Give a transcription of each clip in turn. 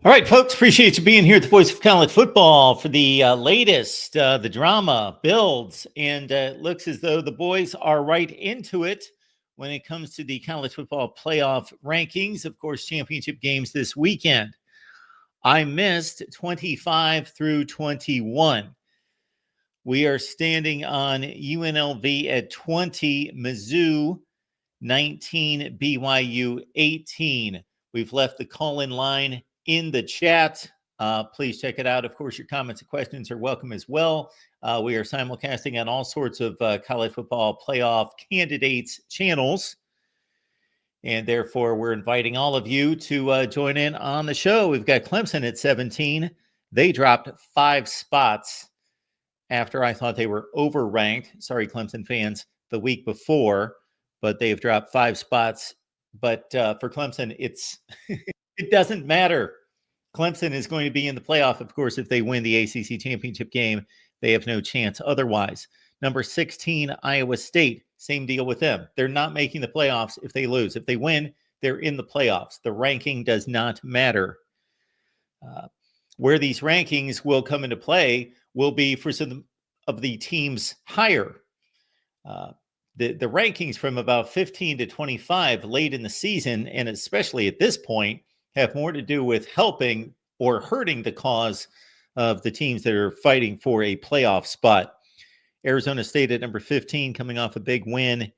All right, folks, appreciate you being here at the Voice of College Football for the latest. The drama builds, and it looks as though the boys are right into it when it comes to the college football playoff rankings. Of course, championship games this weekend. I missed 25 through 21. We are standing on UNLV at 20, Mizzou 19, BYU 18. We've left the call-in line in the chat. Please check it out. Of course, your comments and questions are welcome as well. We are simulcasting on all sorts of college football playoff candidates channels. And therefore, we're inviting all of you to join in on the show. We've got Clemson at 17. They dropped 5 spots after I thought they were overranked. Sorry, Clemson fans, the week before. But they've dropped 5 spots. But for Clemson, it doesn't matter. Clemson is going to be in the playoff, of course, if they win the ACC championship game. They have no chance otherwise. Number 16, Iowa State. Same deal with them. They're not making the playoffs if they lose. If they win, they're in the playoffs. The ranking does not matter. Where these rankings will come into play will be for some of the teams higher. The rankings from about 15 to 25 late in the season, and especially at this point, have more to do with helping or hurting the cause of the teams that are fighting for a playoff spot. Arizona State at number 15, coming off a big win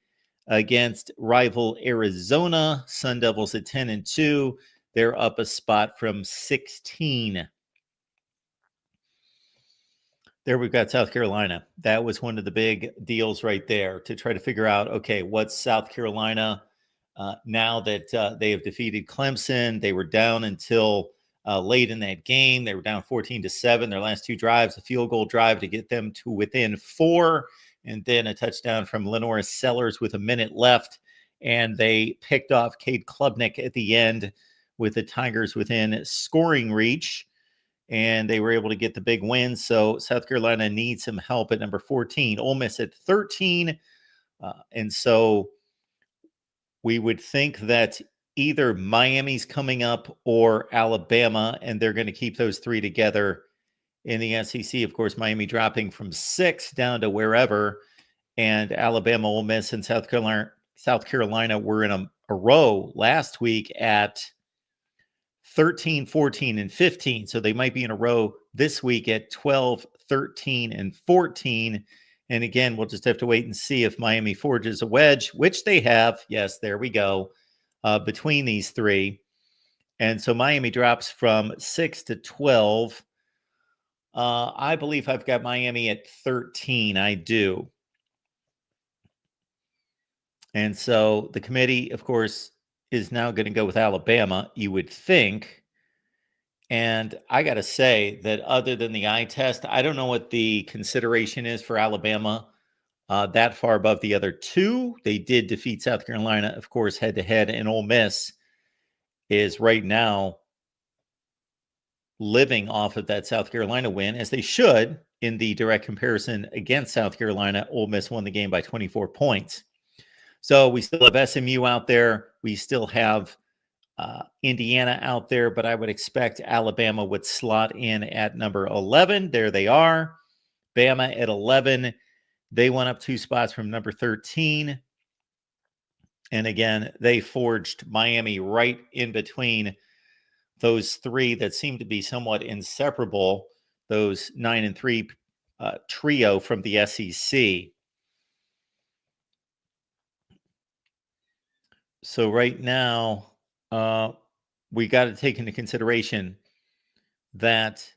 against rival Arizona. Sun Devils at 10-2. They're up a spot from 16. There we've got South Carolina. That was one of the big deals right there to try to figure out, okay, what's South Carolina now that they have defeated Clemson. They were down until late in that game. They were down 14-7. Their last 2 drives, a field goal drive to get them to within 4, and then a touchdown from Lenora Sellers with a minute left. And they picked off Cade Klubnik at the end with the Tigers within scoring reach. And they were able to get the big win. So South Carolina needs some help at number 14. Ole Miss at 13. And so we would think that either Miami's coming up or Alabama, and they're going to keep those 3 together in the SEC. Of course, Miami dropping from 6 down to wherever. And Alabama, Ole Miss, and South Carolina were in a row last week at 13, 14, and 15. So they might be in a row this week at 12, 13, and 14. And again, we'll just have to wait and see if Miami forges a wedge, which they have. Yes, there we go, between these 3. And so Miami drops from 6 to 12. I believe I've got Miami at 13. I do. And so the committee, of course, is now going to go with Alabama, you would think. And I got to say that other than the eye test, I don't know what the consideration is for Alabama that far above the other 2. They did defeat South Carolina, of course, head-to-head, and Ole Miss is right now living off of that South Carolina win, as they should in the direct comparison against South Carolina. Ole Miss won the game by 24 points. So we still have SMU out there. We still have Indiana out there, but I would expect Alabama would slot in at number 11. There they are. Bama at 11. They went up 2 spots from number 13. And again, they forged Miami right in between those 3 that seem to be somewhat inseparable, those 9-3 trio from the SEC. So right now, we got to take into consideration that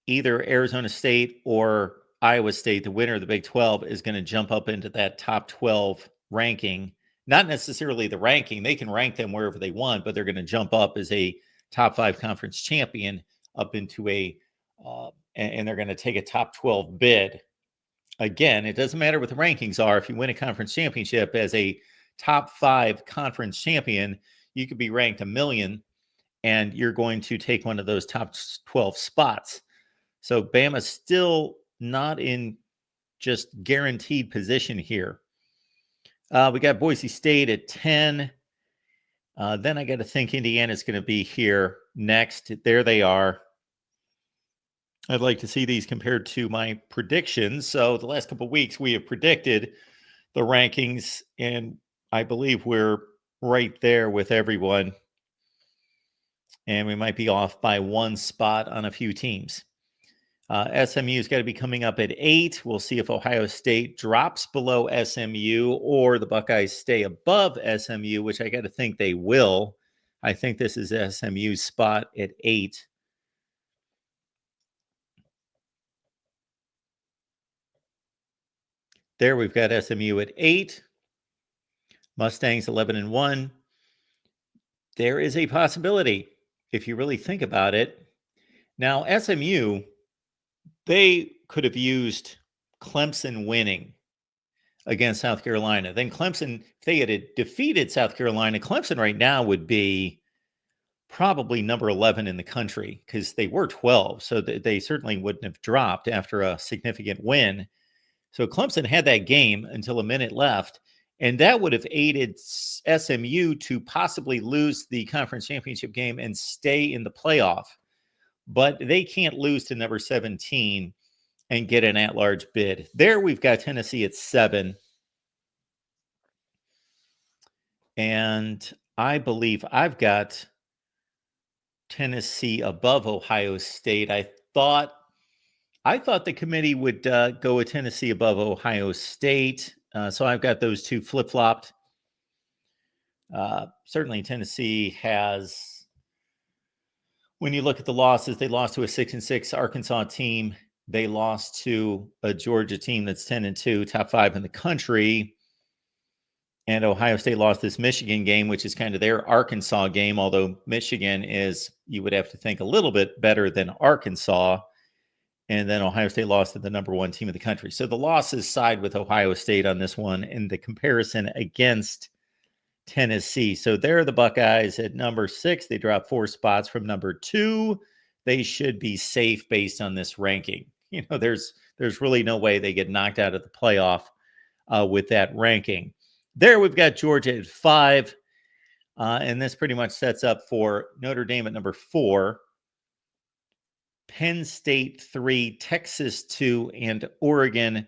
either Arizona State or Iowa State, the winner of the Big 12, is going to jump up into that top 12 ranking. Not necessarily the ranking. They can rank them wherever they want, but they're going to jump up as a top 5 conference champion up into and they're going to take a top 12 bid. Again, it doesn't matter what the rankings are. If you win a conference championship as a top 5 conference champion, you could be ranked 1,000,000 and you're going to take one of those top 12 spots. So Bama's still not in just guaranteed position here. We got Boise State at 10. Then I got to think Indiana's going to be here next. There they are. I'd like to see these compared to my predictions. So the last couple of weeks, we have predicted the rankings, and I believe we're right there with everyone. And we might be off by one spot on a few teams. SMU's got to be coming up at 8. We'll see if Ohio State drops below SMU or the Buckeyes stay above SMU, which I got to think they will. I think this is SMU's spot at 8. There we've got SMU at 8. Mustangs 11-1. There is a possibility if you really think about it. Now, SMU, they could have used Clemson winning against South Carolina. Then Clemson, if they had defeated South Carolina, Clemson right now would be probably number 11 in the country because they were 12. So they certainly wouldn't have dropped after a significant win. So Clemson had that game until a minute left, and that would have aided SMU to possibly lose the conference championship game and stay in the playoff. But they can't lose to number 17 and get an at-large bid. There we've got Tennessee at 7. And I believe I've got Tennessee above Ohio State. I thought the committee would go with Tennessee above Ohio State. So I've got those two flip-flopped. Certainly Tennessee has, when you look at the losses, they lost to a 6-6 Arkansas team. They lost to a Georgia team that's 10-2, top 5 in the country. And Ohio State lost this Michigan game, which is kind of their Arkansas game, although Michigan is, you would have to think, a little bit better than Arkansas. And then Ohio State lost to the number 1 team in the country. So the losses side with Ohio State on this one in the comparison against Tennessee. So there are the Buckeyes at number 6. They dropped 4 spots from number 2. They should be safe based on this ranking. You know, there's really no way they get knocked out of the playoff with that ranking. There we've got Georgia at 5. And this pretty much sets up for Notre Dame at number 4. Penn State 3, Texas 2, and Oregon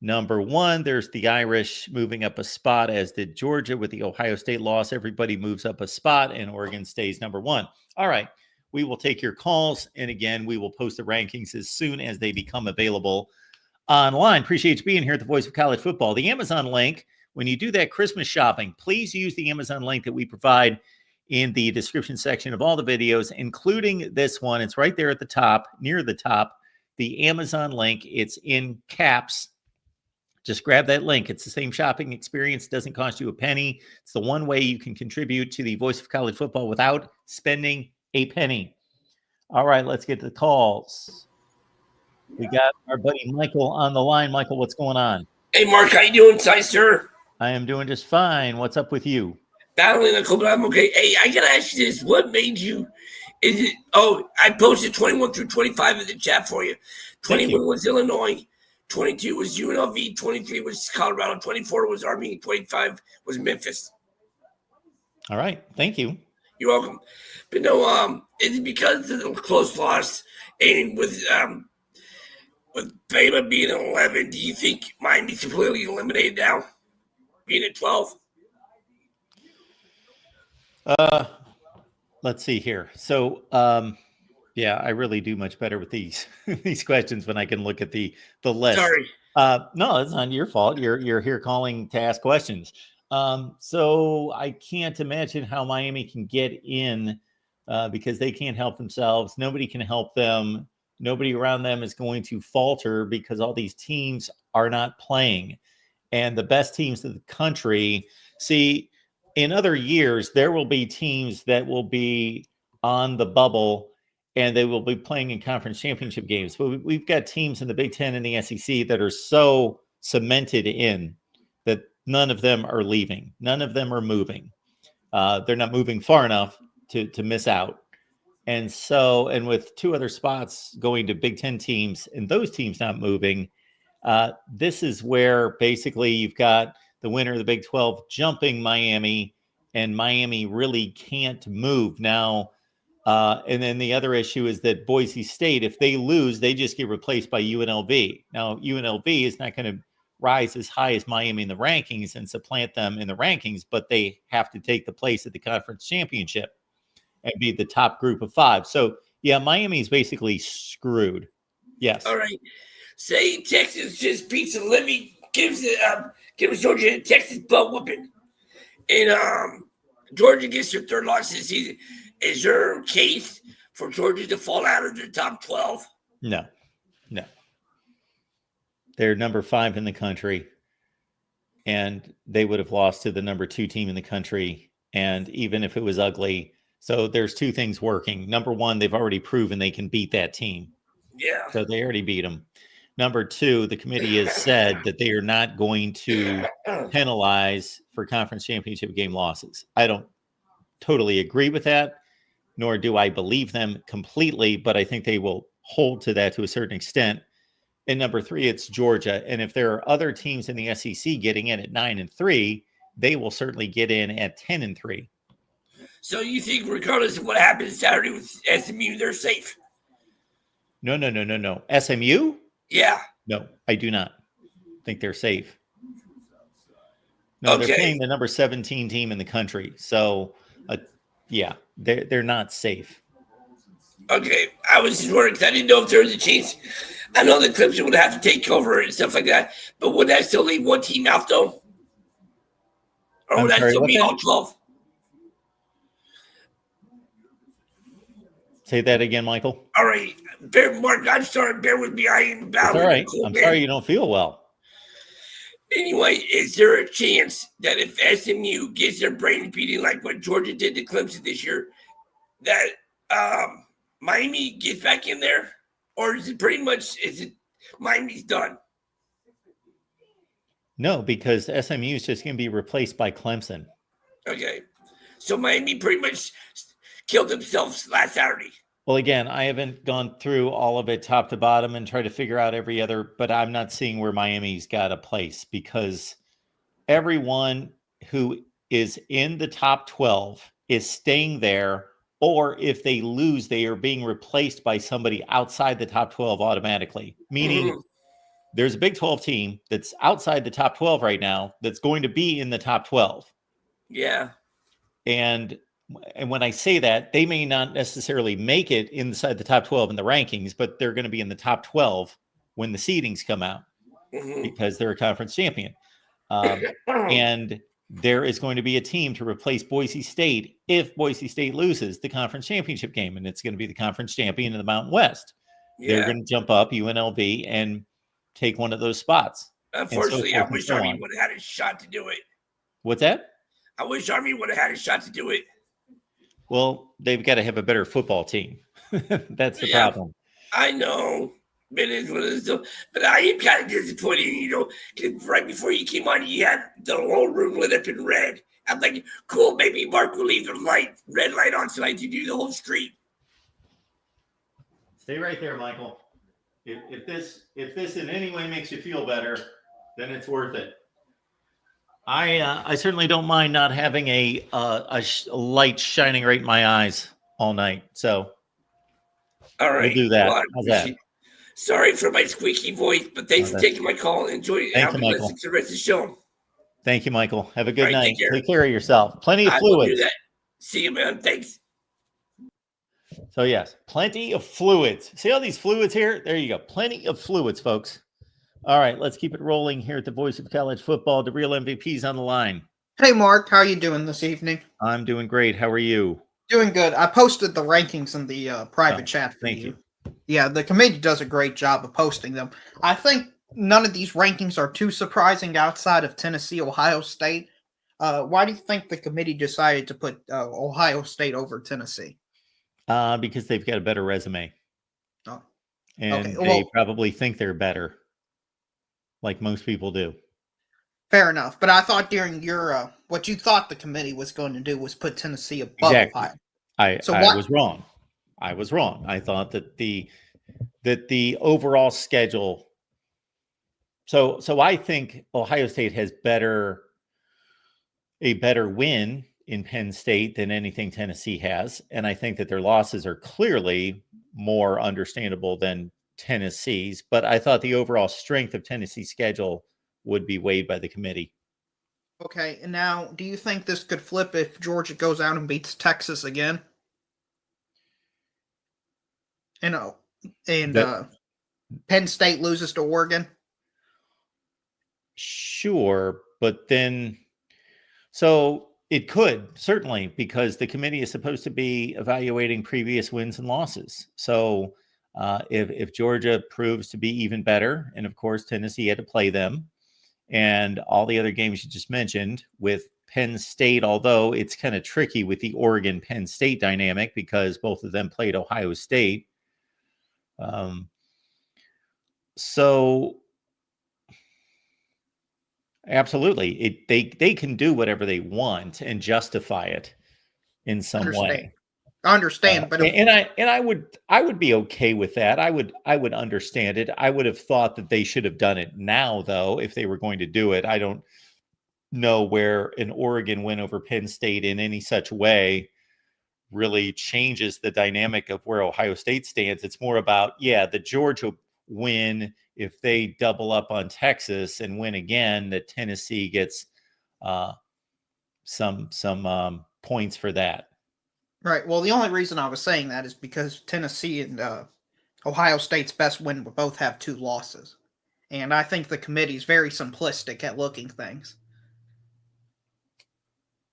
number 1. There's the Irish moving up a spot, as did Georgia with the Ohio State loss. Everybody moves up a spot, and Oregon stays number 1. All right, we will take your calls, and again, we will post the rankings as soon as they become available online. Appreciate you being here at the Voice of College Football. The Amazon link, when you do that Christmas shopping, please use the Amazon link that we provide in the description section of all the videos, including this one. It's right there at the top, near the top, the Amazon link. It's in caps. Just grab that link. It's the same shopping experience. Doesn't cost you a penny. It's the one way you can contribute to the Voice of College Football without spending a penny. All right, let's get to the calls. We got our buddy Michael on the line. Michael, what's going on? Hey, Mark, how you doing today, sir? I am doing just fine. What's up with you? Battling a cold, but I'm okay. Hey, I gotta ask you this: what made you? Is it? Oh, I posted 21 through 25 in the chat for you. 21 was Illinois, 22 was UNLV, 23 was Colorado, 24 was Army, 25 was Memphis. All right, thank you. You're welcome. But no, is it because of the close loss and with Bama being at 11? Do you think Miami's completely eliminated now, being at 12? Let's see here. So, yeah, I really do much better with these these questions when I can look at the list. Sorry. No, it's not your fault. You're here calling to ask questions. So I can't imagine how Miami can get in because they can't help themselves. Nobody can help them. Nobody around them is going to falter because all these teams are not playing. And the best teams in the country, see, in other years, there will be teams that will be on the bubble and they will be playing in conference championship games. But we've got teams in the Big Ten and the SEC that are so cemented in that none of them are leaving. None of them are moving. They're not moving far enough to miss out. And so, and with 2 other spots going to Big Ten teams and those teams not moving, this is where basically you've got the winner of the Big 12 jumping Miami, and Miami really can't move. Now, And then the other issue is that Boise State, if they lose, they just get replaced by UNLV. Now, UNLV is not going to rise as high as Miami in the rankings and supplant them in the rankings, but they have to take the place at the conference championship and be the top group of 5. So, yeah, Miami is basically screwed. Yes. All right. Say Texas just beats a living, gives Georgia a Texas butt whooping, and Georgia gets their 3rd loss of the season. Is there a case for Georgia to fall out of the top 12? No. They're number 5 in the country, and they would have lost to the number 2 team in the country. And even if it was ugly, so there's 2 things working. Number 1, they've already proven they can beat that team. Yeah. So they already beat them. Number 2, the committee has said that they are not going to penalize for conference championship game losses. I don't totally agree with that, nor do I believe them completely, but I think they will hold to that to a certain extent. And number 3, it's Georgia. And if there are other teams in the SEC getting in at 9-3, they will certainly get in at 10-3. So you think regardless of what happens Saturday with SMU, they're safe? No. SMU? Yeah. No, I do not think they're safe. No, They're playing the number 17 team in the country. So, yeah, they're not safe. Okay. I was just wondering because I didn't know if there was a chance. I know the Clemson would have to take over and stuff like that, but would that still leave one team out, though? Or would that still be all 12? Say that again, Michael. All right. Mark, I'm sorry. Bear with me. I am about. All right. I'm sorry you don't feel well. Anyway, is there a chance that if SMU gets their brain beating like what Georgia did to Clemson this year, that Miami gets back in there? Or is it Miami's done? No, because SMU is just going to be replaced by Clemson. Okay. So Miami pretty much killed themselves last Saturday. Well, again, I haven't gone through all of it top to bottom and tried to figure out every other, but I'm not seeing where Miami's got a place because everyone who is in the top 12 is staying there, or if they lose, they are being replaced by somebody outside the top 12 automatically, meaning there's a Big 12 team that's outside the top 12 right now that's going to be in the top 12. Yeah. And when I say that, they may not necessarily make it inside the top 12 in the rankings, but they're going to be in the top 12 when the seedings come out because they're a conference champion. And there is going to be a team to replace Boise State if Boise State loses the conference championship game, and it's going to be the conference champion in the Mountain West. Yeah. They're going to jump up UNLV and take one of those spots. Unfortunately, I wish Army would have had a shot to do it. What's that? I wish Army would have had a shot to do it. Well, they've got to have a better football team. That's the problem. I know. But I am kind of disappointed, because right before you came on, you had the whole room lit up in red. I'm like, cool, maybe Mark will leave the red light on tonight to do the whole street. Stay right there, Michael. If this in any way makes you feel better, then it's worth it. I certainly don't mind not having a light shining right in my eyes all night. So, all right, we'll do that. Well, how's that? Sorry for my squeaky voice, but thanks for taking my call. Enjoy it. Thank you, Michael. To the rest of the show. Thank you, Michael. Have a good night. Take care of yourself. Plenty of fluids. I will do that. See you, man. Thanks. So, yes, plenty of fluids. See all these fluids here? There you go. Plenty of fluids, folks. All right, let's keep it rolling here at the Voice of College Football. The real MVP's on the line. Hey, Mark. How are you doing this evening? I'm doing great. How are you? Doing good. I posted the rankings in the private chat for you. Yeah, the committee does a great job of posting them. I think none of these rankings are too surprising outside of Tennessee, Ohio State. Why do you think the committee decided to put Ohio State over Tennessee? Because they've got a better resume. Oh. And they probably think they're better, like most people do. Fair enough. But I thought during your what you thought the committee was going to do was put Tennessee above Ohio. I was wrong. I was wrong. I thought that the overall schedule. So I think Ohio State has a better win in Penn State than anything Tennessee has. And I think that their losses are clearly more understandable than Tennessee's. But I thought the overall strength of Tennessee's schedule would be weighed by the committee. Okay, and now, do you think this could flip if Georgia goes out and beats Texas again? And Penn State loses to Oregon? Sure, but then, so it could, certainly, because the committee is supposed to be evaluating previous wins and losses. So if Georgia proves to be even better, and of course Tennessee had to play them, and all the other games you just mentioned with Penn State, although it's kind of tricky with the Oregon-Penn State dynamic because both of them played Ohio State. So absolutely, they can do whatever they want and justify it in some way. I understand, but I would be okay with that. I would understand it. I would have thought that they should have done it now, though, if they were going to do it. I don't know where an Oregon win over Penn State in any such way really changes the dynamic of where Ohio State stands. It's more about, the Georgia win, if they double up on Texas and win again, that Tennessee gets some points for that. Right. Well, the only reason I was saying that is because Tennessee and Ohio State's best win will both have 2 losses. And I think the committee is very simplistic at looking things.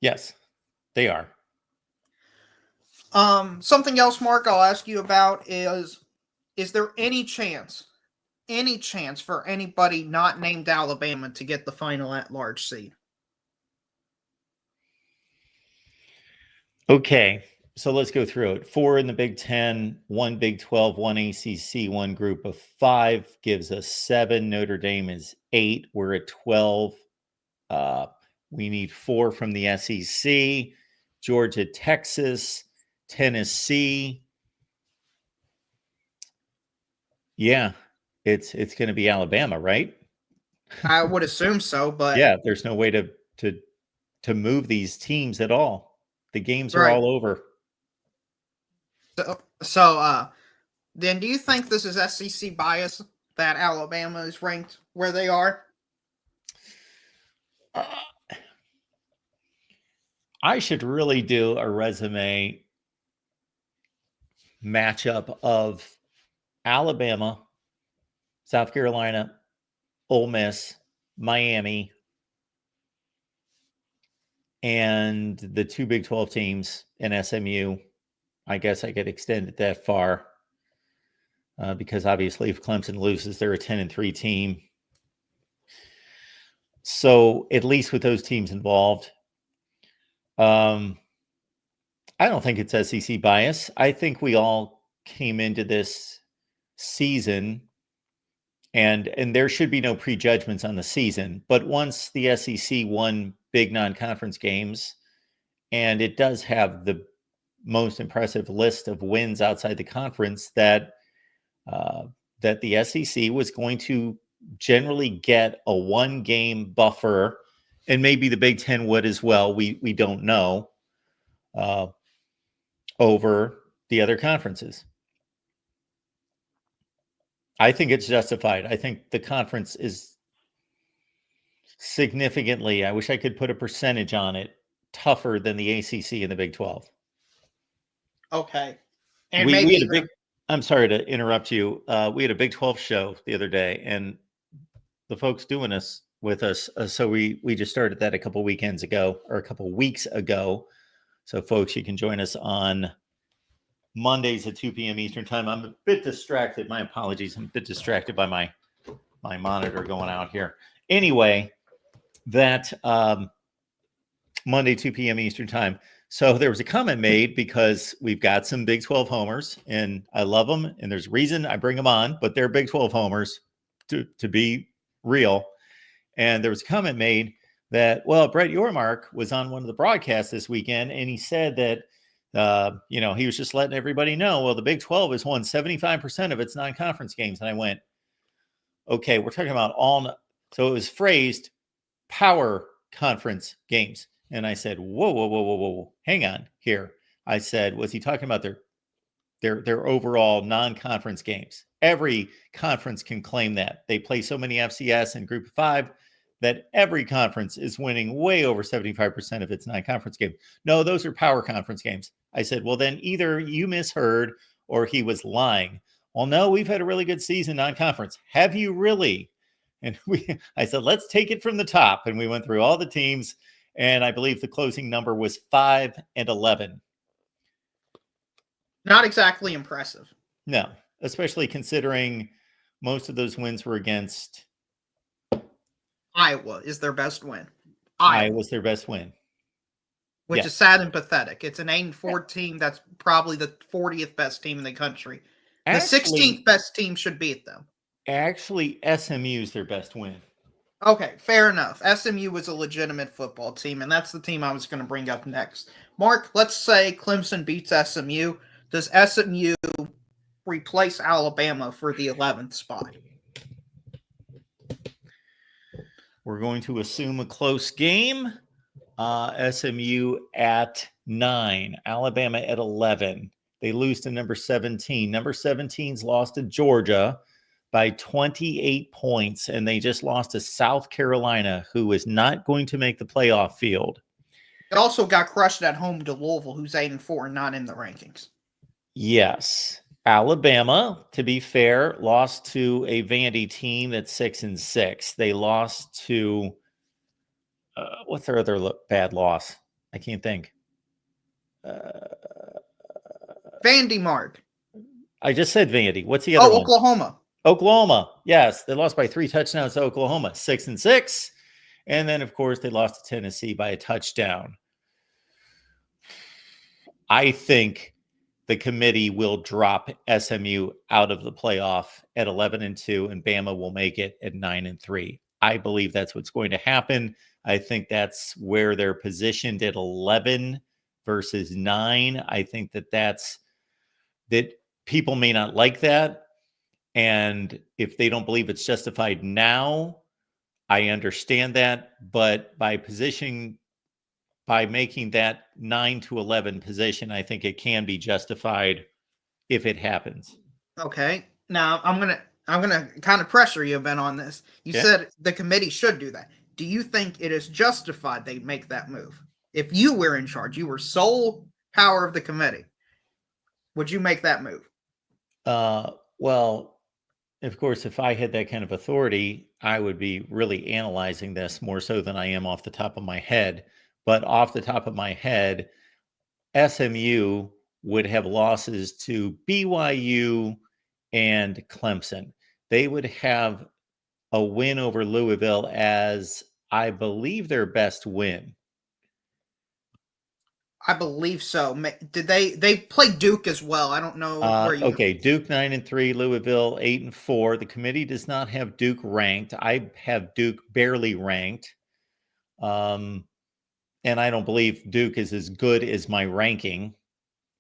Yes, they are. Something else, Mark, I'll ask you about is there any chance for anybody not named Alabama to get the final at-large seed? Okay, so let's go through it. 4 in the Big Ten, 1 Big 12, 1 ACC, 1 group of 5 gives us 7. Notre Dame is 8. We're at 12. We need 4 from the SEC. Georgia, Texas, Tennessee. Yeah, it's going to be Alabama, right? I would assume so, but yeah, there's no way to move these teams at all. The games are all over. So then do you think this is SEC bias that Alabama is ranked where they are? I should really do a resume matchup of Alabama, South Carolina, Ole Miss, Miami, and the 2 Big 12 teams in SMU. I guess I could extend it that far because obviously if Clemson loses, they're a 10-3 team. So at least with those teams involved, I don't think it's SEC bias. I think we all came into this season and there should be no prejudgments on the season. But once the SEC won big non-conference games, and it does have the most impressive list of wins outside the conference, that the SEC was going to generally get a 1-game buffer, and maybe the Big Ten would as well. We don't know, over the other conferences. I think it's justified. I think the conference is significantly, I wish I could put a percentage on it, tougher than the ACC and the Big 12. Okay. And we had a big, I'm sorry to interrupt you. We had a Big 12 show the other day, and the folks doing this with us. So we just started that a couple weekends ago, or a couple weeks ago. So folks, you can join us on Mondays at 2 p.m. Eastern time. I'm a bit distracted. My apologies. I'm a bit distracted by my monitor going out here. Anyway, that Monday, 2 p.m. Eastern time. So there was a comment made because we've got some Big 12 homers, and I love them, and there's a reason I bring them on, but they're Big 12 homers to be real. And there was a comment made that, well, Brett Yormark was on one of the broadcasts this weekend, and he said that, he was just letting everybody know, well, the Big 12 has won 75% of its non-conference games. And I went, okay, we're talking about so it was phrased power conference games. And I said, whoa, whoa, whoa, whoa, whoa, hang on here. I said, was he talking about their overall non-conference games? Every conference can claim that. They play so many FCS and Group of 5 that every conference is winning way over 75% of its non-conference games. No, those are power conference games. I said, well, then either you misheard or he was lying. Well, no, we've had a really good season non-conference. Have you really? And I said, let's take it from the top. And we went through all the teams. And I believe the closing number was 5-11. Not exactly impressive. No, especially considering most of those wins were against Iowa is their best win. Iowa was their best win. Which is sad and pathetic. It's an 8-4 team that's probably the 40th best team in the country. The 16th best team should beat them. Actually, SMU is their best win. Okay, fair enough. SMU was a legitimate football team, and that's the team I was going to bring up next. Mark, let's say Clemson beats SMU. Does SMU replace Alabama for the 11th spot? We're going to assume a close game. SMU at 9, Alabama at 11. They lose to number 17. Number 17's lost to Georgia by 28 points, and they just lost to South Carolina, who is not going to make the playoff field. It also got crushed at home to Louisville, who's 8-4 and not in the rankings. Yes. Alabama, to be fair, lost to a Vandy team that's 6-6. They lost to what's their other bad loss? I can't think. Vandy, Mark. I just said Vandy. What's the other one? Oklahoma. Oklahoma. Yes, they lost by 3 touchdowns to Oklahoma, 6-6. And then, of course, they lost to Tennessee by a touchdown. I think the committee will drop SMU out of the playoff at 11-2, and Bama will make it at 9-3. I believe that's what's going to happen. I think that's where they're positioned at 11 versus 9. I think that people may not like that. And if they don't believe it's justified now, I understand that. But by making that 9-11 position, I think it can be justified if it happens. Okay. Now I'm gonna kind of pressure you, Ben, on this. You said the committee should do that. Do you think it is justified they make that move? If you were in charge, you were sole power of the committee, would you make that move? Well, of course, if I had that kind of authority, I would be really analyzing this more so than I am off the top of my head. But off the top of my head, SMU would have losses to BYU and Clemson. They would have a win over Louisville as, I believe, their best win. I believe so. Did they play Duke as well? I don't know where you. Okay, Duke 9-3, Louisville 8-4. The committee does not have Duke ranked. I have Duke barely ranked, and I don't believe Duke is as good as my ranking.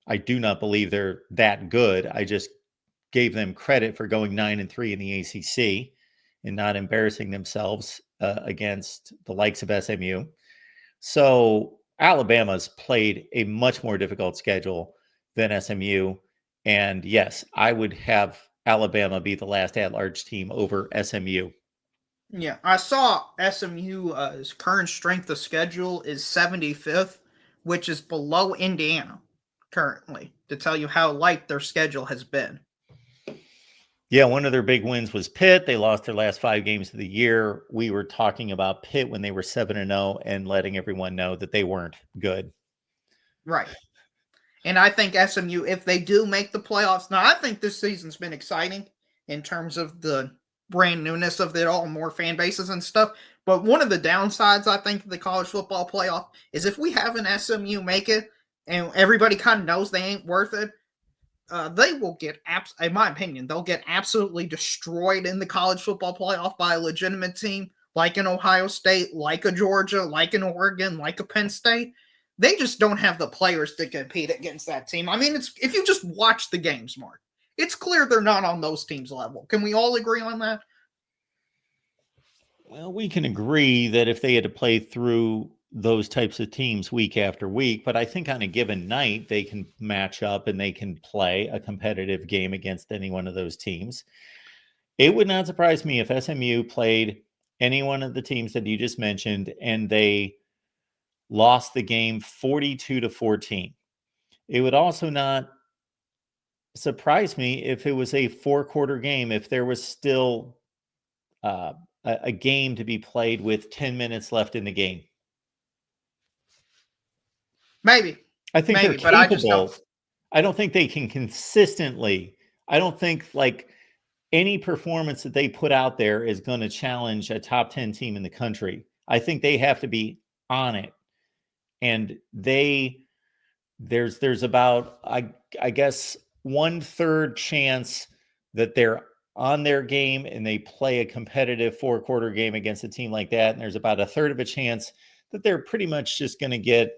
I do not believe they're that good. I just gave them credit for going 9-3 in the ACC and not embarrassing themselves against the likes of SMU. So Alabama's played a much more difficult schedule than SMU. And yes, I would have Alabama be the last at-large team over SMU. Yeah, I saw SMU's current strength of schedule is 75th, which is below Indiana currently, to tell you how light their schedule has been. Yeah, one of their big wins was Pitt. They lost their last 5 games of the year. We were talking about Pitt when they were 7-0 and letting everyone know that they weren't good. Right. And I think SMU, if they do make the playoffs, now I think this season's been exciting in terms of the brand newness of it all, more fan bases and stuff. But one of the downsides, I think, of the college football playoff is if we have an SMU make it and everybody kind of knows they ain't worth it, they will get, in my opinion, they'll get absolutely destroyed in the college football playoff by a legitimate team like an Ohio State, like a Georgia, like an Oregon, like a Penn State. They just don't have the players to compete against that team. I mean, if you just watch the games, Mark, it's clear they're not on those teams' level. Can we all agree on that? Well, we can agree that if they had to play through those types of teams week after week, but I think on a given night they can match up and they can play a competitive game against any one of those teams. It would not surprise me if SMU played any one of the teams that you just mentioned and they lost the game 42-14. It would also not surprise me if it was a 4-quarter game, if there was still a game to be played with 10 minutes left in the game. Maybe. I think they're capable. But I just don't. I don't think they can consistently. I don't think like any performance that they put out there is going to challenge a top 10 team in the country. I think they have to be on it. And there's about, I guess, 1/3 chance that they're on their game and they play a competitive 4-quarter game against a team like that. And there's about 1/3 of a chance that they're pretty much just going to get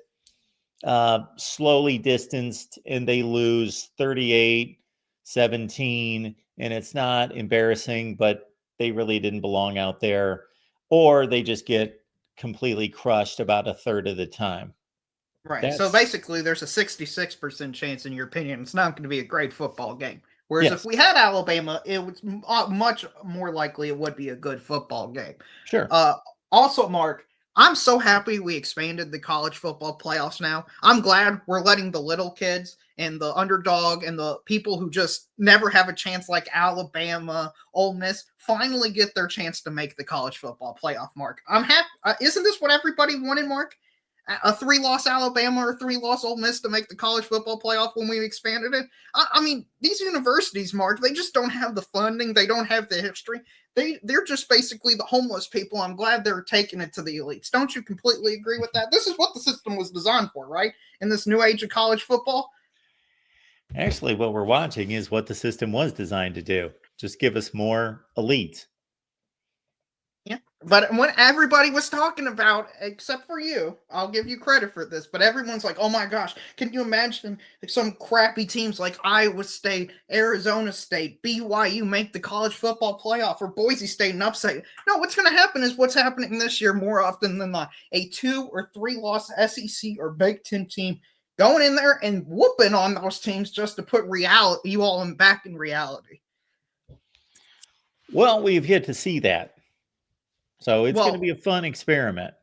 slowly distanced and they lose 38-17. And it's not embarrassing, but they really didn't belong out there. Or they just get completely crushed about 1/3 of the time. Right. So basically, there's a 66% chance, in your opinion, it's not going to be a great football game. Whereas if we had Alabama, it was much more likely it would be a good football game. Sure. Also, Mark, I'm so happy we expanded the college football playoffs now. I'm glad we're letting the little kids and the underdog and the people who just never have a chance like Alabama, Ole Miss, finally get their chance to make the college football playoff, Mark. I'm happy. Isn't this what everybody wanted, Mark? A 3-loss Alabama or 3-loss Ole Miss to make the college football playoff when we expanded it. I mean, these universities, Mark, they just don't have the funding. They don't have the history. They're just basically the homeless people. I'm glad they're taking it to the elites. Don't you completely agree with that? This is what the system was designed for, right? In this new age of college football. Actually, what we're watching is what the system was designed to do. Just give us more elites. Yeah, but when everybody was talking about, except for you, I'll give you credit for this, but everyone's like, oh my gosh, can you imagine some crappy teams like Iowa State, Arizona State, BYU make the college football playoff, or Boise State and upset? No, what's going to happen is what's happening this year more often than not. A 2 or 3-loss SEC or Big Ten team going in there and whooping on those teams just to put you all back in reality. Well, we've yet to see that. So it's going to be a fun experiment.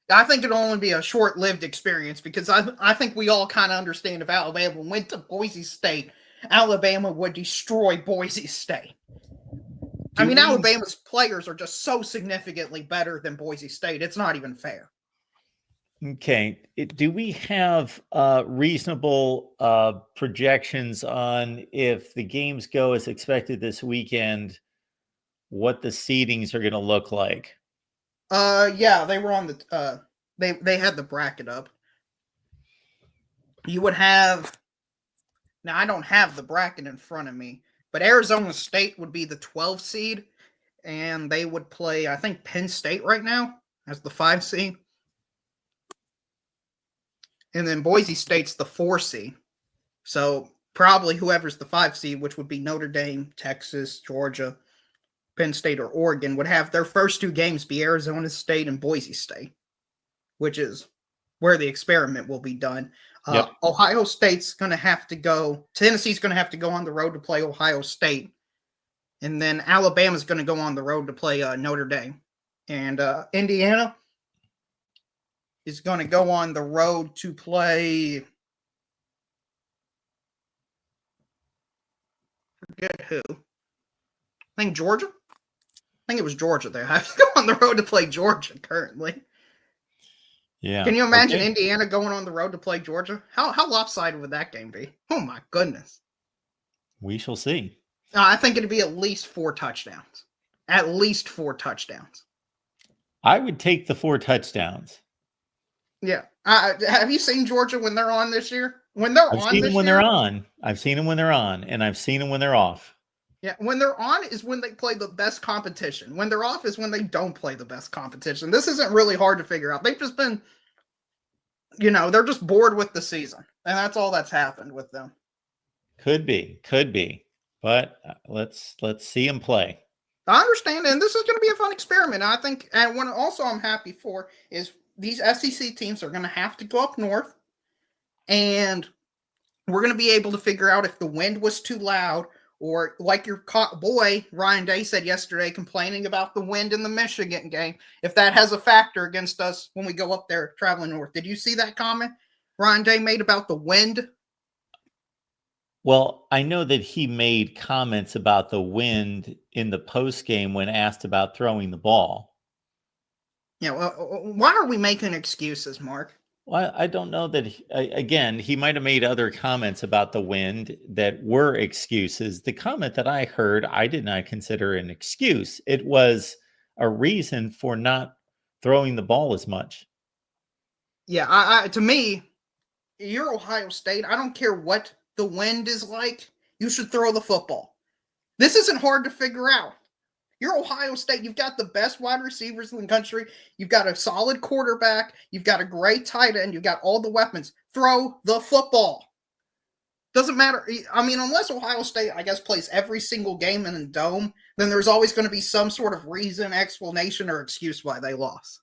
I think it'll only be a short-lived experience because I think we all kind of understand if Alabama went to Boise State, Alabama would destroy Boise State. Alabama's players are just so significantly better than Boise State. It's not even fair. Okay. Do we have reasonable projections on if the games go as expected this weekend, what the seedings are going to look like? Yeah, they were on the they had the bracket up. You would have, now I don't have the bracket in front of me, but Arizona State would be the 12 seed, and they would play, I think, Penn State right now as the 5 seed. And then Boise State's the 4 seed. So probably whoever's the 5 seed, which would be Notre Dame, Texas, Georgia, Penn State, or Oregon, would have their first 2 games be Arizona State and Boise State, which is where the experiment will be done. Yep. Ohio State's going to have to go. Tennessee's going to have to go on the road to play Ohio State. And then Alabama's going to go on the road to play Notre Dame. And Indiana is going to go on the road to play. Forget who. I think Georgia. I think it was Georgia. They have to go on the road to play Georgia currently. Yeah. Can you imagine Indiana going on the road to play Georgia? How lopsided would that game be? Oh my goodness. We shall see. I think it'd be at least 4 touchdowns. At least 4 touchdowns. I would take the 4 touchdowns. Yeah. Have you seen Georgia when they're on this year? I've seen them when they're on, and I've seen them when they're off. Yeah, when they're on is when they play the best competition. When they're off is when they don't play the best competition. This isn't really hard to figure out. They've just been, they're just bored with the season. And that's all that's happened with them. Could be. But let's see them play. I understand, and this is going to be a fun experiment. I think, and what also I'm happy for is these SEC teams are going to have to go up north, and we're going to be able to figure out if the wind was too loud, or like your boy Ryan Day said yesterday, complaining about the wind in the Michigan game, if that has a factor against us when we go up there traveling north. Did you see that comment Ryan Day made about the wind? Well, I know that he made comments about the wind in the post game when asked about throwing the ball. Yeah, well, why are we making excuses, Mark? Well, I don't know that, again, he might have made other comments about the wind that were excuses. The comment that I heard, I did not consider an excuse. It was a reason for not throwing the ball as much. Yeah, to me, you're Ohio State. I don't care what the wind is like. You should throw the football. This isn't hard to figure out. You're Ohio State. You've got the best wide receivers in the country. You've got a solid quarterback. You've got a great tight end. You've got all the weapons. Throw the football. Doesn't matter. I mean, unless Ohio State, I guess, plays every single game in a dome, then there's always going to be some sort of reason, explanation, or excuse why they lost.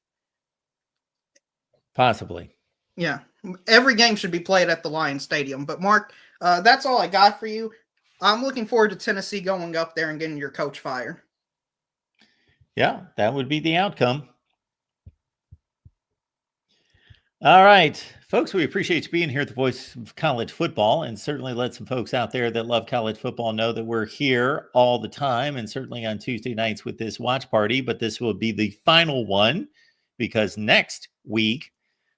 Possibly. Yeah. Every game should be played at the Lions Stadium. But, Mark, that's all I got for you. I'm looking forward to Tennessee going up there and getting your coach fired. Yeah, that would be the outcome. All right, folks, we appreciate you being here at the Voice of College Football, and certainly let some folks out there that love college football know that we're here all the time, and certainly on Tuesday nights with this watch party, but this will be the final one because next week,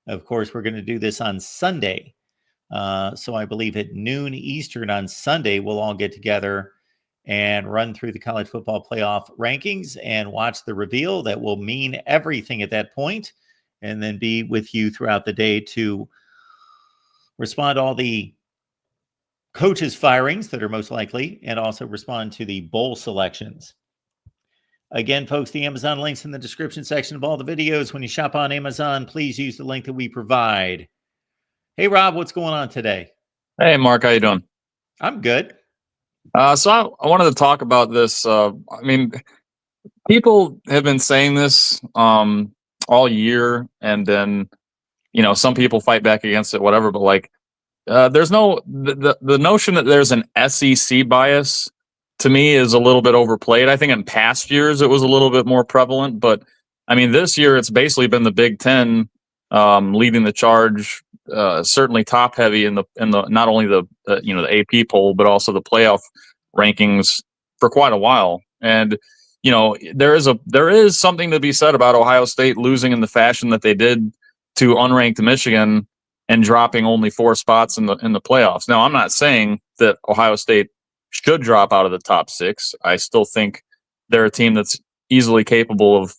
of course, we're going to do this on Sunday. So I believe at noon Eastern on Sunday, we'll all get together and run through the college football playoff rankings and watch the reveal that will mean everything at that point, and then be with you throughout the day to respond to all the coaches' firings that are most likely, and also respond to the bowl selections. Again, folks, the Amazon links in the description section of all the videos. When you shop on Amazon, please use the link that we provide. Hey, Rob, what's going on today? Hey, Mark, how you doing? I'm good. So I wanted to talk about this. I mean, people have been saying this all year, and then some people fight back against it, whatever. But like, there's the notion that there's an SEC bias to me is a little bit overplayed. I think in past years it was a little bit more prevalent, but I mean, this year it's basically been the Big Ten leading the charge. Certainly top heavy in the not only the AP poll, but also the playoff rankings for quite a while. And there is something to be said about Ohio State losing in the fashion that they did to unranked Michigan and dropping only 4 spots in the playoffs. Now, I'm not saying that Ohio State should drop out of the top 6. I still think they're a team that's easily capable of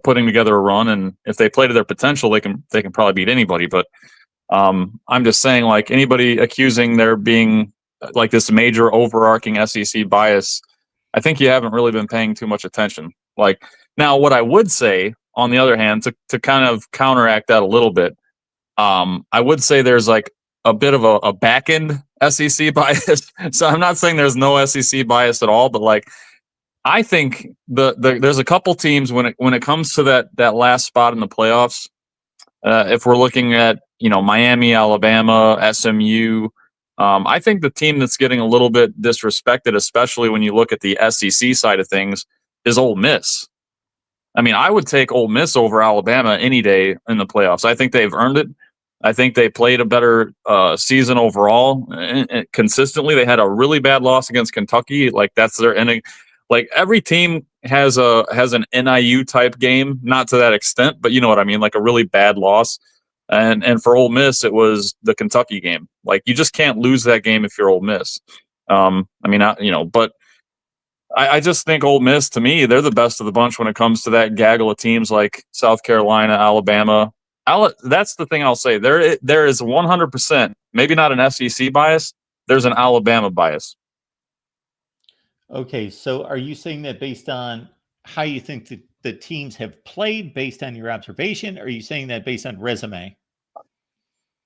putting together a run, and if they play to their potential, they can probably beat anybody. But I'm just saying, like, anybody accusing there being like this major overarching SEC bias, I think you haven't really been paying too much attention. Like, now, what I would say, on the other hand, to kind of counteract that a little bit, I would say there's like a bit of a back end SEC bias. So I'm not saying there's no SEC bias at all, but like, I think there's a couple teams when it comes to that last spot in the playoffs. If we're looking at Miami, Alabama, SMU, I think the team that's getting a little bit disrespected, especially when you look at the SEC side of things, is Ole Miss. I mean, I would take Ole Miss over Alabama any day in the playoffs. I think they've earned it. I think they played a better season overall. And consistently, they had a really bad loss against Kentucky. Like, that's their ending. Like, every team has an NIU type game, not to that extent, but you know what I mean, like a really bad loss. And for Ole Miss, it was the Kentucky game. Like, you just can't lose that game if you're Ole Miss. But I just think Ole Miss, to me, they're the best of the bunch when it comes to that gaggle of teams like South Carolina, Alabama. That's the thing I'll say. There is 100%, maybe not an SEC bias, there's an Alabama bias. Okay, so are you saying that based on how you think the teams have played, based on your observation, or are you saying that based on resume?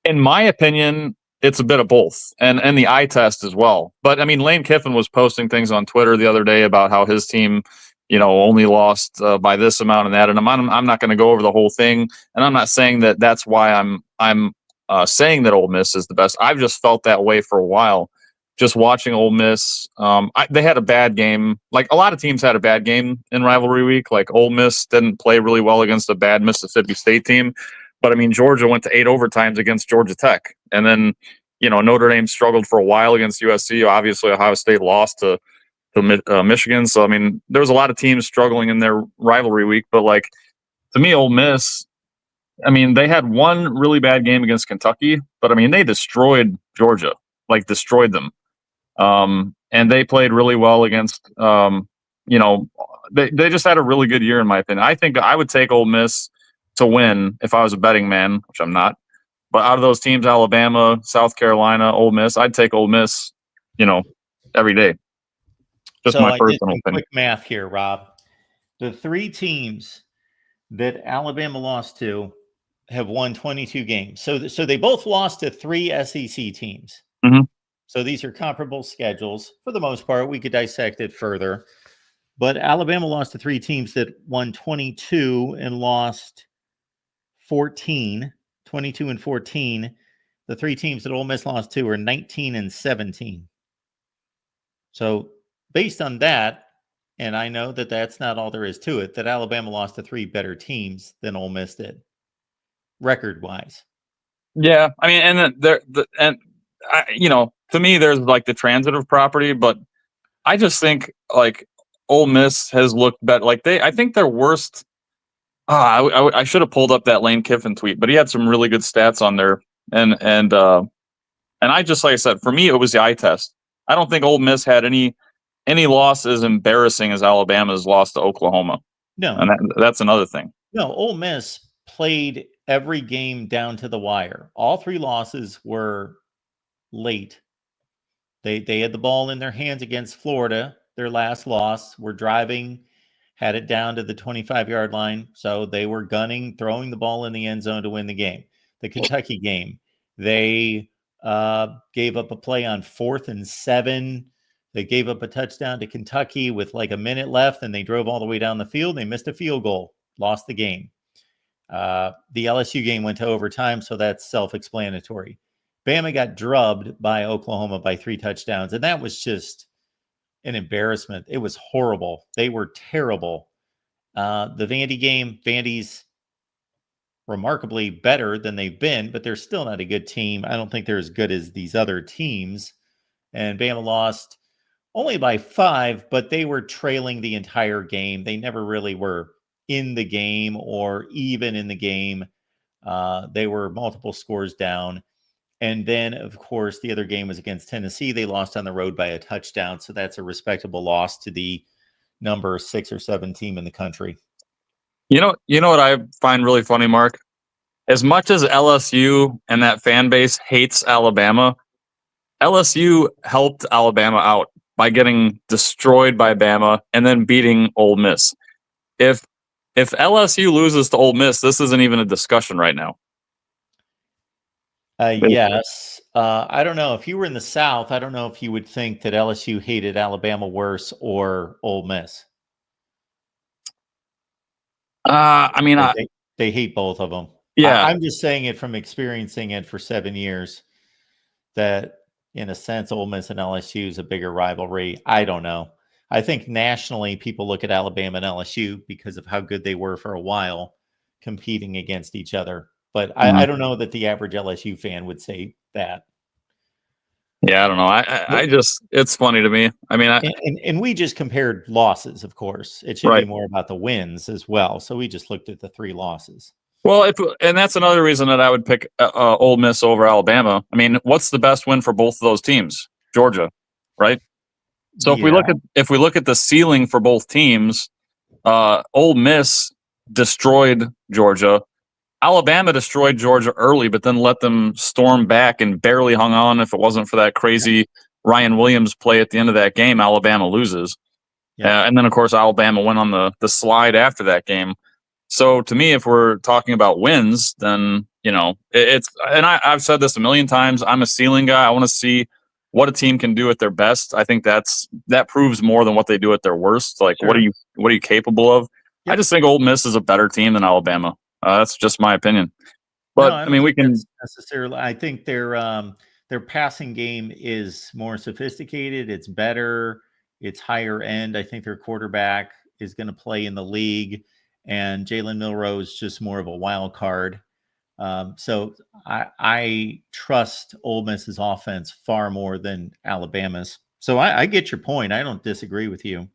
In my opinion, it's a bit of both, and the eye test as well. But I mean, Lane Kiffin was posting things on Twitter the other day about how his team, only lost by this amount and that. And I'm not going to go over the whole thing. And I'm not saying that that's why I'm saying that Ole Miss is the best. I've just felt that way for a while. Just watching Ole Miss, they had a bad game. Like a lot of teams had a bad game in rivalry week. Like Ole Miss didn't play really well against a bad Mississippi State team. But I mean, Georgia went to 8 overtimes against Georgia Tech. And then, Notre Dame struggled for a while against USC. Obviously, Ohio State lost to Michigan. So, I mean, there was a lot of teams struggling in their rivalry week. But, like, to me, Ole Miss, I mean, they had one really bad game against Kentucky. But, I mean, they destroyed Georgia, like destroyed them. And they played really well against, they just had a really good year, in my opinion. I think I would take Ole Miss to win if I was a betting man, which I'm not. But out of those teams, Alabama, South Carolina, Ole Miss, I'd take Ole Miss, every day. Just so my personal I did some opinion. quick math here, Rob. The 3 teams that Alabama lost to have won 22 games. So they both lost to 3 SEC teams. Mm-hmm. So these are comparable schedules. For the most part, we could dissect it further. But Alabama lost to 3 teams that won 22 and lost 14. 22 and 14. The 3 teams that Ole Miss lost to are 19 and 17. So based on that, and I know that that's not all there is to it, that Alabama lost to 3 better teams than Ole Miss did, record-wise. Yeah, I mean, to me, there's like the transitive property, but I just think like Ole Miss has looked better. Like I think their worst. I should have pulled up that Lane Kiffin tweet, but he had some really good stats on there, and I just, like I said, for me it was the eye test. I don't think Ole Miss had any loss as embarrassing as Alabama's loss to Oklahoma. No, and that's another thing. No, Ole Miss played every game down to the wire. All 3 losses were late. They had the ball in their hands against Florida, their last loss. Were driving, had it down to the 25-yard line. So they were gunning, throwing the ball in the end zone to win the game. The Kentucky game, they gave up a play on 4th and 7. They gave up a touchdown to Kentucky with like a minute left, and they drove all the way down the field. They missed a field goal, lost the game. The LSU game went to overtime, so that's self-explanatory. Bama got drubbed by Oklahoma by 3 touchdowns, and that was just an embarrassment. It was horrible. They were terrible. The Vandy game, Vandy's remarkably better than they've been, but they're still not a good team. I don't think they're as good as these other teams. And Bama lost only by 5, but they were trailing the entire game. They never really were in the game or even in the game. They were multiple scores down. And then, of course, the other game was against Tennessee. They lost on the road by a touchdown. So that's a respectable loss to the number 6 or 7 team in the country. You know what I find really funny, Mark? As much as LSU and that fan base hates Alabama, LSU helped Alabama out by getting destroyed by Bama and then beating Ole Miss. If LSU loses to Ole Miss, this isn't even a discussion right now. Yes. I don't know. If you were in the South, I don't know if you would think that LSU hated Alabama worse or Ole Miss. I mean, they hate both of them. Yeah. I'm just saying it from experiencing it for 7 years that, in a sense, Ole Miss and LSU is a bigger rivalry. I don't know. I think nationally people look at Alabama and LSU because of how good they were for a while competing against each other. But I don't know that the average LSU fan would say that. Yeah, I don't know. I just, it's funny to me. I mean, and we just compared losses, of course. It should be more about the wins as well. So we just looked at the 3 losses. Well, and that's another reason that I would pick Ole Miss over Alabama. I mean, what's the best win for both of those teams? Georgia, right? So if we look at the ceiling for both teams, Ole Miss destroyed Georgia. Alabama destroyed Georgia early, but then let them storm back and barely hung on. If it wasn't for that crazy Ryan Williams play at the end of that game, Alabama loses. Yeah. And then, of course, Alabama went on the slide after that game. So to me, if we're talking about wins, then, it's, and I've said this a million times, I'm a ceiling guy. I want to see what a team can do at their best. I think that proves more than what they do at their worst. Like, Sure. what are you capable of? Yep. I just think Ole Miss is a better team than Alabama. That's just my opinion. But No, I I don't mean, we think can. that's necessarily. I think their passing game is more sophisticated. It's better. It's higher end. I think their quarterback is going to play in the league, and Jalen Milroe is just more of a wild card. So I trust Ole Miss's offense far more than Alabama's. So I get your point. I don't disagree with you.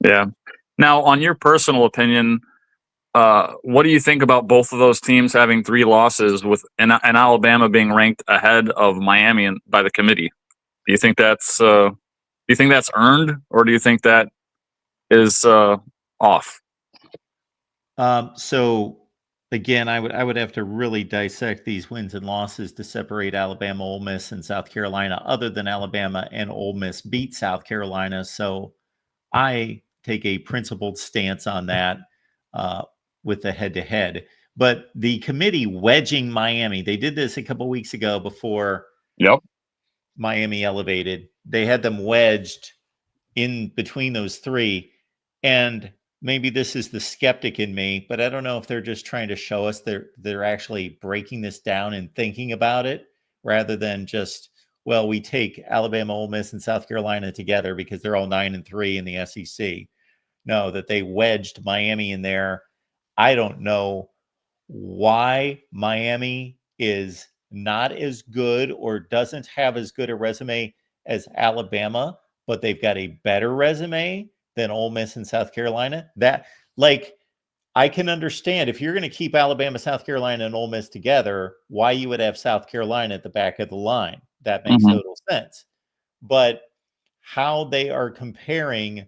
Yeah. Now, on your personal opinion, what do you think about both of those teams having 3 losses with and Alabama being ranked ahead of Miami by the committee? Do you think that's earned, or do you think that is off? So again, I would have to really dissect these wins and losses to separate Alabama, Ole Miss, and South Carolina. Other than Alabama and Ole Miss beat South Carolina, so I take a principled stance on that with the head-to-head. But the committee wedging Miami, they did this a couple weeks ago before Yep. Miami elevated. They had them wedged in between those 3, and maybe this is the skeptic in me, but I don't know if they're just trying to show us they're actually breaking this down and thinking about it rather than just, well, we take Alabama, Ole Miss, and South Carolina together because they're all 9-3 in the SEC. No, that they wedged Miami in there. I don't know why Miami is not as good or doesn't have as good a resume as Alabama, but they've got a better resume than Ole Miss and South Carolina. That, like, I can understand if you're going to keep Alabama, South Carolina, and Ole Miss together, why you would have South Carolina at the back of the line. That makes total sense. But how they are comparing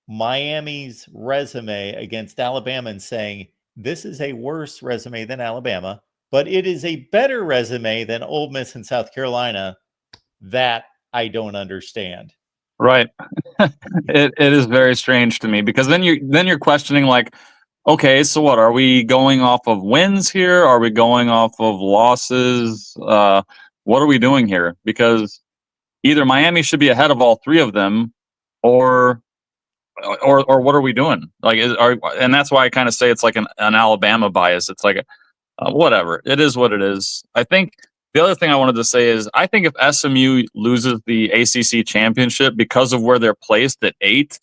Miami's resume against Alabama and saying this is a worse resume than Alabama, but it is a better resume than Ole Miss and South Carolina, that I don't understand. Right. It is very strange to me because then you're questioning, like, okay, so what, are we going off of wins here? Are we going off of losses? What are we doing here? Because either Miami should be ahead of all 3 of them, or what are we doing? Like, and that's why I kind of say it's like an Alabama bias. It's like whatever. It is what it is. I think the other thing I wanted to say is I think if SMU loses the ACC championship because of where they're placed at 8,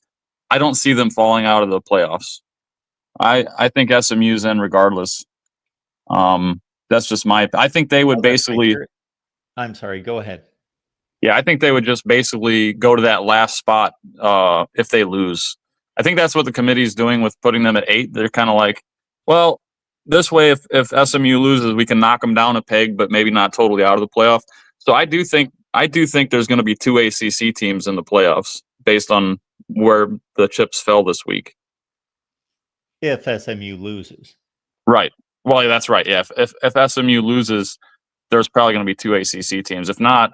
I don't see them falling out of the playoffs. I think SMU's in regardless. That's just I think they would basically. I'm sorry. Go ahead. Yeah, I think they would just basically go to that last spot if they lose. I think that's what the committee's doing with putting them at 8. They're kind of like, well, this way, if SMU loses, we can knock them down a peg, but maybe not totally out of the playoff. So I do think there's going to be 2 ACC teams in the playoffs based on where the chips fell this week. If SMU loses, right? Well, that's right. Yeah, if SMU loses, there's probably going to be 2 ACC teams. If not,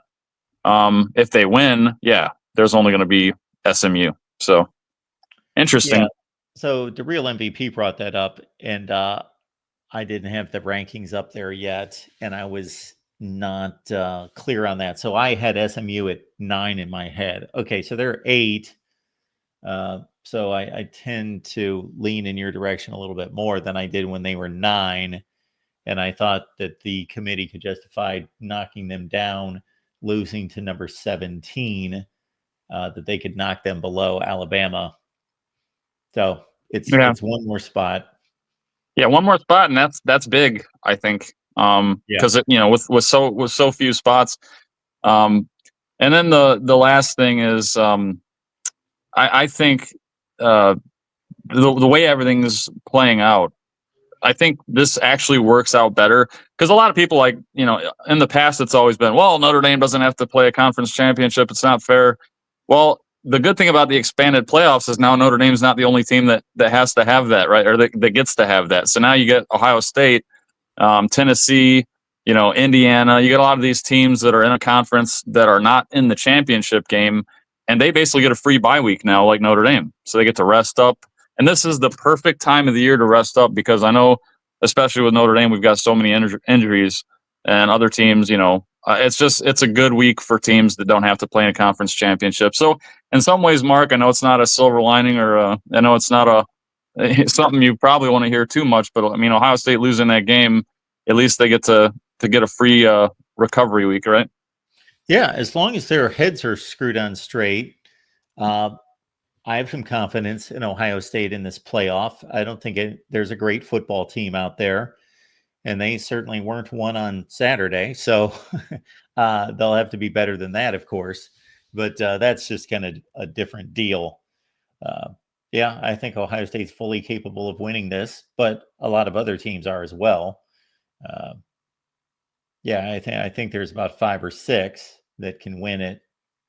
if they win, yeah, there's only going to be SMU. So interesting. Yeah. So the real MVP brought that up, and I didn't have the rankings up there yet, and I was not clear on that. So I had SMU at 9 in my head. Okay, so they're 8. So I tend to lean in your direction a little bit more than I did when they were 9. And I thought that the committee could justify knocking them down, losing to number 17, that they could knock them below Alabama. So it's one more spot. Yeah, one more spot, and that's big, I think. Because with so few spots. And then the last thing is I think the way everything is playing out, I think this actually works out better because a lot of people, like, in the past, it's always been, well, Notre Dame doesn't have to play a conference championship. It's not fair. Well, the good thing about the expanded playoffs is now Notre Dame's not the only team that has to have that, right? Or that gets to have that. So now you get Ohio State, Tennessee, Indiana. You get a lot of these teams that are in a conference that are not in the championship game, and they basically get a free bye week now, like Notre Dame. So they get to rest up. And this is the perfect time of the year to rest up because I know, especially with Notre Dame, we've got so many injuries, and other teams, it's a good week for teams that don't have to play in a conference championship. So in some ways, Mark, I know it's not a silver lining, or I know it's not something you probably want to hear too much, but I mean, Ohio State losing that game, at least they get to get a free recovery week, right? Yeah, as long as their heads are screwed on straight, I have some confidence in Ohio State in this playoff. I don't think there's a great football team out there, and they certainly weren't one on Saturday. So they'll have to be better than that, of course. But that's just kind of a different deal. Yeah, I think Ohio State's fully capable of winning this, but a lot of other teams are as well. Yeah, I think there's about 5 or 6 that can win it.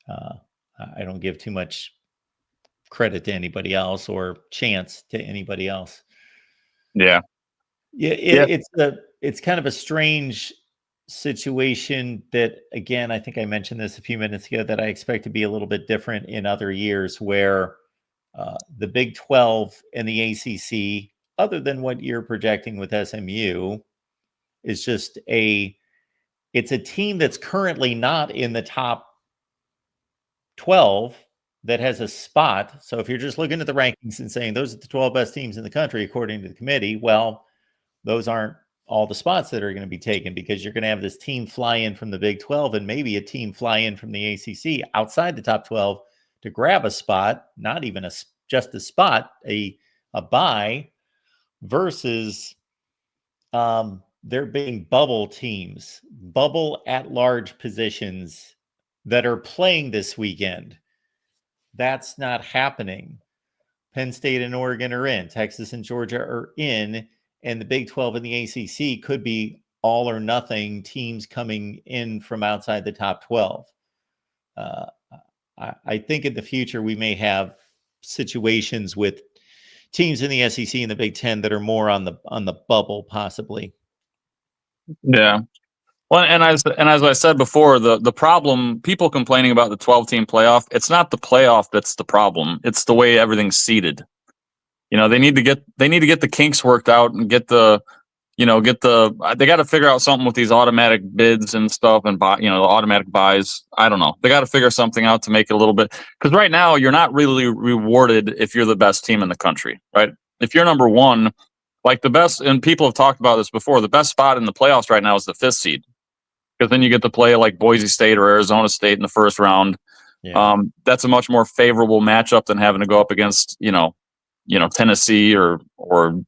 I don't give too much credit to anybody else or chance to anybody else. Yeah. It's kind of a strange situation that, again, I think I mentioned this a few minutes ago, that I expect to be a little bit different in other years, where the Big 12 and the ACC, other than what you're projecting with SMU, is just it's a team that's currently not in the top 12 that has a spot. So if you're just looking at the rankings and saying those are the 12 best teams in the country, according to the committee, well, those aren't all the spots that are going to be taken, because you're going to have this team fly in from the Big 12 and maybe a team fly in from the ACC outside the top 12 to grab a spot, not even just a spot, a bye, versus there being bubble teams, bubble at large positions that are playing this weekend. That's not happening. Penn State and Oregon are in, Texas and Georgia are in, and the Big 12 and the ACC could be all or nothing teams coming in from outside the top 12. I think in the future we may have situations with teams in the SEC and the Big 10 that are more on the bubble, possibly. Yeah. Well, and as I said before, the problem, people complaining about the 12-team playoff, it's not the playoff that's the problem. It's the way everything's seeded. You know, they need to get the kinks worked out and they got to figure out something with these automatic bids and stuff, and the automatic buys. I don't know. They got to figure something out to make it a little bit, because right now you're not really rewarded if you're the best team in the country, right? If you're number one, like the best, and people have talked about this before, the best spot in the playoffs right now is the 5th seed, because then you get to play like Boise State or Arizona State in the first round. Yeah. That's a much more favorable matchup than having to go up against Tennessee or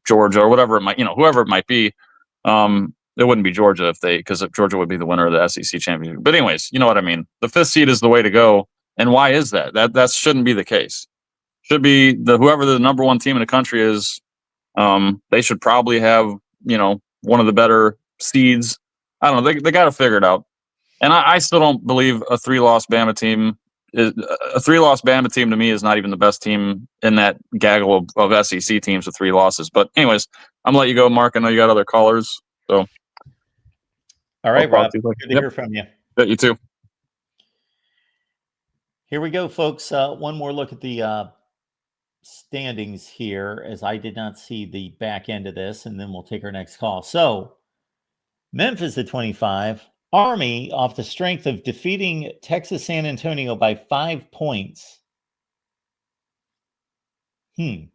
Georgia or whatever it might, whoever it might be. It wouldn't be Georgia because Georgia would be the winner of the SEC championship. But anyways, you know what I mean. The 5th seed is the way to go. And why is that? That shouldn't be the case. Should be whoever the number one team in the country is. They should probably have one of the better seeds. I don't know. They got to figure it out. And I still don't believe a 3-loss Bama team. A 3-loss Bama team to me is not even the best team in that gaggle of SEC teams with 3 losses. But anyways, I'm gonna let you go, Mark. I know you got other callers. So, all right, Rob. Good to hear from you. Yeah, you too. Here we go, folks. One more look at the standings here, as I did not see the back end of this, and then we'll take our next call. So, Memphis at 25. Army, off the strength of defeating Texas San Antonio by 5 points. I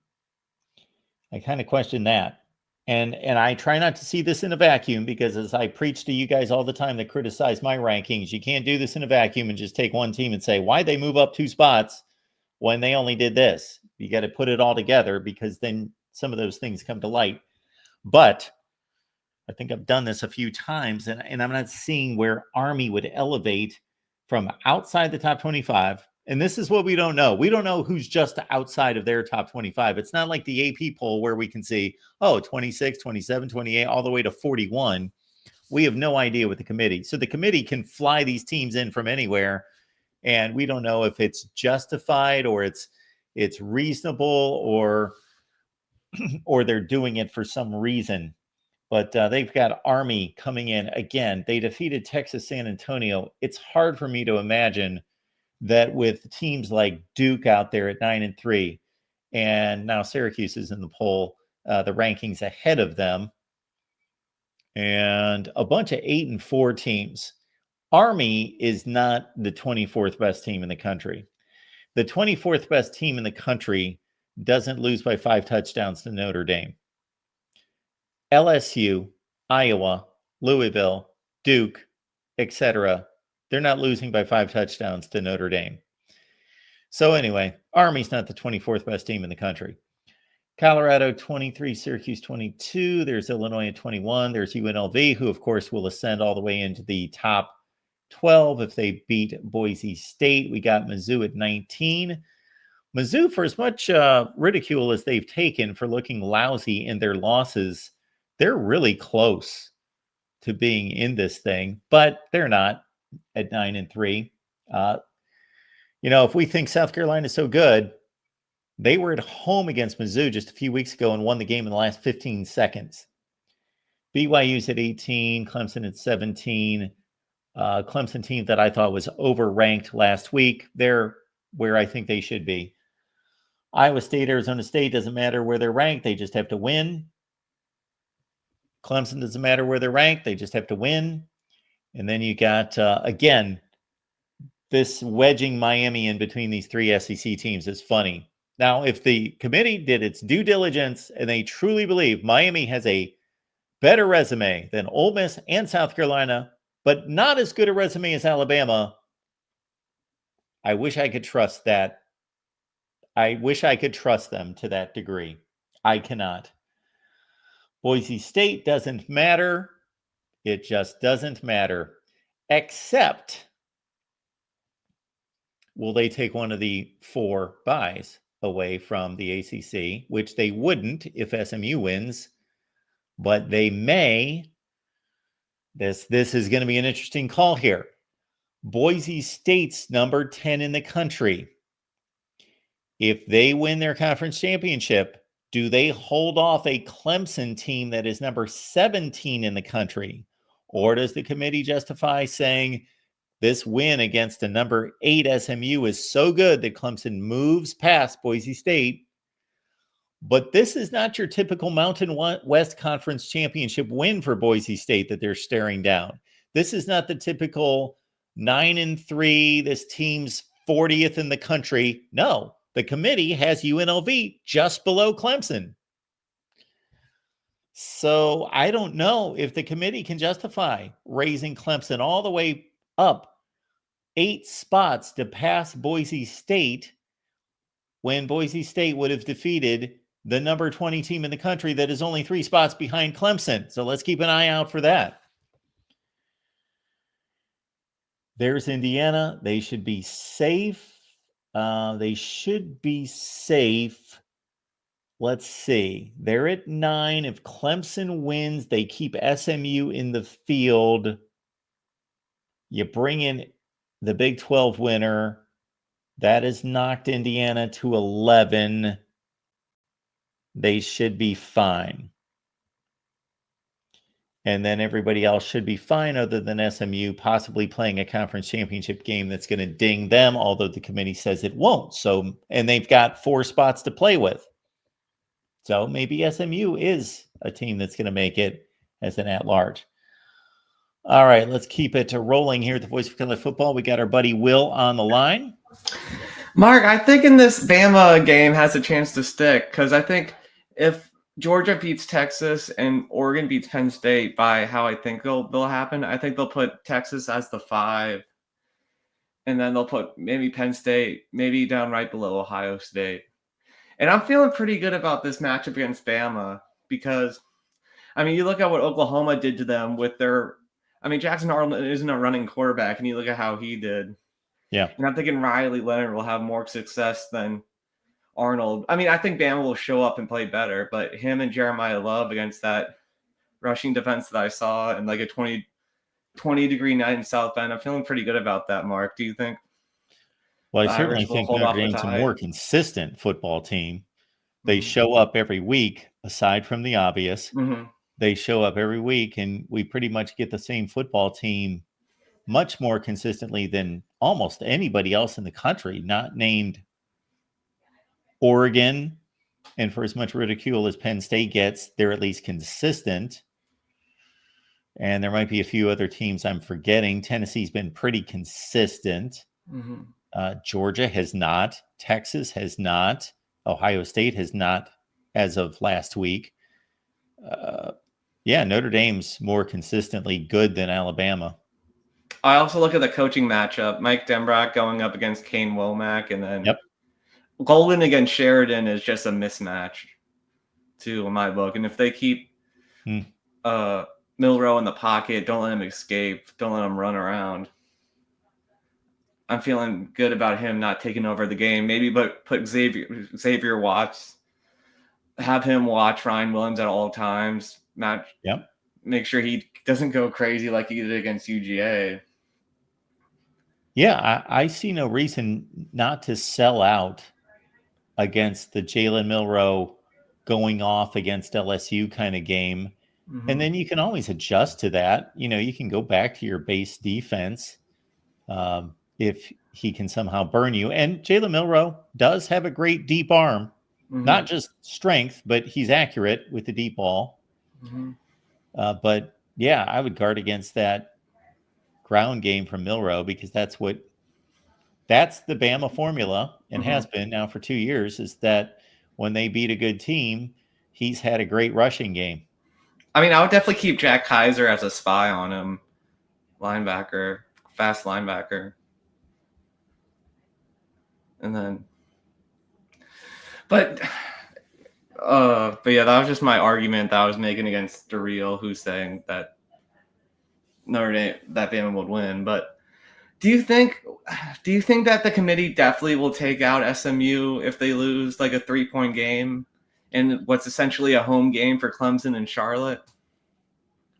kind of question that. And I try not to see this in a vacuum, because as I preach to you guys all the time that criticize my rankings, you can't do this in a vacuum and just take one team and say, why'd they move up 2 spots when they only did this? You got to put it all together, because then some of those things come to light. But I think I've done this a few times, and I'm not seeing where Army would elevate from outside the top 25. And this is what we don't know. We don't know who's just outside of their top 25. It's not like the AP poll where we can see, 26, 27, 28, all the way to 41. We have no idea with the committee. So the committee can fly these teams in from anywhere, and we don't know if it's justified or it's reasonable or they're doing it for some reason. But they've got Army coming in. Again, they defeated Texas San Antonio. It's hard for me to imagine that with teams like Duke out there at 9-3, and now Syracuse is in the poll, the rankings ahead of them, and a bunch of 8-4 teams. Army is not the 24th best team in the country. The 24th best team in the country doesn't lose by 5 touchdowns to Notre Dame. LSU, Iowa, Louisville, Duke, etc. They're not losing by 5 touchdowns to Notre Dame. So anyway, Army's not the 24th best team in the country. Colorado 23, Syracuse 22. There's Illinois at 21. There's UNLV, who of course will ascend all the way into the top 12 if they beat Boise State. We got Mizzou at 19. Mizzou, for as much ridicule as they've taken for looking lousy in their losses, they're really close to being in this thing, but they're not at 9-3. If we think South Carolina is so good, they were at home against Mizzou just a few weeks ago and won the game in the last 15 seconds. BYU's at 18, Clemson at 17. Clemson team that I thought was overranked last week. They're where I think they should be. Iowa State, Arizona State, doesn't matter where they're ranked. They just have to win. Clemson doesn't matter where they're ranked. They just have to win. And then you got, again, this wedging Miami in between these 3 SEC teams is funny. Now, if the committee did its due diligence and they truly believe Miami has a better resume than Ole Miss and South Carolina, but not as good a resume as Alabama, I wish I could trust that. I wish I could trust them to that degree. I cannot. Boise State doesn't matter. It just doesn't matter. Except, will they take one of the 4 byes away from the ACC, which they wouldn't if SMU wins, but they may. This is going to be an interesting call here. Boise State's number 10 in the country. If they win their conference championship, do they hold off a Clemson team that is number 17 in the country? Or does the committee justify saying this win against a number 8 SMU is so good that Clemson moves past Boise State? But this is not your typical Mountain West Conference championship win for Boise State that they're staring down. This is not the typical 9-3, this team's 40th in the country. No, the committee has UNLV just below Clemson. So I don't know if the committee can justify raising Clemson all the way up 8 spots to pass Boise State when Boise State would have defeated the number 20 team in the country that is only 3 spots behind Clemson. So let's keep an eye out for that. There's Indiana. They should be safe. Let's see. They're at 9. If Clemson wins, they keep SMU in the field. You bring in the Big 12 winner. That has knocked Indiana to 11. They should be fine. And then everybody else should be fine other than SMU possibly playing a conference championship game that's going to ding them, although the committee says it won't. So, and they've got 4 spots to play with. So maybe SMU is a team that's going to make it as an at-large. All right, let's keep it rolling here at the Voice of College Football. We got our buddy Will on the line. Mark, I think in this Bama game has a chance to stick because I think if Georgia beats Texas and Oregon beats Penn State by how I think they'll happen, I think they'll put Texas as the 5, and then they'll put maybe Penn State maybe down right below Ohio State. And I'm feeling pretty good about this matchup against Bama because, I mean, you look at what Oklahoma did to them with their – I mean, Jackson Arnold isn't a running quarterback, and you look at how he did. Yeah. And I'm thinking Riley Leonard will have more success than Arnold. I mean, I think Bama will show up and play better, but him and Jeremiah Love against that rushing defense that I saw in like a 20-degree night in South Bend, I'm feeling pretty good about that, Mark. Do you think? Well, I certainly think Notre Dame's a more consistent football team. They show up every week, aside from the obvious. Mm-hmm. They show up every week, and we pretty much get the same football team much more consistently than almost anybody else in the country, not named Oregon. And for as much ridicule as Penn State gets, they're at least consistent. And there might be a few other teams I'm forgetting. Tennessee's been pretty consistent. Georgia has not. Texas has not. Ohio State has not as of last week. Yeah, Notre Dame's more consistently good than Alabama. I also look at the coaching matchup. Mike Denbrock going up against Kane Womack, and then Golden against Sheridan is just a mismatch, too, in my book. And if they keep Milroe in the pocket, don't let him escape, don't let him run around, I'm feeling good about him not taking over the game. Maybe put Xavier Watts, have him watch Ryan Williams at all times. Make sure he doesn't go crazy like he did against UGA. Yeah, I see no reason not to sell out against the Jalen Milroe going off against LSU kind of game. And then you can always adjust to that. You can go back to your base defense if he can somehow burn you. And Jalen Milroe does have a great deep arm, not just strength, but he's accurate with the deep ball. But yeah, I would guard against that ground game from Milroe, because that's the Bama formula, and has been now for 2 years, is that when they beat a good team, he's had a great rushing game. I mean, I would definitely keep Jack Kaiser as a spy on him. Linebacker, fast linebacker. And then, but yeah, that was just my argument that I was making against Darrell, who's saying that Notre Dame, that Bama would win. But do you think that the committee definitely will take out SMU if they lose like a 3-point game in what's essentially a home game for Clemson and Charlotte?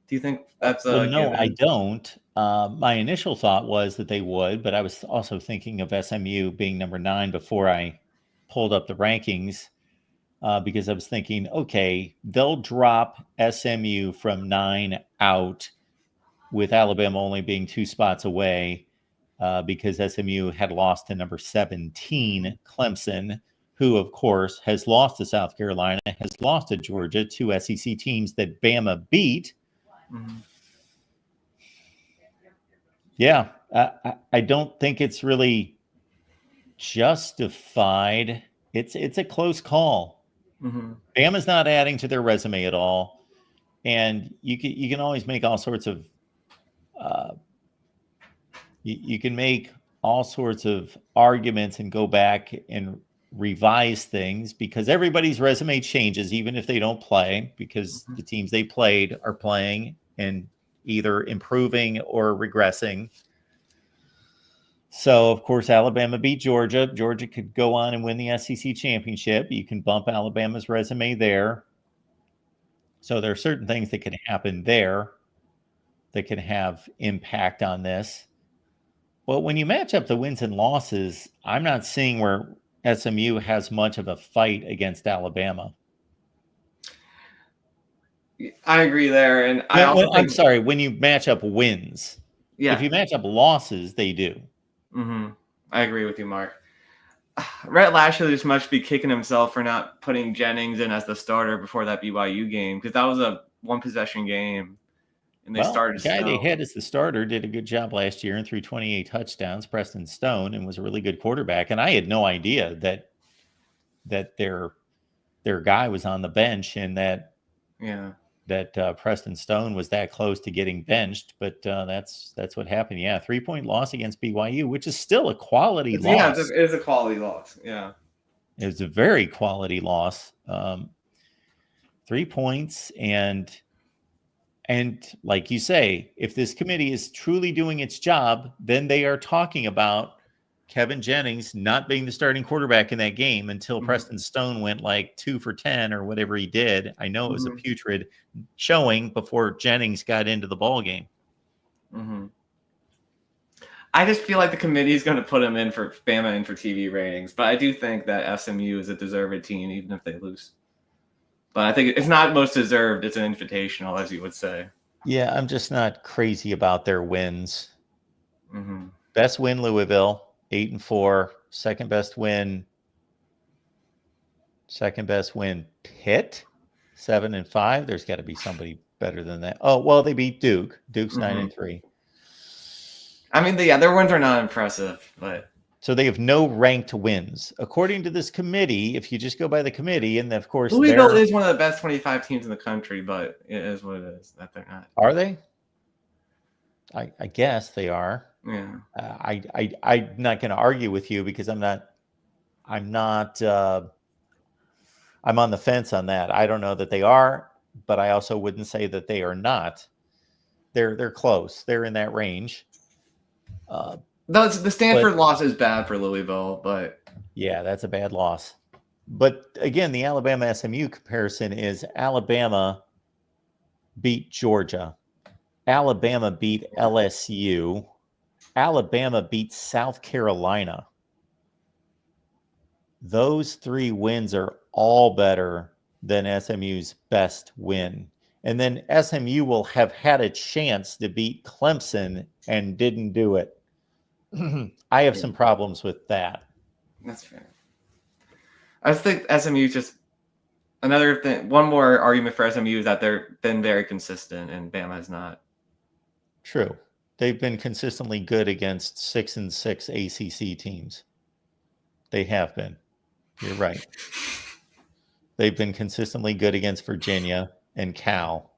Do you think that's no, given? I don't. My initial thought was that they would, but I was also thinking of SMU being number 9 before I pulled up the rankings, because I was thinking, okay, they'll drop SMU from 9 out with Alabama only being 2 spots away, because SMU had lost to number 17, Clemson, who, of course, has lost to South Carolina, has lost to Georgia, 2 SEC teams that Bama beat. Yeah, I don't think it's really justified. It's a close call. Bama's not adding to their resume at all, and you can always make all sorts of you can make all sorts of arguments and go back and revise things, because everybody's resume changes even if they don't play, because the teams they played are playing and either improving or regressing. So, of course, Alabama beat Georgia. Georgia could go on and win the SEC championship. You can bump Alabama's resume there. So there are certain things that can happen there that can have impact on this. But when you match up the wins and losses, I'm not seeing where SMU has much of a fight against Alabama. I agree there, and I'm sorry, when you match up wins. Yeah. If you match up losses, they do. I agree with you, Mark. Rhett Lashley must be kicking himself for not putting Jennings in as the starter before that BYU game, because that was a 1-possession game, and they started. The guy they had as the starter did a good job last year and threw 28 touchdowns, Preston Stone, and was a really good quarterback. And I had no idea that their guy was on the bench, and that Preston Stone was that close to getting benched, but that's what happened. Yeah, 3-point loss against BYU, which is still a quality loss. Yeah, it is a quality loss. Yeah, it was a very quality loss. 3 points, and like you say, if this committee is truly doing its job, then they are talking about Kevin Jennings not being the starting quarterback in that game until Preston Stone went like 2 for 10 or whatever he did. I know it was a putrid showing before Jennings got into the ball game. I just feel like the committee is going to put him in for Bama in for TV ratings, but I do think that SMU is a deserved team, even if they lose. But I think it's not most deserved. It's an invitational, as you would say. Yeah, I'm just not crazy about their wins. Best win, Louisville, 8-4. Second best win, Pitt, 7-5. There's got to be somebody better than that. Oh, well, they beat Duke. Duke's 9-3. I mean, their wins are not impressive, but so they have no ranked wins. According to this committee, if you just go by the committee, and of course, Louisville is one of the best 25 teams in the country, but it is what it is that they're not. Are they? I guess they are. Yeah. I'm not going to argue with you because I'm on the fence on that. I don't know that they are, but I also wouldn't say that they are not. They're close. They're in that range. The Stanford loss is bad for Louisville, but yeah, that's a bad loss. But again, the Alabama SMU comparison is Alabama beat Georgia. Alabama beat LSU. Alabama beat South Carolina. Those 3 wins are all better than SMU's best win. And then SMU will have had a chance to beat Clemson and didn't do it. I have some problems with that. That's fair. I just think SMU just another thing. One more argument for SMU is that they've been very consistent, and Bama has not. True. They've been consistently good against 6-6 ACC teams. They have been. You're right. They've been consistently good against Virginia and Cal.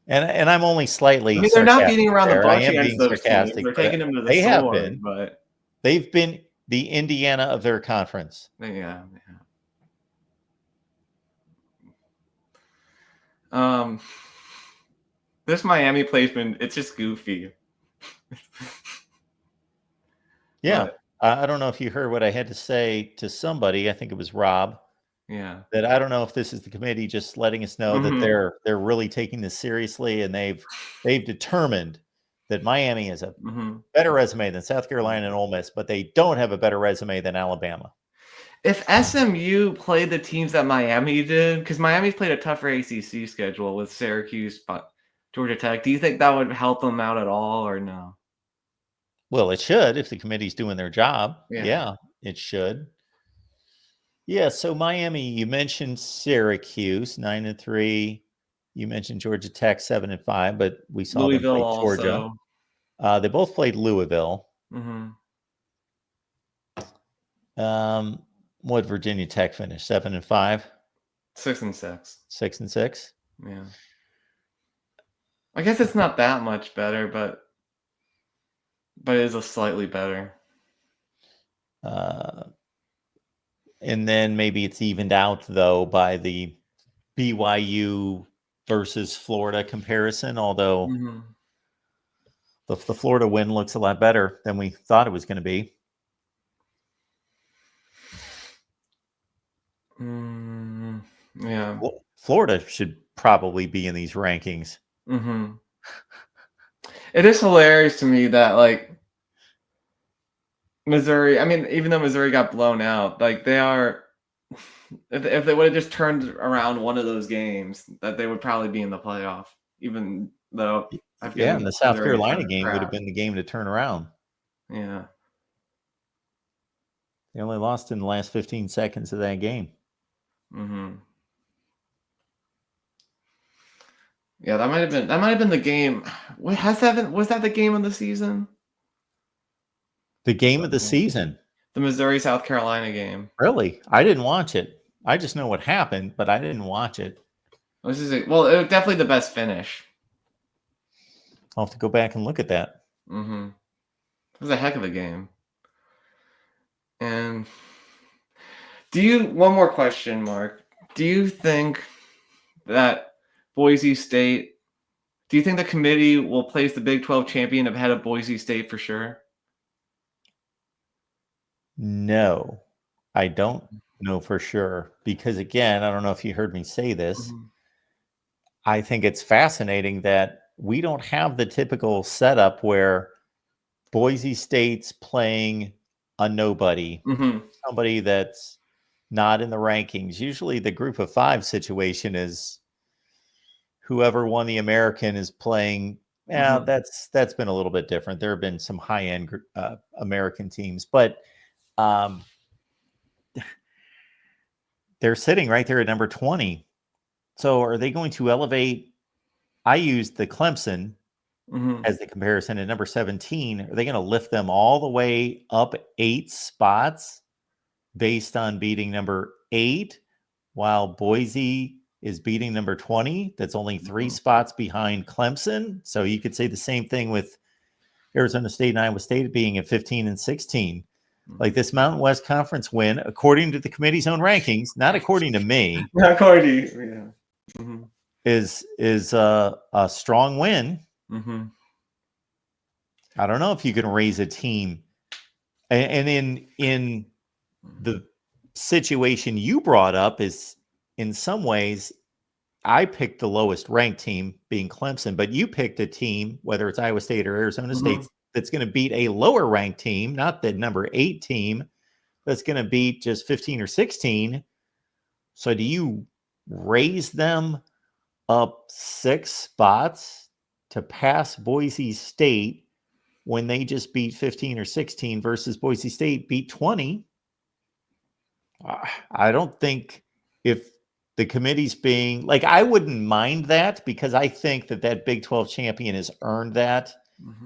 And I'm only slightly. I mean, they're not beating around the bush against those teams. They're taking them to the they sword, have been, but they've been the Indiana of their conference. Yeah. This Miami placement, it's just goofy. Yeah. But, I don't know if you heard what I had to say to somebody. I think it was Rob. Yeah. That I don't know if this is the committee just letting us know that they're really taking this seriously, and they've determined that Miami is a better resume than South Carolina and Ole Miss, but they don't have a better resume than Alabama. If SMU played the teams that Miami did, because Miami's played a tougher ACC schedule with Syracuse, Georgia Tech, do you think that would help them out at all, or no? Well, it should if the committee's doing their job. Yeah, it should. Yeah, so Miami, you mentioned Syracuse 9-3. You mentioned Georgia Tech 7-5, but we saw Louisville them play Georgia. Also. They both played Louisville. What Virginia Tech finished? 7-5. 6-6. 6-6. Yeah. I guess it's not that much better, but it is a slightly better. And then maybe it's evened out, though, by the BYU versus Florida comparison, although the Florida win looks a lot better than we thought it was going to be. Yeah. Well, Florida should probably be in these rankings. It is hilarious to me that, like, Missouri, I mean, even though Missouri got blown out, like, they are, if they would have just turned around one of those games, that they would probably be in the playoff, even though and the South Carolina game would have been the game to turn around. Yeah. They only lost in the last 15 seconds of that game. Yeah, that might have been the game. Was that the game of the season? The game of the season. The Missouri South Carolina game. Really? I didn't watch it. I just know what happened, but I didn't watch it. Well, it was definitely the best finish. I'll have to go back and look at that. It was a heck of a game. And one more question, Mark. Do you think that Boise State, do you think the committee will place the Big 12 champion ahead of Boise State for sure? No, I don't know for sure. Because again, I don't know if you heard me say this. I think it's fascinating that we don't have the typical setup where Boise State's playing a nobody, somebody that's not in the rankings. Usually the group of 5 situation is whoever won the American is playing. Yeah, that's been a little bit different. There have been some high-end American teams, but they're sitting right there at number 20. So are they going to elevate? I used the Clemson Mhm. as the comparison at number 17. Are they going to lift them all the way up 8 spots based on beating number 8, while Boise is beating number 20? That's only 3 spots behind Clemson. So you could say the same thing with Arizona State and Iowa State being at 15 and 16. Like this Mountain West Conference win, according to the committee's own rankings, not according to me, Not Cordy. Yeah. Mm-hmm. is a strong win. Mm-hmm. I don't know if you can raise a team, and in the situation you brought up is in some ways I picked the lowest ranked team being Clemson, but you picked a team, whether it's Iowa State or Arizona State, that's going to beat a lower ranked team, not the number 8 team that's going to beat just 15 or 16. So do you raise them up 6 spots to pass Boise State when they just beat 15 or 16 versus Boise State beat 20? I don't think if the committee's being like, I wouldn't mind that because I think that Big 12 champion has earned that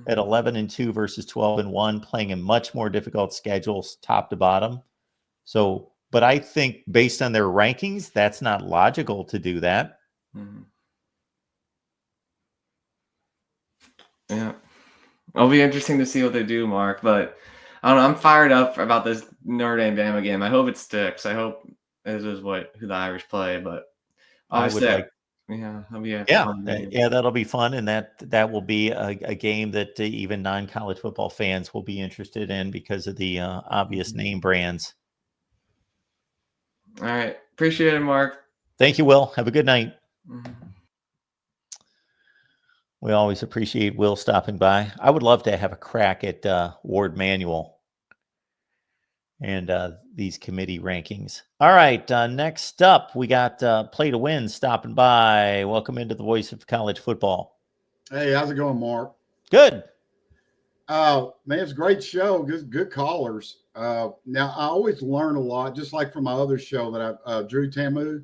at 11-2 versus 12-1, playing in much more difficult schedules top to bottom. So, but I think based on their rankings, that's not logical to do that. Yeah. It'll be interesting to see what they do, Mark, but I don't know. I'm fired up about this Notre Dame Bama game. I hope it sticks. I hope this is who the Irish play, but obviously, that'll be fun game. Yeah, that'll be fun, and that will be a game that even non-college football fans will be interested in because of the obvious name brands. All right, appreciate it, Mark. Thank you, Will. Have a good night. We always appreciate Will stopping by. I would love to have a crack at Ward Manuel and these committee rankings. All right, next up, we got Play to Win stopping by. Welcome into the Voice of College Football. Hey, how's it going, Mark? Good. Man, it's a great show. Good callers. Now, I always learn a lot, just like from my other show that I Drew Tamu,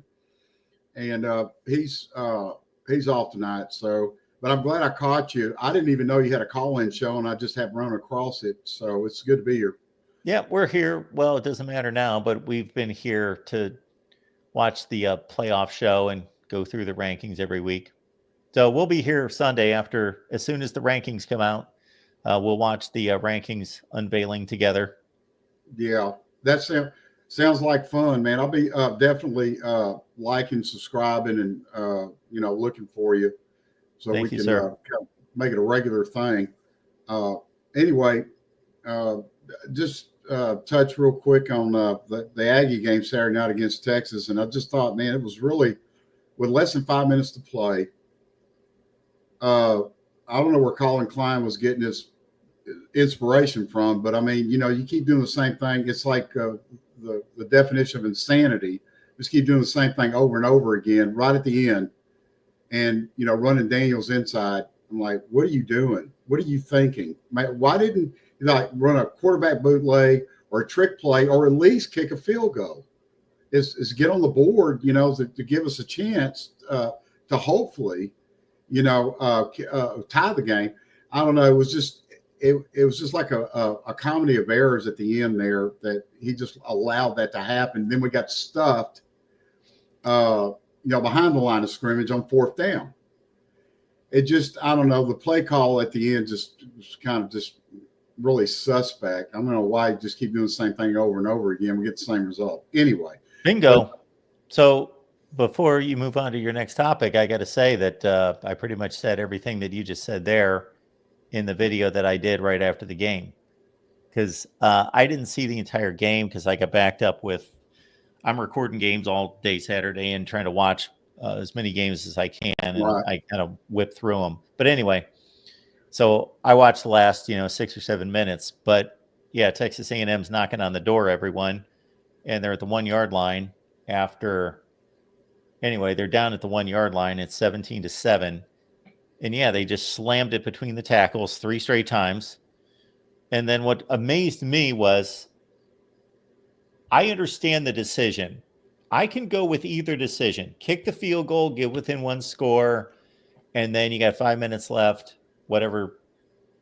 and he's off tonight. So, but I'm glad I caught you. I didn't even know you had a call-in show, and I just have run across it. So it's good to be here. Yeah, we're here. Well, it doesn't matter now, but we've been here to watch the playoff show and go through the rankings every week. So we'll be here Sunday as soon as the rankings come out. We'll watch the rankings unveiling together. Yeah, that sounds like fun, man. I'll be definitely liking, subscribing, and looking for you, so we can kind of make it a regular thing. Anyway, just touch real quick on the Aggie game Saturday night against Texas, and I just thought, man, it was really with less than 5 minutes to play. I don't know where Colin Klein was getting his inspiration from, but I mean, you keep doing the same thing. It's like the definition of insanity. Just keep doing the same thing over and over again, right at the end, and running Daniels inside. I'm like, what are you doing? What are you thinking? Why didn't you run a quarterback bootleg or a trick play, or at least kick a field goal? Is get on the board, to give us a chance to hopefully, tie the game. I don't know. It was just like a comedy of errors at the end there that he just allowed that to happen. Then we got stuffed, behind the line of scrimmage on 4th down. It just, I don't know. The play call at the end just was kind of just really suspect. I don't know why you just keep doing the same thing over and over again. We get the same result. Anyway. Bingo. So before you move on to your next topic, I got to say that I pretty much said everything that you just said there in the video that I did right after the game, because I didn't see the entire game because I got backed up I'm recording games all day Saturday and trying to watch as many games as I can, and I kind of whip through them. But anyway, so I watched the last 6 or 7 minutes. But yeah, Texas A&M's knocking on the door, everyone, and they're at the 1 yard line after. Anyway, they're down at the 1 yard line. It's 17-7. And yeah, they just slammed it between the tackles 3 straight times. And then what amazed me was, I understand the decision. I can go with either decision. Kick the field goal, get within one score, and then you got 5 minutes left, whatever,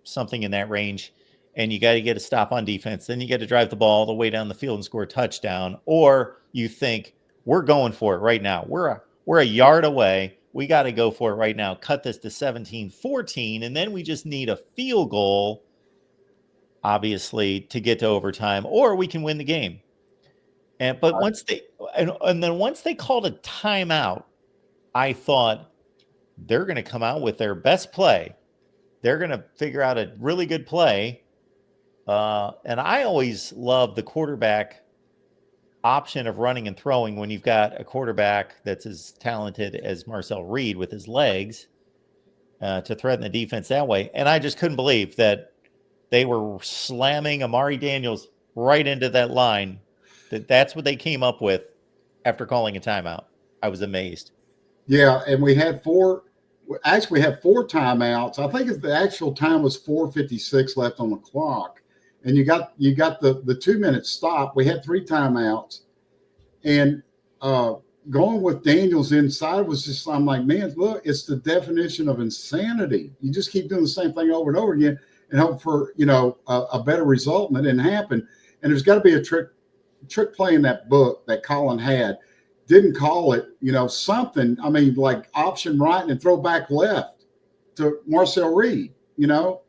something in that range, and you got to get a stop on defense. Then you got to drive the ball all the way down the field and score a touchdown. Or you think, we're going for it right now. We're a yard away. We got to go for it right now. Cut this to 17-14, and then we just need a field goal, obviously, to get to overtime, or we can win the game. But once they called a timeout, I thought they're going to come out with their best play. They're going to figure out a really good play. And I always love the quarterback option of running and throwing when you've got a quarterback that's as talented as Marcel Reed with his legs to threaten the defense that way. And I just couldn't believe that they were slamming Amari Daniels right into that line. That's what they came up with after calling a timeout. I was amazed. Yeah, and we had four timeouts. I think the actual time was 4:56 left on the clock. And you got the 2 minute stop. We had 3 timeouts, and going with Daniels inside was just, I'm like, man, look, it's the definition of insanity. You just keep doing the same thing over and over again and hope for, a better result, and it didn't happen. And there's got to be a trick play in that book that Colin had. Didn't call it, something. I mean, like option right and throw back left to Marcel Reed.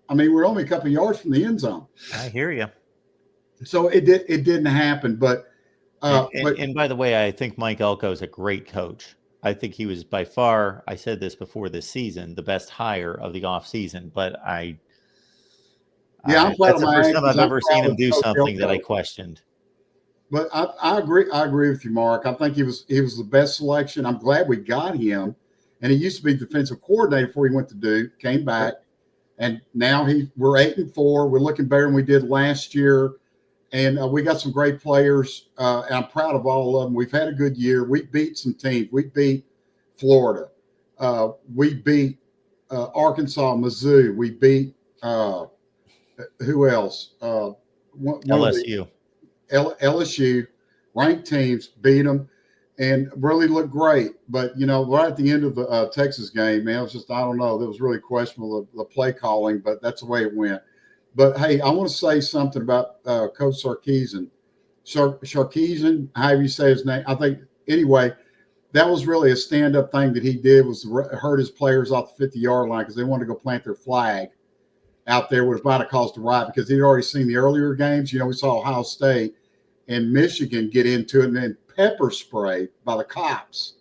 I mean, we're only a couple of yards from the end zone. I hear you. So it didn't happen. But and by the way, I think Mike Elko is a great coach. I think he was by far, I said this before this season, the best hire of the offseason. But I'm glad that's the first time I've ever seen him do something that I questioned. But I agree. I agree with you, Mark. I think he was the best selection. I'm glad we got him. And he used to be defensive coordinator before he went to Duke, came back. And now we're 8-4. We're looking better than we did last year. And we got some great players. And I'm proud of all of them. We've had a good year. We beat some teams. We beat Florida. We beat Arkansas, Mizzou. We beat who else? LSU. LSU, ranked teams, beat them, and really looked great. But, right at the end of the Texas game, man, it was just, I don't know, that was really questionable, the play calling, but that's the way it went. But, hey, I want to say something about Coach Sarkisian. Sarkisian, however you say his name, I think, anyway, that was really a stand-up thing that he did, was hurt his players off the 50-yard line because they wanted to go plant their flag out there, would have might have caused a riot, because he'd already seen the earlier games. We saw Ohio State and Michigan get into it and then pepper spray by the cops,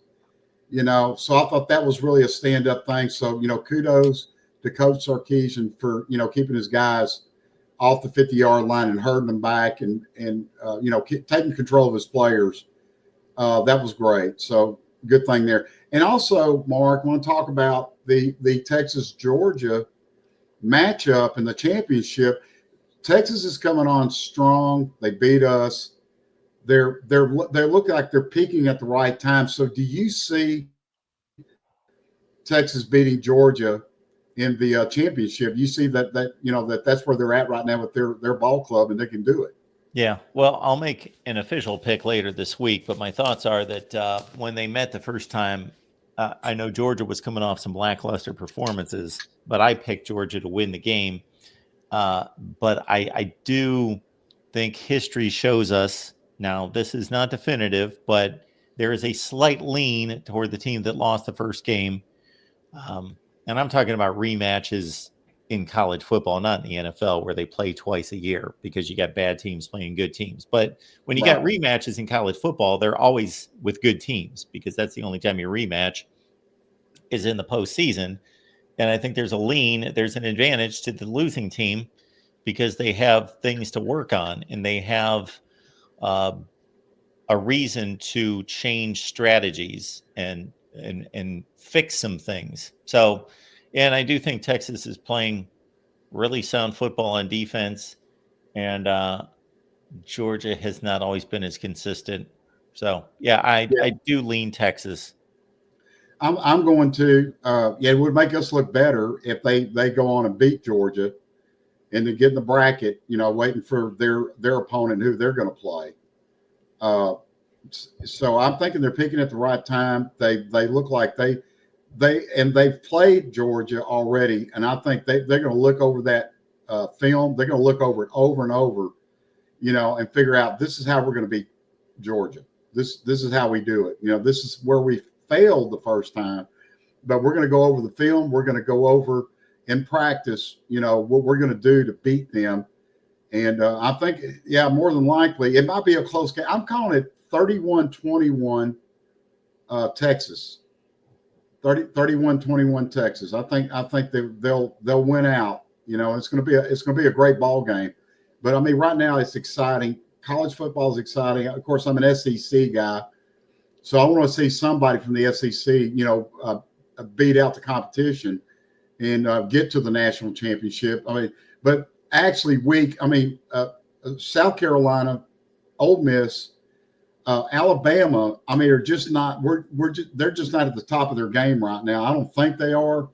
So I thought that was really a stand-up thing. So, kudos to Coach Sarkisian for, keeping his guys off the 50-yard line and herding them back and taking control of his players. That was great. So good thing there. And also, Mark, I want to talk about the Texas-Georgia matchup in the championship. Texas is coming on strong. They beat us. They look like they're peaking at the right time. So do you see Texas beating Georgia in the championship? You see that's where they're at right now with their ball club, and they can do it. Yeah. Well, I'll make an official pick later this week, but my thoughts are that when they met the first time, I know Georgia was coming off some lackluster performances, but I picked Georgia to win the game. But I do think history shows us, now this is not definitive, but there is a slight lean toward the team that lost the first game. And I'm talking about rematches in college football, not in the NFL, where they play twice a year because you got bad teams playing good teams. But when you got rematches in college football, they're always with good teams, because that's the only time you rematch is in the postseason. And I think there's an advantage to the losing team because they have things to work on, and they have a reason to change strategies and fix some things. So, and I do think Texas is playing really sound football on defense, and Georgia has not always been as consistent. So, yeah, I do lean Texas. I'm going to. It would make us look better if they go on and beat Georgia, and then get in the bracket, waiting for their opponent who they're going to play. So I'm thinking they're picking at the right time. They look like they've played Georgia already, and I think they're going to look over that film. They're going to look over it over and over, and figure out this is how we're going to beat Georgia. This is how we do it. This is where we failed the first time, but we're going to go over the film. We're going to go over in practice, what we're going to do to beat them. And I think, more than likely, it might be a close game. I'm calling it 31-21 Texas. 31-21 Texas. I think they'll win out. It's going to be a great ball game. But I mean, right now it's exciting. College football is exciting. Of course, I'm an SEC guy, so I want to see somebody from the SEC, beat out the competition and get to the national championship. I mean, but actually South Carolina, Ole Miss, Alabama, I mean, are just not. They're just not at the top of their game right now. I don't think they are.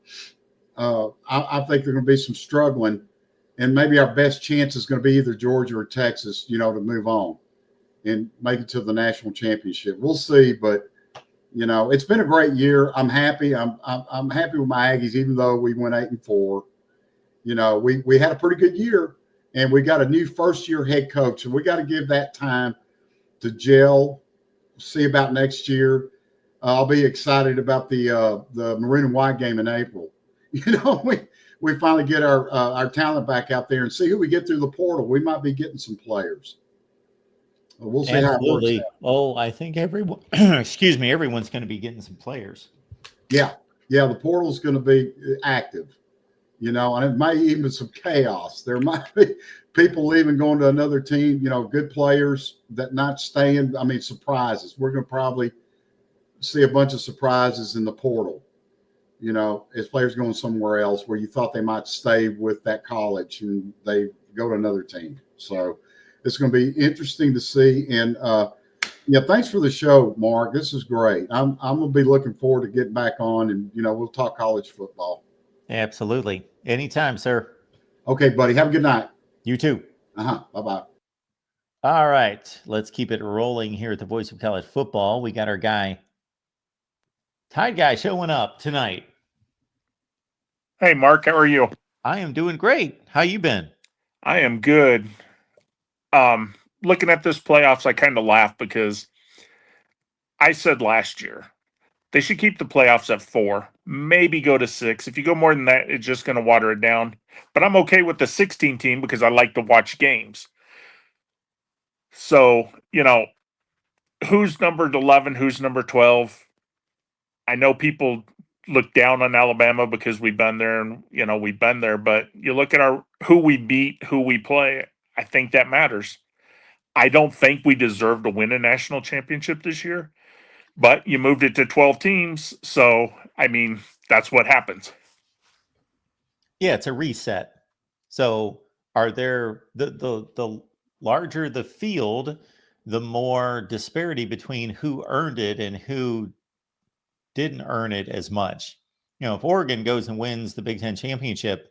I think there's going to be some struggling, and maybe our best chance is going to be either Georgia or Texas, to move on and make it to the national championship. We'll see, but it's been a great year. I'm happy. I'm happy with my Aggies, even though we went 8-4. We had a pretty good year, and we got a new first-year head coach, and we got to give that time to gel. See about next year. I'll be excited about the maroon and white game in April. We finally get our talent back out there and see who we get through the portal. We might be getting some players. We'll see how it works out. Oh, I think everyone, everyone's going to be getting some players. Yeah. The portal's going to be active, and it might even be some chaos. There might be people leaving, going to another team, good players that not staying. I mean, surprises. We're going to probably see a bunch of surprises in the portal, as players going somewhere else where you thought they might stay with that college and they go to another team. So it's going to be interesting to see. And thanks for the show, Mark. This is great. I'm going to be looking forward to getting back on, and we'll talk college football. Absolutely. Anytime, sir. Okay, buddy. Have a good night. You too. Bye-bye. All right. Let's keep it rolling here at the Voice of College Football. We got our guy, Tide Guy, showing up tonight. Hey, Mark, how are you? I am doing great. How you been? I am good. Looking at this playoffs, I kind of laugh because I said last year they should keep the playoffs at 4, maybe go to 6. If you go more than that, it's just going to water it down. But I'm okay with the 16 team because I like to watch games. So, who's numbered 11, who's number 12? I know people look down on Alabama because we've been there and, we've been there. But you look at who we beat, who we play, I think that matters. I don't think we deserve to win a national championship this year, but you moved it to 12 teams. So, I mean, that's what happens. Yeah, it's a reset. So are there the larger the field, the more disparity between who earned it and who didn't earn it as much. If Oregon goes and wins the Big Ten championship,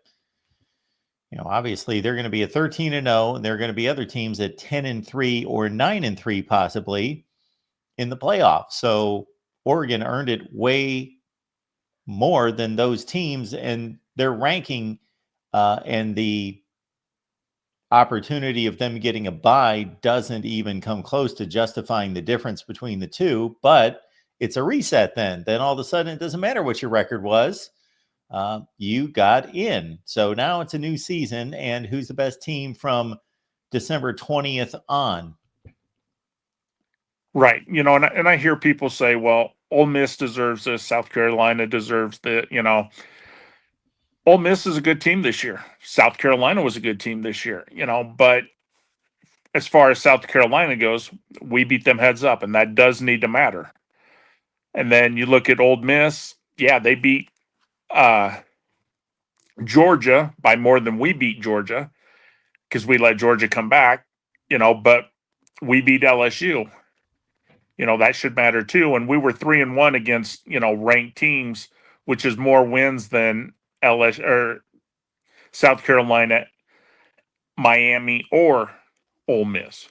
obviously they're going to be at 13-0, and there are going to be other teams at 10-3 or 9-3 possibly in the playoffs. So Oregon earned it way more than those teams, and their ranking and the opportunity of them getting a bye doesn't even come close to justifying the difference between the two. But it's a reset then. Then all of a sudden, it doesn't matter what your record was. You got in. So now it's a new season, and who's the best team from December 20th on? Right. And I hear people say, well, Ole Miss deserves this. South Carolina deserves the, Ole Miss is a good team this year. South Carolina was a good team this year, but as far as South Carolina goes, we beat them heads up, and that does need to matter. And then you look at Ole Miss. Yeah, they beat Georgia by more than we beat Georgia because we let Georgia come back, but we beat LSU. That should matter too. And we were 3-1 against, ranked teams, which is more wins than LSU or South Carolina, Miami, or Ole Miss.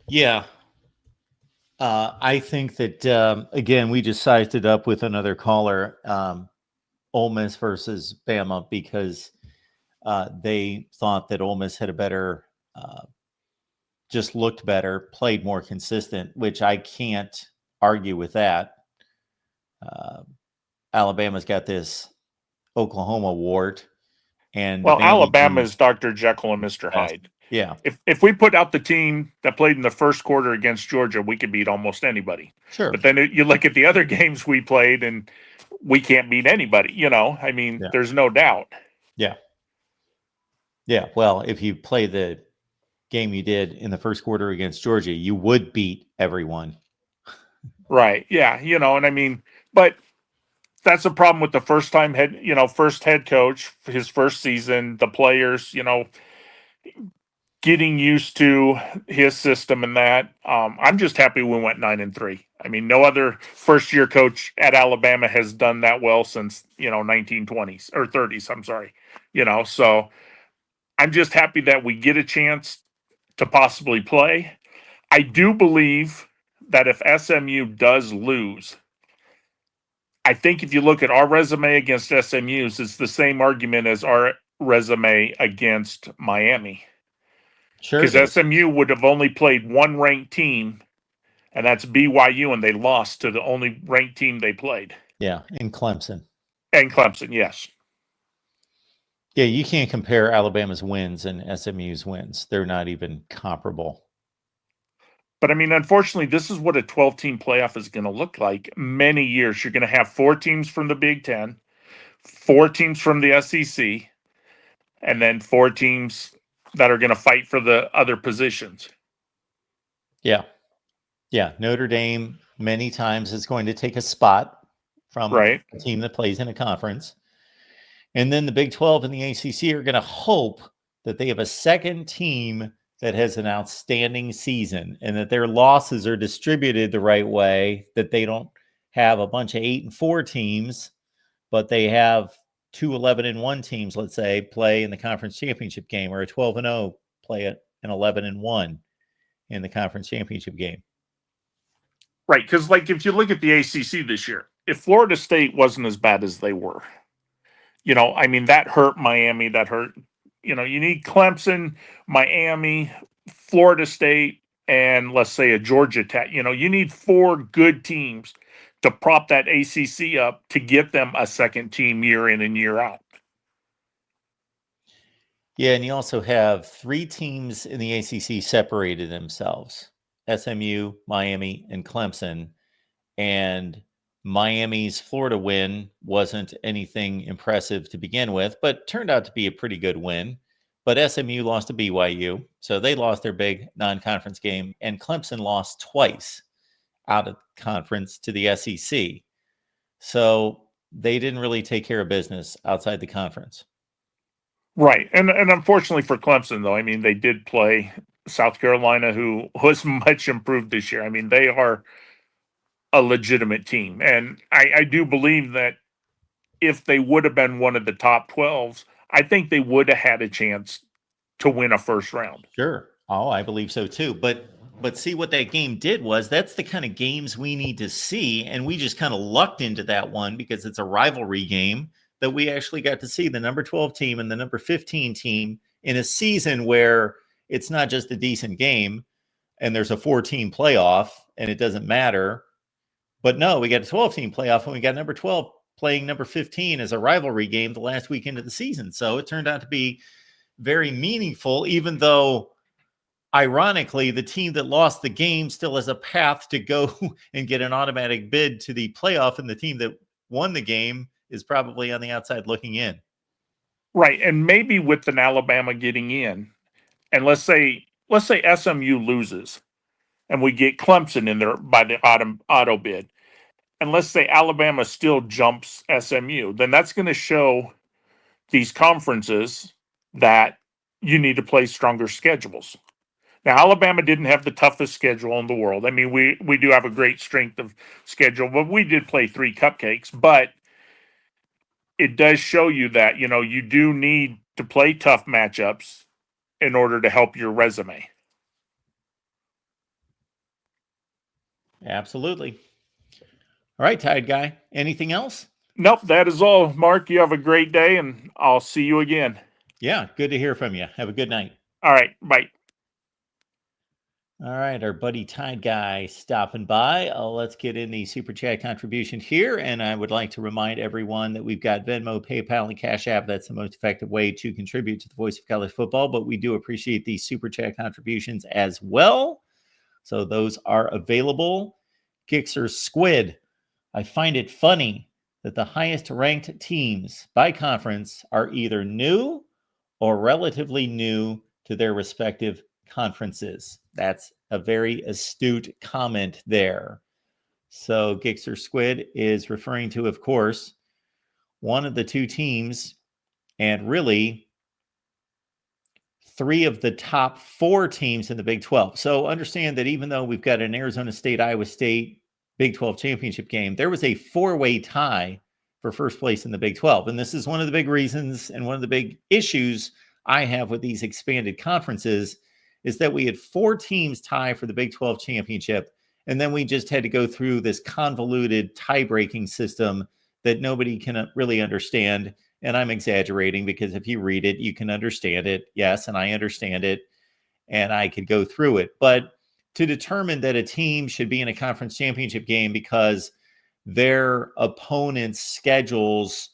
Yeah. I think that, again, we just sized it up with another caller, Ole Miss versus Bama, because they thought that Ole Miss had a better, just looked better, played more consistent, which I can't argue with that. Alabama's got this Oklahoma wart. And well, Alabama is Dr. Jekyll and Mr. Hyde. Yeah. If we put out the team that played in the first quarter against Georgia, we could beat almost anybody. Sure. But then you look at the other games we played, and we can't beat anybody. I mean, there's no doubt. Yeah. Yeah. Well, if you play the game you did in the first quarter against Georgia, you would beat everyone. Right. Yeah. And I mean, but that's the problem with the first head coach, his first season, the players, getting used to his system and that. I'm just happy we went 9-3. I mean, no other first year coach at Alabama has done that well since, 1920s or 30s. I'm sorry, so I'm just happy that we get a chance to possibly play. I do believe that if SMU does lose, I think if you look at our resume against SMU's, it's the same argument as our resume against Miami. Sure. Because SMU would have only played one ranked team, and that's BYU, and they lost to the only ranked team they played. Yeah, in Clemson. And Clemson, yes. Yeah, you can't compare Alabama's wins and SMU's wins. They're not even comparable. But I mean, unfortunately, this is what a 12-team playoff is going to look like many years. You're going to have 4 teams from the Big Ten, 4 teams from the SEC, and then 4 teams that are going to fight for the other positions. Yeah. Yeah. Notre Dame many times is going to take a spot from a team that plays in a conference. And then the Big 12 and the ACC are going to hope that they have a second team that has an outstanding season and that their losses are distributed the right way, that they don't have a bunch of 8-4 teams, but they have 2 11-1 teams, let's say, play in the conference championship game, or a 12-0 play an 11-1 in the conference championship game. Right, because if you look at the ACC this year, if Florida State wasn't as bad as they were, I mean, that hurt Miami, that hurt, you need Clemson, Miami, Florida State, and let's say a Georgia Tech. You need 4 good teams to prop that ACC up to get them a second team year in and year out. Yeah, and you also have 3 teams in the ACC separated themselves: SMU, Miami, and Clemson. And Miami's Florida win wasn't anything impressive to begin with, but turned out to be a pretty good win. But SMU lost to BYU, so they lost their big non-conference game, and Clemson lost twice out of conference to the SEC. So they didn't really take care of business outside the conference. Right. And unfortunately for Clemson, though, I mean, they did play South Carolina, who was much improved this year. I mean, they are a legitimate team. And I do believe that if they would have been one of the top 12s, I think they would have had a chance to win a first round. Sure. Oh, I believe so too. But see, what that game did was, that's the kind of games we need to see. And we just kind of lucked into that one because it's a rivalry game that we actually got to see the number 12 team and the number 15 team in a season where it's not just a decent game and there's a 4-team playoff and it doesn't matter. But no, we got a 12-team playoff and we got number 12 playing number 15 as a rivalry game the last weekend of the season. So it turned out to be very meaningful, even though, ironically, the team that lost the game still has a path to go and get an automatic bid to the playoff, and the team that won the game is probably on the outside looking in. Right. And maybe with an Alabama getting in, and let's say SMU loses and we get Clemson in there by the auto bid, and let's say Alabama still jumps SMU, then that's going to show these conferences that you need to play stronger schedules. Now, Alabama didn't have the toughest schedule in the world. I mean, we do have a great strength of schedule, but we did play 3 cupcakes. But it does show you that, you do need to play tough matchups in order to help your resume. Absolutely. All right, Tide Guy. Anything else? Nope, that is all. Mark, you have a great day, and I'll see you again. Yeah, good to hear from you. Have a good night. All right, bye. All right, our buddy Tide Guy stopping by. Let's get in the Super Chat contribution here. And I would like to remind everyone that we've got Venmo, PayPal, and Cash App. That's the most effective way to contribute to the Voice of College Football. But we do appreciate the Super Chat contributions as well. So those are available. Gixxer Squid. I find it funny that the highest ranked teams by conference are either new or relatively new to their respective conferences. That's a very astute comment there. So Gixxer Squid is referring to, of course, one of the two teams, and really 3 of the top 4 teams in the Big 12. So understand that even though we've got an Arizona State, Iowa State Big 12 championship game, there was a 4-way tie for first place in the Big 12. And this is one of the big reasons and one of the big issues I have with these expanded conferences is that we had 4 teams tie for the Big 12 championship. And then we just had to go through this convoluted tie-breaking system that nobody can really understand. And I'm exaggerating because if you read it, you can understand it. Yes, and I understand it. And I could go through it. But to determine that a team should be in a conference championship game because their opponent's schedules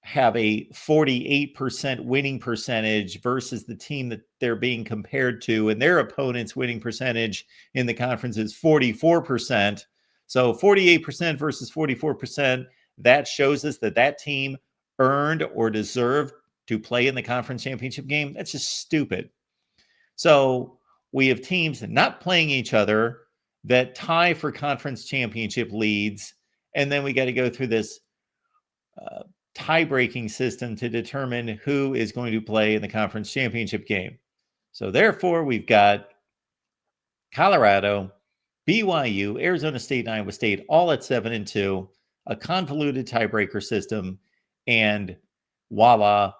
have a 48% winning percentage versus the team that they're being compared to, and their opponent's winning percentage in the conference is 44%. So 48% versus 44%, that shows us that that team earned or deserved to play in the conference championship game. That's just stupid. So we have teams not playing each other that tie for conference championship leads, and then we got to go through this tie-breaking system to determine who is going to play in the conference championship game. So therefore, we've got Colorado, BYU, Arizona State, and Iowa State all at 7-2, a convoluted tiebreaker system, and voila,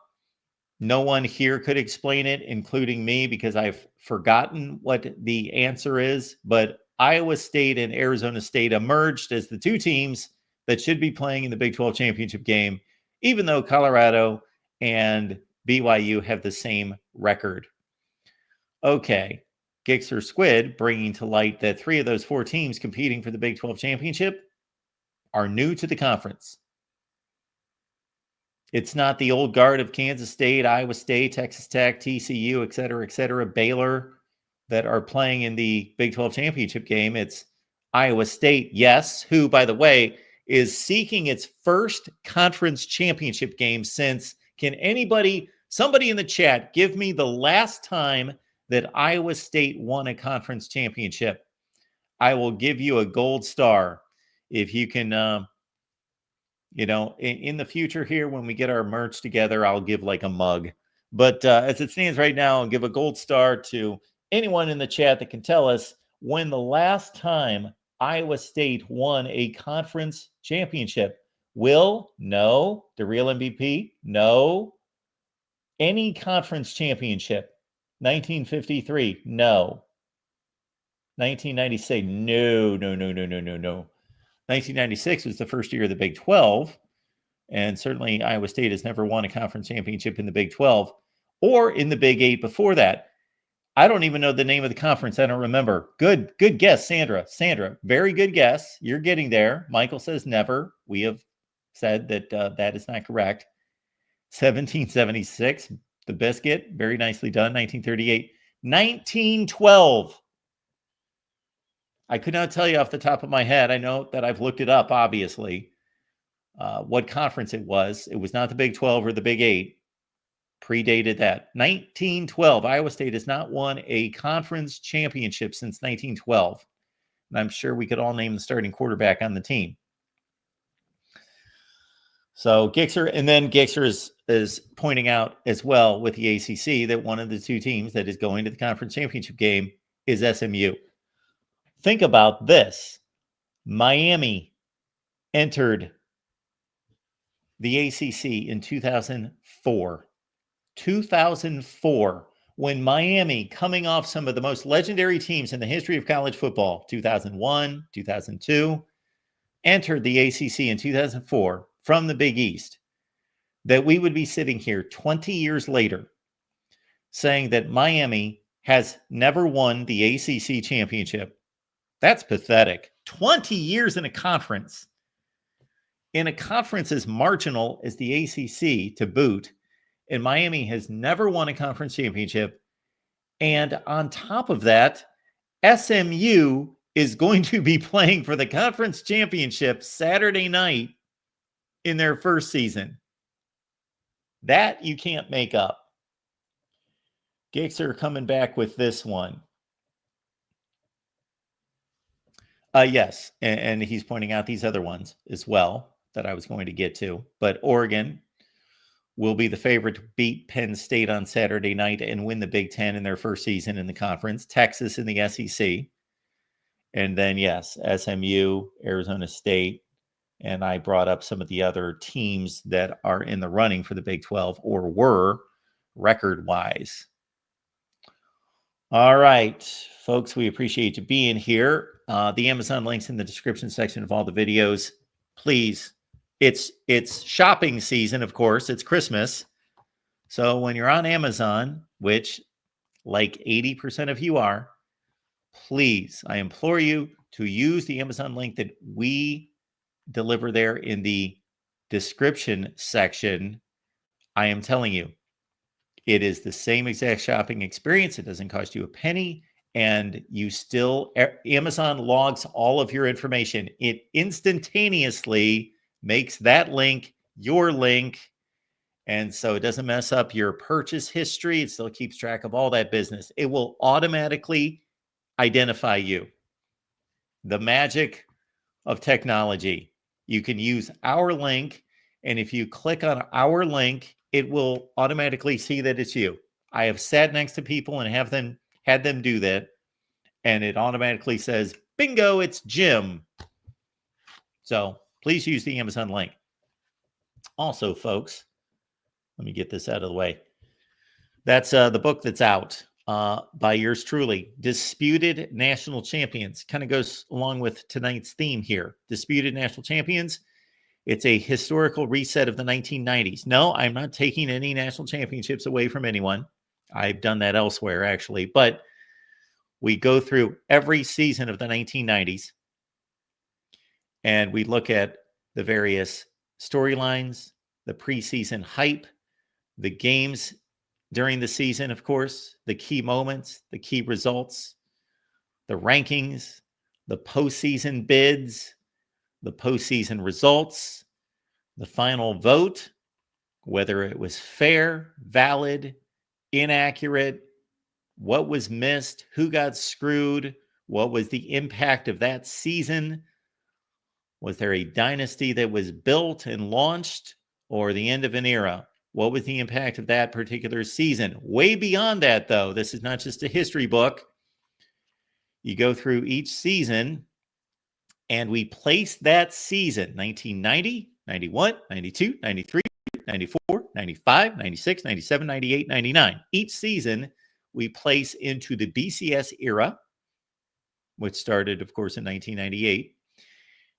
no one here could explain it, including me, because I've forgotten what the answer is. But Iowa State and Arizona State emerged as the 2 teams that should be playing in the Big 12 championship game, even though Colorado and BYU have the same record. Okay, Gixxer Squid bringing to light that 3 of those 4 teams competing for the Big 12 championship are new to the conference. It's not the old guard of Kansas State, Iowa State, Texas Tech, TCU, et cetera, Baylor that are playing in the Big 12 championship game. It's Iowa State, yes, who, by the way, is seeking its first conference championship game since, can somebody in the chat, give me the last time that Iowa State won a conference championship? I will give you a gold star if you can, in the future here, when we get our merch together, I'll give like a mug. But as it stands right now, I'll give a gold star to anyone in the chat that can tell us when the last time Iowa State won a conference championship. Will? No. The real MVP? No. Any conference championship? 1953? No. 1996? No. 1996 was the first year of the Big 12, and certainly Iowa State has never won a conference championship in the Big 12 or in the Big 8 before that. I don't even know the name of the conference. I don't remember. Good guess, Sandra. Sandra, very good guess. You're getting there. Michael says never. We have said that that is not correct. 1776, the biscuit. Very nicely done. 1938. 1912. I could not tell you off the top of my head. I know that I've looked it up, obviously, what conference it was. It was not the Big 12 or the Big 8. Predated that. 1912. Iowa State has not won a conference championship since 1912. And I'm sure we could all name the starting quarterback on the team. So Gixxer, and then Gixxer is pointing out as well with the ACC that one of the 2 teams that is going to the conference championship game is SMU. Think about this. Miami entered the ACC in 2004. 2004, when Miami, coming off some of the most legendary teams in the history of college football, 2001, 2002, entered the ACC in 2004 from the Big East, that we would be sitting here 20 years later saying that Miami has never won the ACC championship. That's pathetic. 20 years in a conference as marginal as the ACC to boot, and Miami has never won a conference championship. And on top of that, SMU is going to be playing for the conference championship Saturday night in their first season. That you can't make up. Gixer coming back with this one. Yes, and he's pointing out these other ones as well that I was going to get to. But Oregon will be the favorite to beat Penn State on Saturday night and win the Big Ten in their first season in the conference. Texas in the SEC. And then, yes, SMU, Arizona State. And I brought up some of the other teams that are in the running for the Big 12 or were record-wise. All right, folks, we appreciate you being here. The Amazon links in the description section of all the videos. Please, it's shopping season, of course. It's Christmas. So when you're on Amazon, which like 80% of you are, please, I implore you to use the Amazon link that we deliver there in the description section. I am telling you, it is the same exact shopping experience. It doesn't cost you a penny, and you still, Amazon logs all of your information. It instantaneously makes that link your link, and so it doesn't mess up your purchase history. It still keeps track of all that business. It will automatically identify you. The magic of technology. You can use our link, and if you click on our link, it will automatically see that it's you. I have sat next to people and had them do that, and it automatically says, bingo, it's Jim. So please use the Amazon link. Also, folks, let me get this out of the way. That's the book that's out by yours truly, Disputed National Champions. Kind of goes along with tonight's theme here. Disputed National Champions. It's a historical reset of the 1990s. No, I'm not taking any national championships away from anyone. I've done that elsewhere, actually. But we go through every season of the 1990s, and we look at the various storylines, the preseason hype, the games during the season, of course, the key moments, the key results, the rankings, the postseason bids, the postseason results, the final vote, whether it was fair, valid, inaccurate, what was missed, who got screwed, what was the impact of that season, was there a dynasty that was built and launched, or the end of an era? What was the impact of that particular season? Way beyond that, though. This is not just a history book. You go through each season, and we place that season, 1990, 91, 92, 93, 94, 95, 96, 97, 98, 99. Each season, we place into the BCS era, which started, of course, in 1998.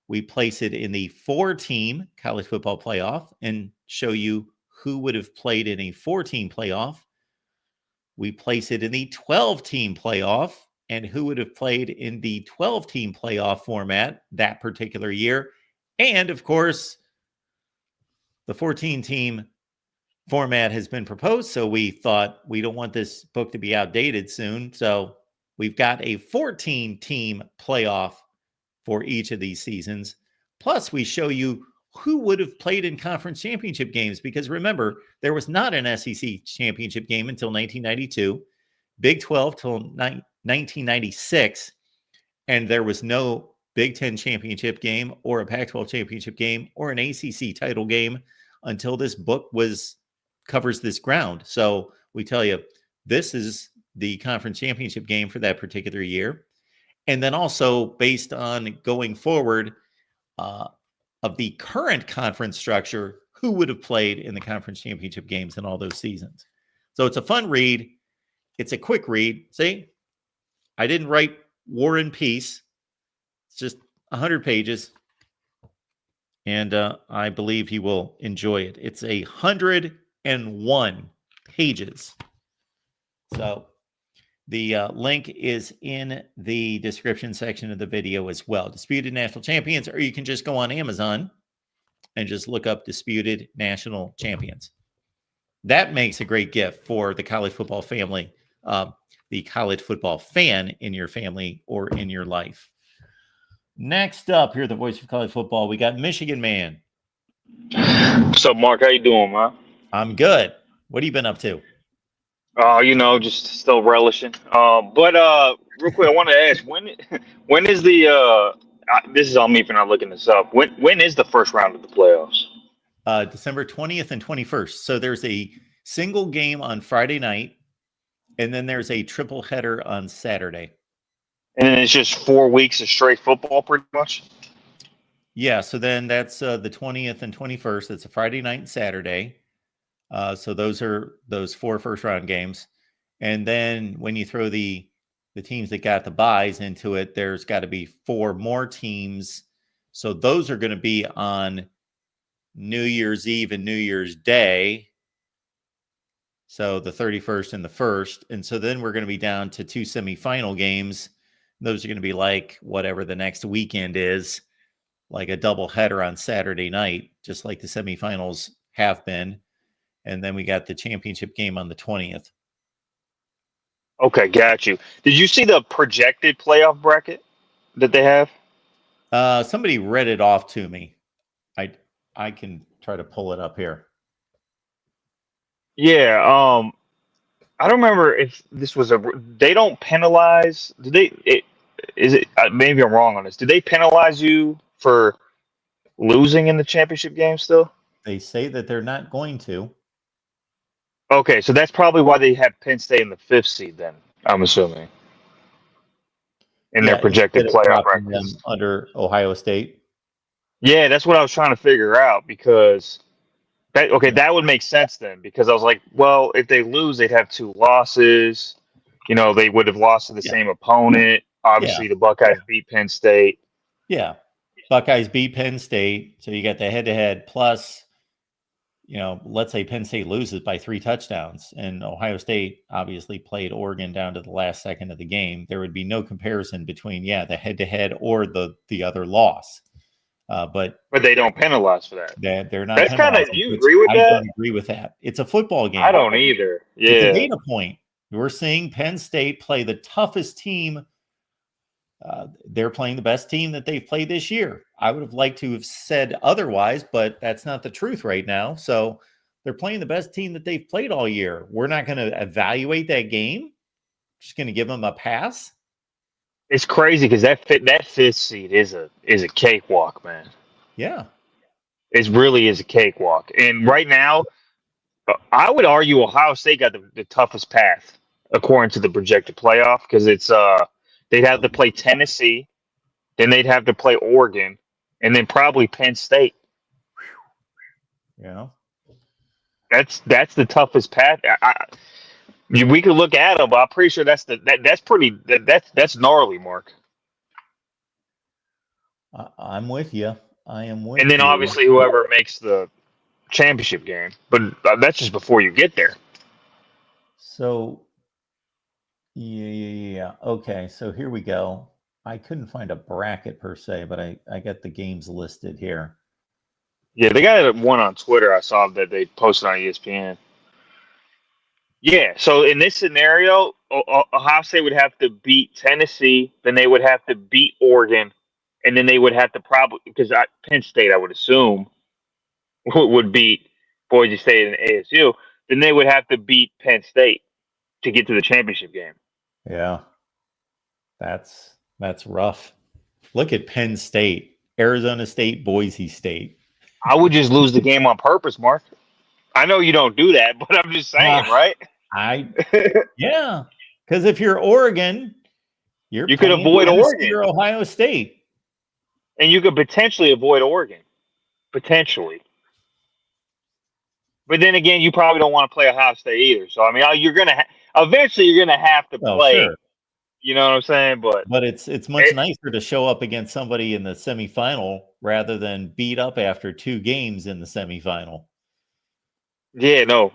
We place it in the 4-team college football playoff and show you who would have played in a 4-team playoff. We place it in the 12-team playoff and who would have played in the 12-team playoff format that particular year. And, of course, the 14-team format has been proposed, so we thought we don't want this book to be outdated soon. So we've got a 14-team playoff for each of these seasons. Plus, we show you who would have played in conference championship games, because remember, there was not an SEC championship game until 1992, Big 12 till 1996, and there was no Big 10 championship game or a Pac-12 championship game or an ACC title game until this book covers this ground. So we tell you, this is the conference championship game for that particular year. And then also based on going forward of the current conference structure, who would have played in the conference championship games in all those seasons. So it's a fun read. it's a quick read. See, I didn't write War and Peace. It's just 100 pages. And I believe he will enjoy it. It's 101 pages. So the link is in the description section of the video as well. Disputed National Champions, or you can just go on Amazon and just look up Disputed National Champions. That makes a great gift for the college football family, the college football fan in your family or in your life. Next up here, the voice of college football, we got Michigan Man. What's up, Mark? How you doing, man? I'm good. What have you been up to? Just still relishing. But real quick, I want to ask when is the this is on me for not looking this up. When is the first round of the playoffs? December 20th and 21st. So there's a single game on Friday night, and then there's a triple header on Saturday. And then it's just 4 weeks of straight football, pretty much. Yeah. So then that's the 20th and 21st. It's a Friday night and Saturday. So those are those 4 first round games. And then when you throw the teams that got the buys into it, there's got to be 4 more teams. So those are going to be on New Year's Eve and New Year's Day. So the 31st and the 1st. And so then we're going to be down to 2 semifinal games. Those are going to be like whatever the next weekend is, like a double header on Saturday night, just like the semifinals have been. And then we got the championship game on the 20th. Okay, got you. Did you see the projected playoff bracket that they have? Somebody read it off to me. I can try to pull it up here. Yeah. I don't remember if this was they don't penalize. Do they? Maybe I'm wrong on this. Do they penalize you for losing in the championship game still? They say that they're not going to. Okay, so that's probably why they have Penn State in the 5th seed then, I'm assuming. In their projected playoff bracket. Under Ohio State. Yeah, that's what I was trying to figure out because that would make sense then because I was like, well, if they lose, they'd have 2 losses. They would have lost to the same opponent. Obviously, the Buckeyes beat Penn State. Yeah. Buckeyes beat Penn State. So you got the head-to-head plus, let's say Penn State loses by 3 touchdowns and Ohio State obviously played Oregon down to the last second of the game. There would be no comparison between, the head-to-head or the other loss. But they don't penalize for that. They're not. That's kind of, you agree with that? I don't agree with that. It's a football game. I don't either. Yeah. It's a data point. We're seeing Penn State play the toughest team. They're playing the best team that they've played this year. I would have liked to have said otherwise, but that's not the truth right now. So they're playing the best team that they've played all year. We're not going to evaluate that game. Just going to give them a pass. It's crazy because that 5th seed is a cakewalk, man. Yeah, it really is a cakewalk. And right now, I would argue Ohio State got the toughest path according to the projected playoff because it's they'd have to play Tennessee, then they'd have to play Oregon, and then probably Penn State. Yeah, that's the toughest path. We could look at them, but I'm pretty sure that's gnarly, Mark. I'm with you. I am with you. And then obviously whoever makes the championship game, but that's just before you get there. So, yeah. Okay, so here we go. I couldn't find a bracket per se, but I got the games listed here. Yeah, they got one on Twitter. I saw that they posted on ESPN. Yeah, so in this scenario, Ohio State would have to beat Tennessee, then they would have to beat Oregon, and then they would have to probably, because Penn State, I would assume, would beat Boise State and ASU, then they would have to beat Penn State to get to the championship game. Yeah, that's rough. Look at Penn State, Arizona State, Boise State. I would just lose the game on purpose, Mark. I know you don't do that, but I'm just saying, right? Yeah, because if you're Oregon, you could avoid Oregon. You're Ohio State, and you could potentially avoid Oregon, potentially. But then again, you probably don't want to play Ohio State either. So I mean, you're gonna. eventually you're going to have to Oh, play. sure. You know what I'm saying? But it's much nicer to show up against somebody in the semifinal rather than beat up after 2 games in the semifinal. Yeah, no,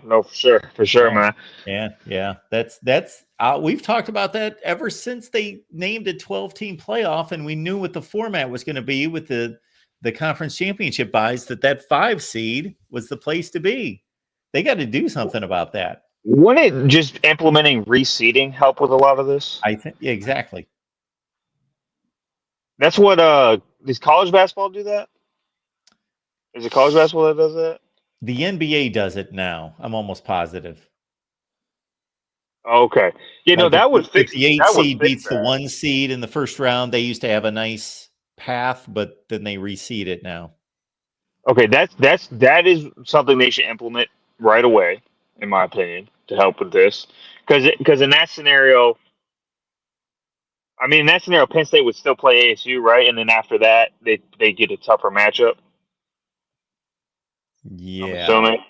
for sure, man. Yeah. That's we've talked about that ever since they named a 12-team playoff, and we knew what the format was going to be with the conference championship buys. That 5 seed was the place to be. They got to do something about that. Wouldn't just implementing reseeding help with a lot of this? I think exactly. That's what does college basketball do that? Is it college basketball that does that? The NBA does it now. I'm almost positive. Okay. Yeah, no, Like that would if fix the 8 that would seed fix beats the that. 1 seed in the first round, they used to have a nice path, but then they reseed it now. Okay, that is something they should implement right away, in my opinion, to help with this. Because in that scenario, I mean, in that scenario, Penn State would still play ASU, right? And then after that, they get a tougher matchup. I'm Yeah. assuming.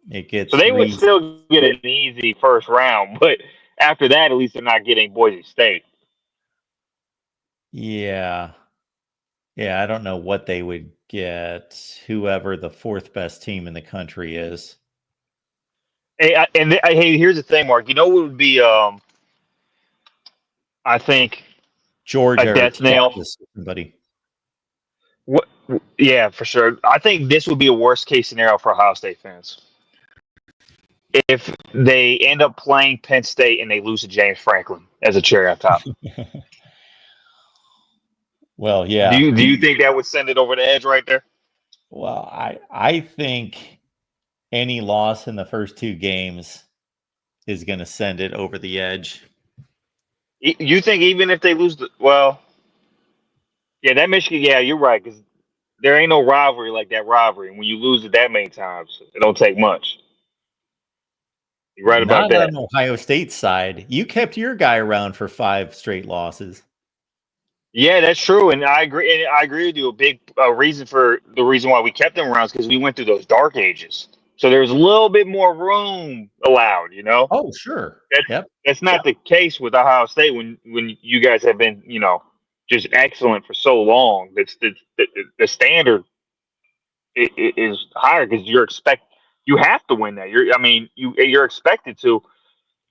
It gets So they would still get an easy first round, but after that, at least they're not getting Boise State. Yeah. Yeah, I don't know what they would get, whoever the 4th best team in the country is. Hey, hey, here's the thing, Mark. You know what would be, I think, Georgia a or death nail? Texas, somebody. What? Yeah, for sure. I think this would be a worst case scenario for Ohio State fans. If they end up playing Penn State and they lose to James Franklin as a cherry on top. Well, yeah. Do you think that would send it over the edge right there? Well, I think any loss in the first 2 games is going to send it over the edge. You think even if they lose yeah, that Michigan, yeah, you're right, because there ain't no rivalry like that rivalry. When you lose it that many times, it don't take much. You're right about Not that. on Ohio State's side. You kept your guy around for 5 straight losses. Yeah, that's true, and I agree. And I agree with you. A big reason why we kept them around is because we went through those dark ages. So there's a little bit more room allowed. You know. Oh, sure. That's not the case with Ohio State when you guys have been just excellent for so long. That's the standard is higher because you have to win that. You're expected to.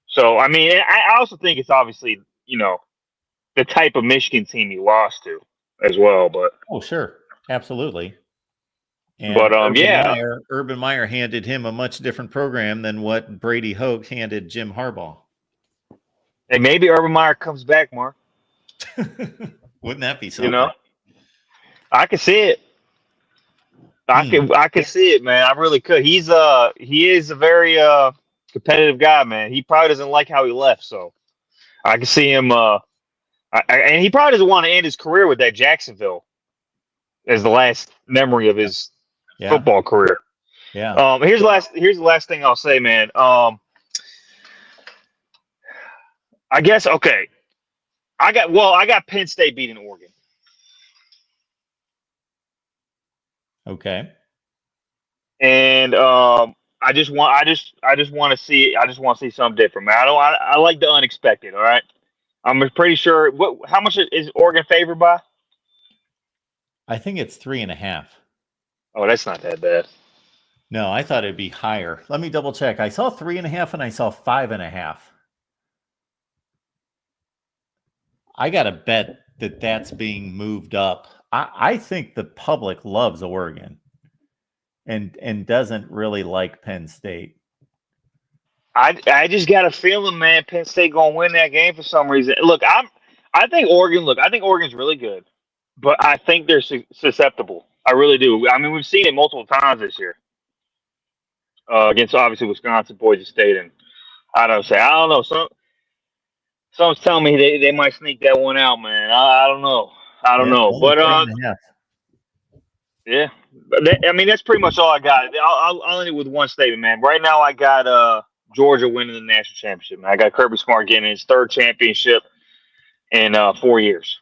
So I mean, I also think it's obviously the type of Michigan team you lost to as well. But Oh, sure, absolutely. And but Urban Meyer handed him a much different program than what Brady Hoke handed Jim Harbaugh. And maybe Urban Meyer comes back, Mark. Wouldn't that be something? I could see it. I could see it, man. I really could. He is a very competitive guy, man. He probably doesn't like how he left, so I can see him. And he probably doesn't want to end his career with that Jacksonville as the last memory of his football career. Yeah. Here's the last thing I'll say, man. I guess okay. I got Penn State beating Oregon. Okay. And I just want to see something different, man. I like the unexpected. All right. I'm pretty sure. How much is Oregon favored by? I think it's 3.5. Oh, that's not that bad. No, I thought it'd be higher. Let me double check. I saw 3.5 and I saw 5.5. I got to bet that's being moved up. I think the public loves Oregon and doesn't really like Penn State. I just got a feeling, man, Penn State gonna win that game for some reason. I think Oregon's really good, but I think they're susceptible. I really do. I mean, we've seen it multiple times this year against obviously Wisconsin, Boise State, and I don't know. Someone's telling me they might sneak that one out, man. I don't know. But yeah. But that's pretty much all I got. I'll end it with one statement, man. Right now, I got Georgia winning the national championship. Man. I got Kirby Smart getting his 3rd championship in 4 years.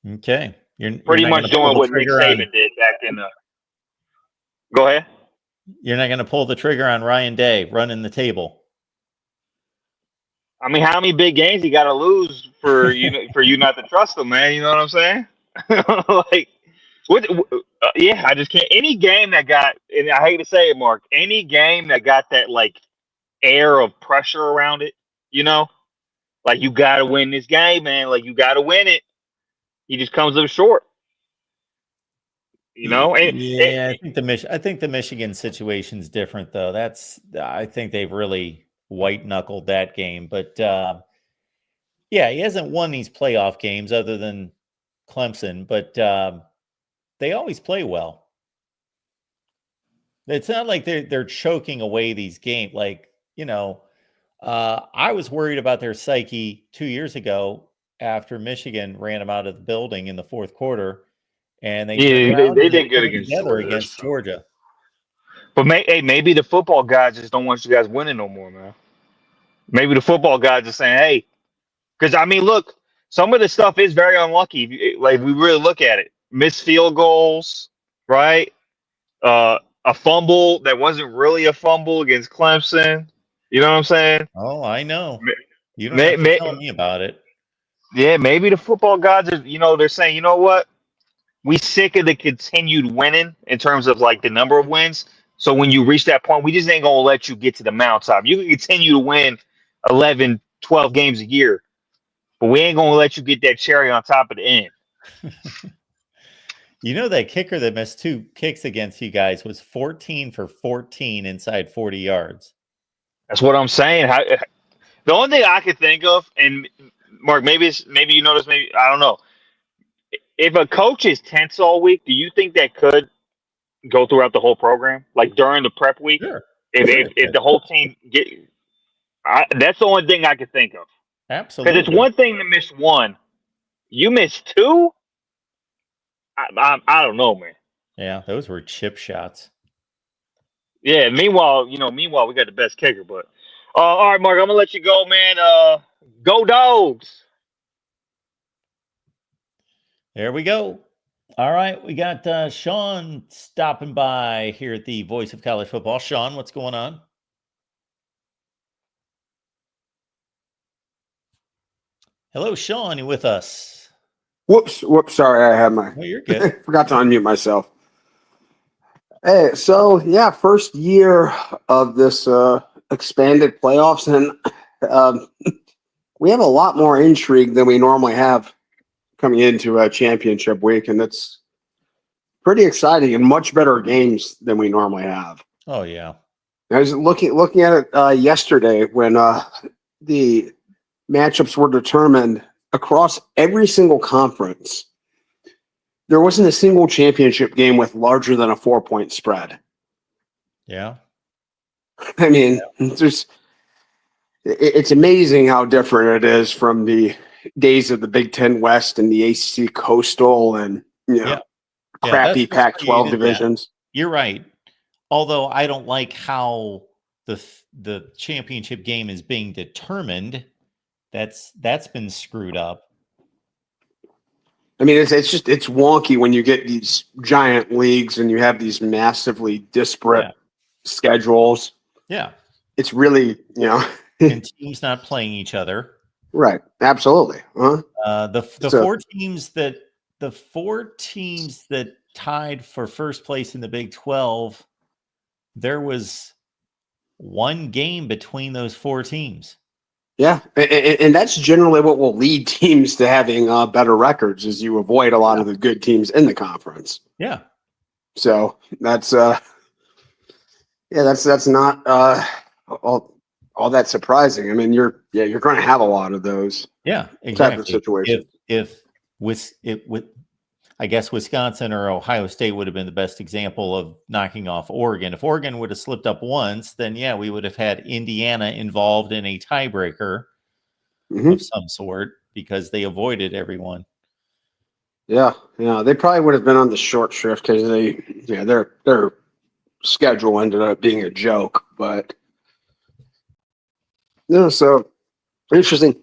Okay, you're pretty much doing what Nick Saban did back in. Go ahead. You're not going to pull the trigger on Ryan Day running the table. I mean, how many big games you got to lose for you not to trust them, man? You know what I'm saying? Like, yeah, I just can't. Any game that got, and I hate to say it, Mark, any game that got that like air of pressure around it, like you got to win this game, man. Like you got to win it. He just comes up short. Yeah, I think the Michigan situation's different though. I think they've really white knuckled that game, but yeah, he hasn't won these playoff games other than Clemson, but they always play well. It's not like they're choking away these games. Like, I was worried about their psyche 2 years ago after Michigan ran them out of the building in the fourth quarter, and they turned around they and did good put it against together Georgia. against Georgia. But maybe the football guys just don't want you guys winning no more, man. Maybe the football guys are saying, hey, because I mean, look, some of the stuff is very unlucky. Like we really look at it, missed field goals, right? A fumble that wasn't really a fumble against Clemson. You know what I'm saying? Oh, I know. You don't have to tell me about it. Yeah, maybe the football gods are, they're saying, you know what? We sick of the continued winning in terms of like the number of wins. So when you reach that point, we just ain't going to let you get to the mountaintop. You can continue to win 11, 12 games a year, but we ain't going to let you get that cherry on top of the end. That kicker that missed 2 kicks against you guys was 14 for 14 inside 40 yards. That's what I'm saying. The only thing I could think of, and Mark, maybe you notice, maybe I don't know. If a coach is tense all week, do you think that could go throughout the whole program, like during the prep week? Sure. If the whole team that's the only thing I could think of. Absolutely. Because it's one thing to miss one, you miss 2. I don't know, man. Yeah, those were chip shots. Yeah. Meanwhile, we got the best kicker, but all right, Mark, I'm gonna let you go, man. Go Dogs. There we go. All right, we got Sean stopping by here at the Voice of College Football. Sean, what's going on? Hello, Sean, you with us? Whoops. Sorry, I had my. Oh, you're good. Forgot to unmute myself. Hey, so yeah, first year of this expanded playoffs, and we have a lot more intrigue than we normally have coming into a championship week, and it's pretty exciting and much better games than we normally have. Oh yeah. I was looking at it yesterday when the matchups were determined across every single conference. There wasn't a single championship game with larger than a 4-point spread. Yeah. I mean, it's amazing how different it is from the days of the Big Ten West and the ACC Coastal and crappy Pac-12 divisions. You're right. Although I don't like how the championship game is being determined. That's been screwed up. I mean, it's wonky when you get these giant leagues and you have these massively disparate schedules. Yeah. It's really, and teams not playing each other. Right. Absolutely. The four teams that tied for first place in the Big 12, there was one game between those 4 teams. Yeah, and that's generally what will lead teams to having better records, is you avoid a lot of the good teams in the conference. Yeah. So that's that's not all that surprising. I mean, you're going to have a lot of those. Yeah, exactly. Type of situations. If I guess Wisconsin or Ohio State would have been the best example of knocking off Oregon. If Oregon would have slipped up once, then we would have had Indiana involved in a tiebreaker of some sort because they avoided everyone. Yeah, they probably would have been on the short shrift because their schedule ended up being a joke. But so interesting.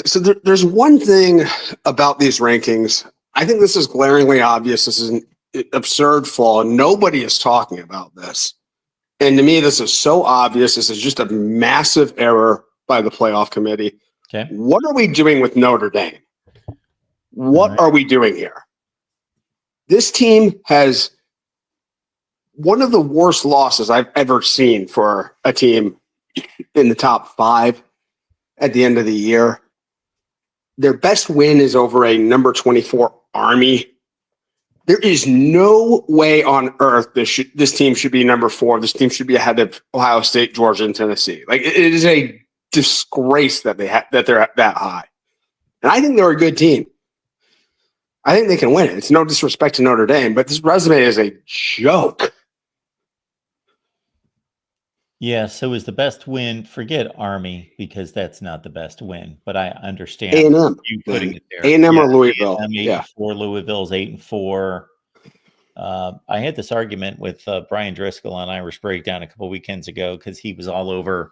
So there's one thing about these rankings. I think this is glaringly obvious. This is an absurd flaw. Nobody is talking about this. And to me, this is so obvious. This is just a massive error by the playoff committee. Okay. What are we doing with Notre Dame? What are we doing here? This team has one of the worst losses I've ever seen for a team in the top 5 at the end of the year. Their best win is over a number 24 Army. There is no way on earth this team should be number 4. This team should be ahead of Ohio State, Georgia, and Tennessee. Like, it is a disgrace that they're that high. And I think they're a good team. I think they can win it. It's no disrespect to Notre Dame, but this resume is a joke. Yeah, so is the best win, forget Army, because that's not the best win, but I understand A&M, you putting it there. A&M or Louisville. A&M 8-4, Louisville's 8-4. I had this argument with Brian Driscoll on Irish Breakdown a couple weekends ago because he was all over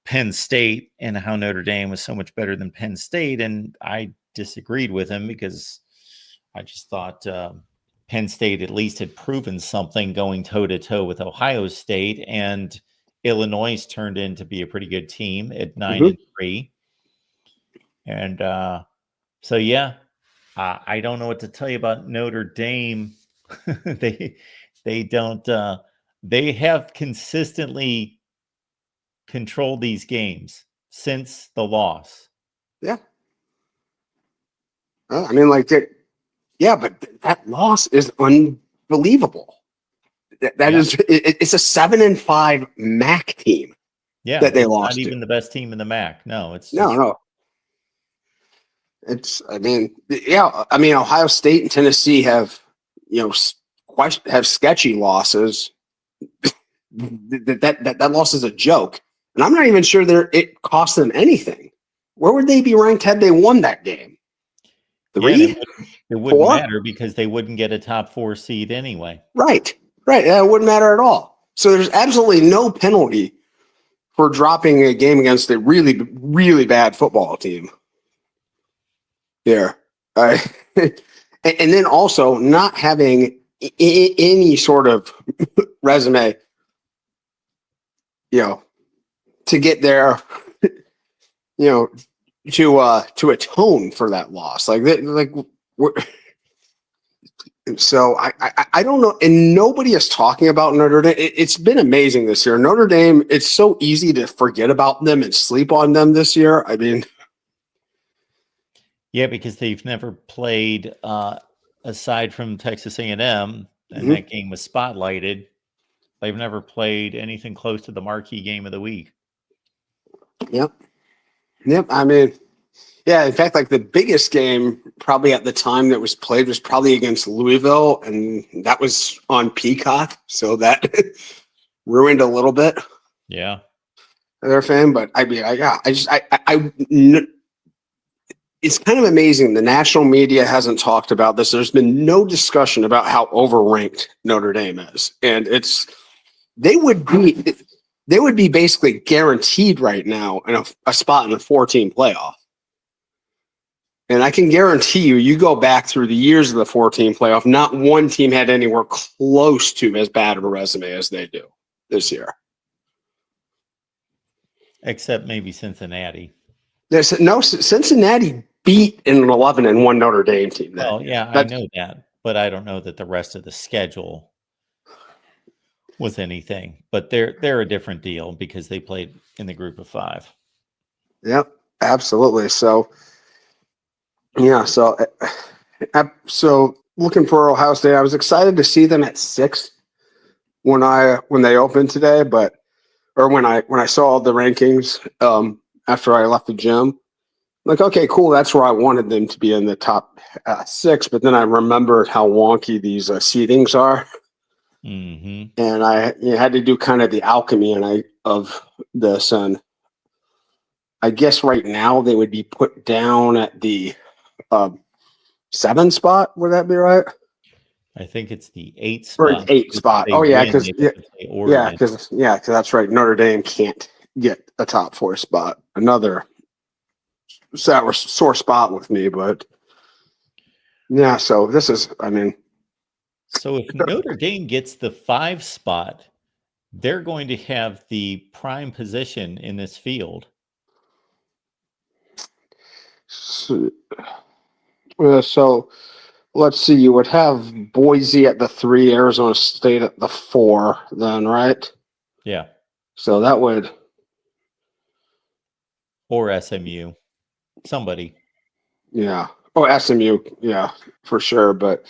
Penn State and how Notre Dame was so much better than Penn State, and I disagreed with him because I just thought Penn State at least had proven something going toe-to-toe with Ohio State, and Illinois turned in to be a pretty good team at 9-3. And so, yeah, I don't know what to tell you about Notre Dame. They don't they have consistently controlled these games since the loss. Yeah. I mean, like, yeah, but that loss is unbelievable. That is, it's a 7-5 MAC team. Yeah, that they it's lost. Not even the best team in the MAC. No, it's no. It's. I mean, yeah. I mean, Ohio State and Tennessee have, have sketchy losses. that loss is a joke, and I'm not even sure it cost them anything. Where would they be ranked had they won that game? 3? Yeah, it wouldn't 4? matter because they wouldn't get a top 4 seed anyway. Right. It wouldn't matter at all. So there's absolutely no penalty for dropping a game against a really, really bad football team. There. And then also not having any sort of resume, to get there, to atone for that loss. So I don't know, and nobody is talking about Notre Dame. It's been amazing this year. Notre Dame, it's so easy to forget about them and sleep on them this year. I mean, yeah, because they've never played aside from Texas A&M, and that game was spotlighted. They've never played anything close to the marquee game of the week. Yep. I mean, yeah, in fact, like the biggest game probably at the time that was played was probably against Louisville, and that was on Peacock, so that ruined a little bit. Yeah, their fan, but I mean, it's kind of amazing. The national media hasn't talked about this. There's been no discussion about how overranked Notre Dame is, and they would be basically guaranteed right now in a spot in the 14 playoff. And I can guarantee you go back through the years of the 14 playoff, not one team had anywhere close to as bad of a resume as they do this year. Except maybe Cincinnati. Cincinnati beat an 11-1 Notre Dame team. Well, yeah, I know that, but I don't know that the rest of the schedule was anything. But they're a different deal because they played in the group of 5. Yep, absolutely. So. Yeah, so looking for Ohio State, I was excited to see them at 6 when they opened today, or when I saw the rankings after I left the gym. Like, okay, cool, that's where I wanted them to be, in the top 6. But then I remembered how wonky these seedings are, and I had to do kind of the alchemy of this. And I guess right now they would be put down at the 7 spot. Would that be right? I think it's the 8 spot. Or 8 spot. Oh yeah, because that's right. Notre Dame can't get a top 4 spot. Another sour sore spot with me, but yeah. So this is, I mean, so if Notre Dame gets the 5 spot, they're going to have the prime position in this field. So let's see. You would have Boise at the 3, Arizona State at the 4, then, right? Yeah. So that would, or SMU, somebody. yeah. Oh, SMU, yeah, for sure. But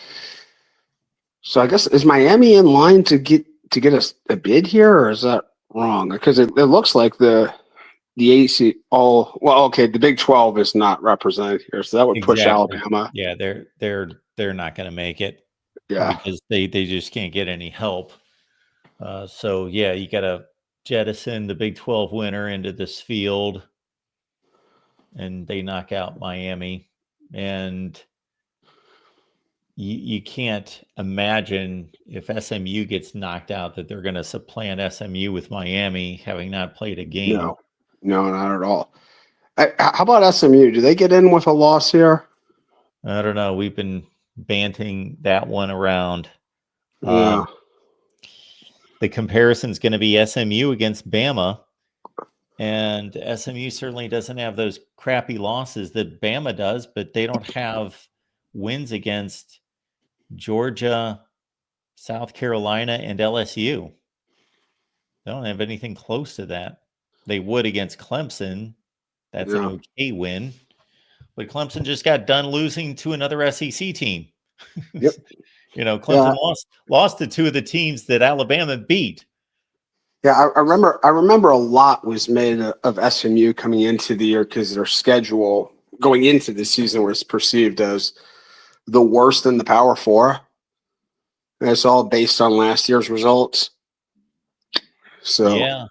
so I guess is Miami in line to get a bid here, or is that wrong? Because it looks like the AC okay, the Big 12 is not represented here, so that would push Exactly. Alabama. Yeah, they're not going to make it. Yeah, because they just can't get any help. So yeah, you got to jettison the Big 12 winner into this field, and they knock out Miami, and you can't imagine if SMU gets knocked out that they're going to supplant SMU with Miami, having not played a game. No, not at all. How about SMU? Do they get in with a loss here? I don't know. We've been banting that one around. Yeah. The comparison is going to be SMU against Bama, and SMU certainly doesn't have those crappy losses that Bama does, but they don't have wins against Georgia, South Carolina, and LSU. They don't have anything close to that. They would against Clemson. That's an okay win. But Clemson just got done losing to another SEC team. Yep. Clemson lost to 2 of the teams that Alabama beat. Yeah, I remember a lot was made of SMU coming into the year because their schedule going into the season was perceived as the worst in the Power 4. And it's all based on last year's results. So yeah,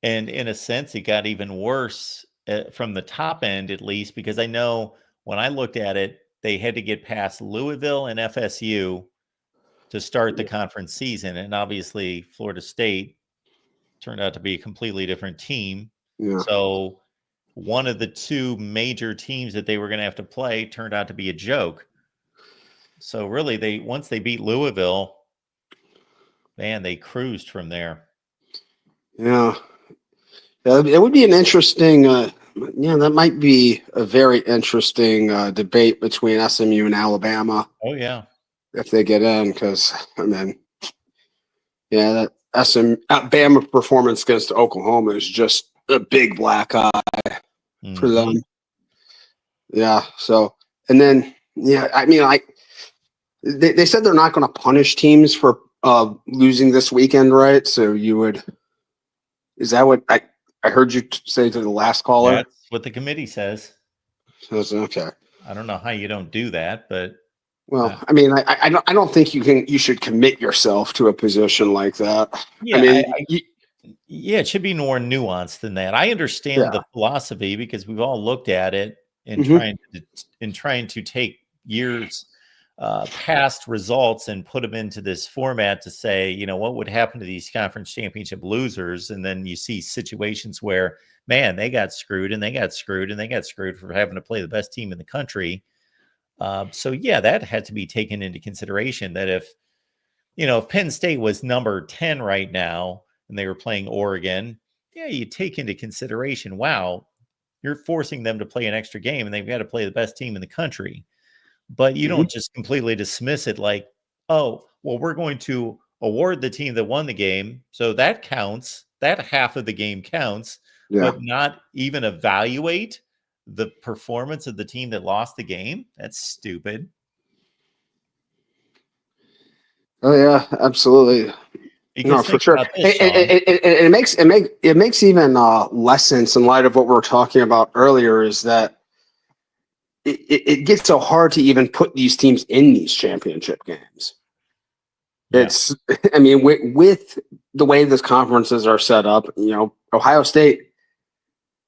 and in a sense, it got even worse from the top end, at least, because I know when I looked at it, they had to get past Louisville and FSU to start the conference season, and obviously Florida State turned out to be a completely different team. Yeah. So one of the 2 major teams that they were going to have to play turned out to be a joke. So really, once they beat Louisville, man, they cruised from there. Yeah. It would be an interesting, that might be a very interesting debate between SMU and Alabama. Oh, yeah. If they get in, because, that Bama performance against Oklahoma is just a big black eye for them. Yeah. So, and then, they said they're not going to punish teams for losing this weekend, right? So is that what I heard you say to the last caller? That's what the committee says. Okay. I don't know how you don't do that, but well, I don't think you should commit yourself to a position like that. Yeah, it should be more nuanced than that. I understand the philosophy because we've all looked at it and trying to take years past results and put them into this format to say, what would happen to these conference championship losers? And then you see situations where, man, they got screwed and they got screwed and they got screwed for having to play the best team in the country. So yeah, that had to be taken into consideration that if Penn State was number 10 right now and they were playing Oregon, yeah, you take into consideration, wow, you're forcing them to play an extra game and they've got to play the best team in the country. But you don't just completely dismiss it like, oh, well, we're going to award the team that won the game. So that counts. That half of the game counts, but not even evaluate the performance of the team that lost the game. That's stupid. Oh yeah, absolutely. Because for sure. It makes even less sense in light of what we were talking about earlier. Is that it gets so hard to even put these teams in these championship games. Yeah. It's, with the way these conferences are set up, Ohio State,